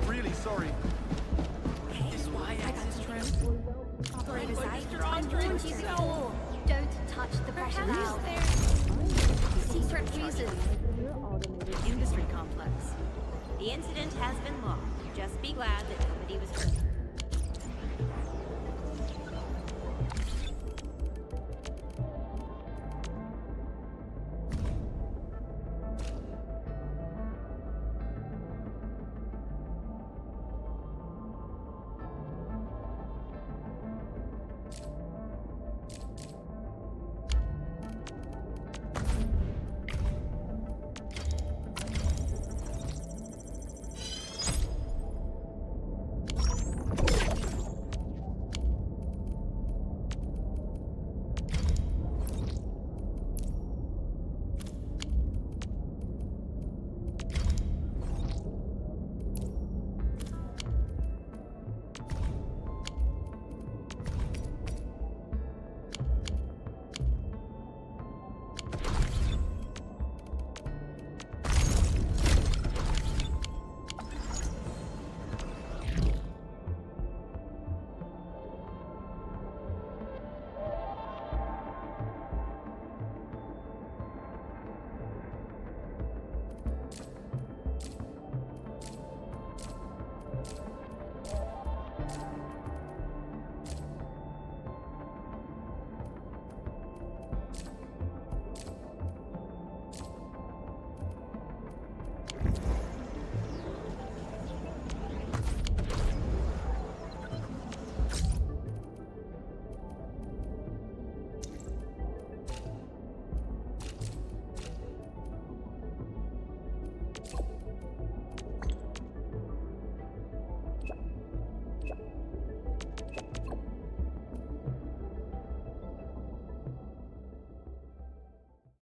Really sorry. Don't touch the pressure valve. Secret reason. Industry complex. The incident has been logged. Just be glad that nobody was hurt.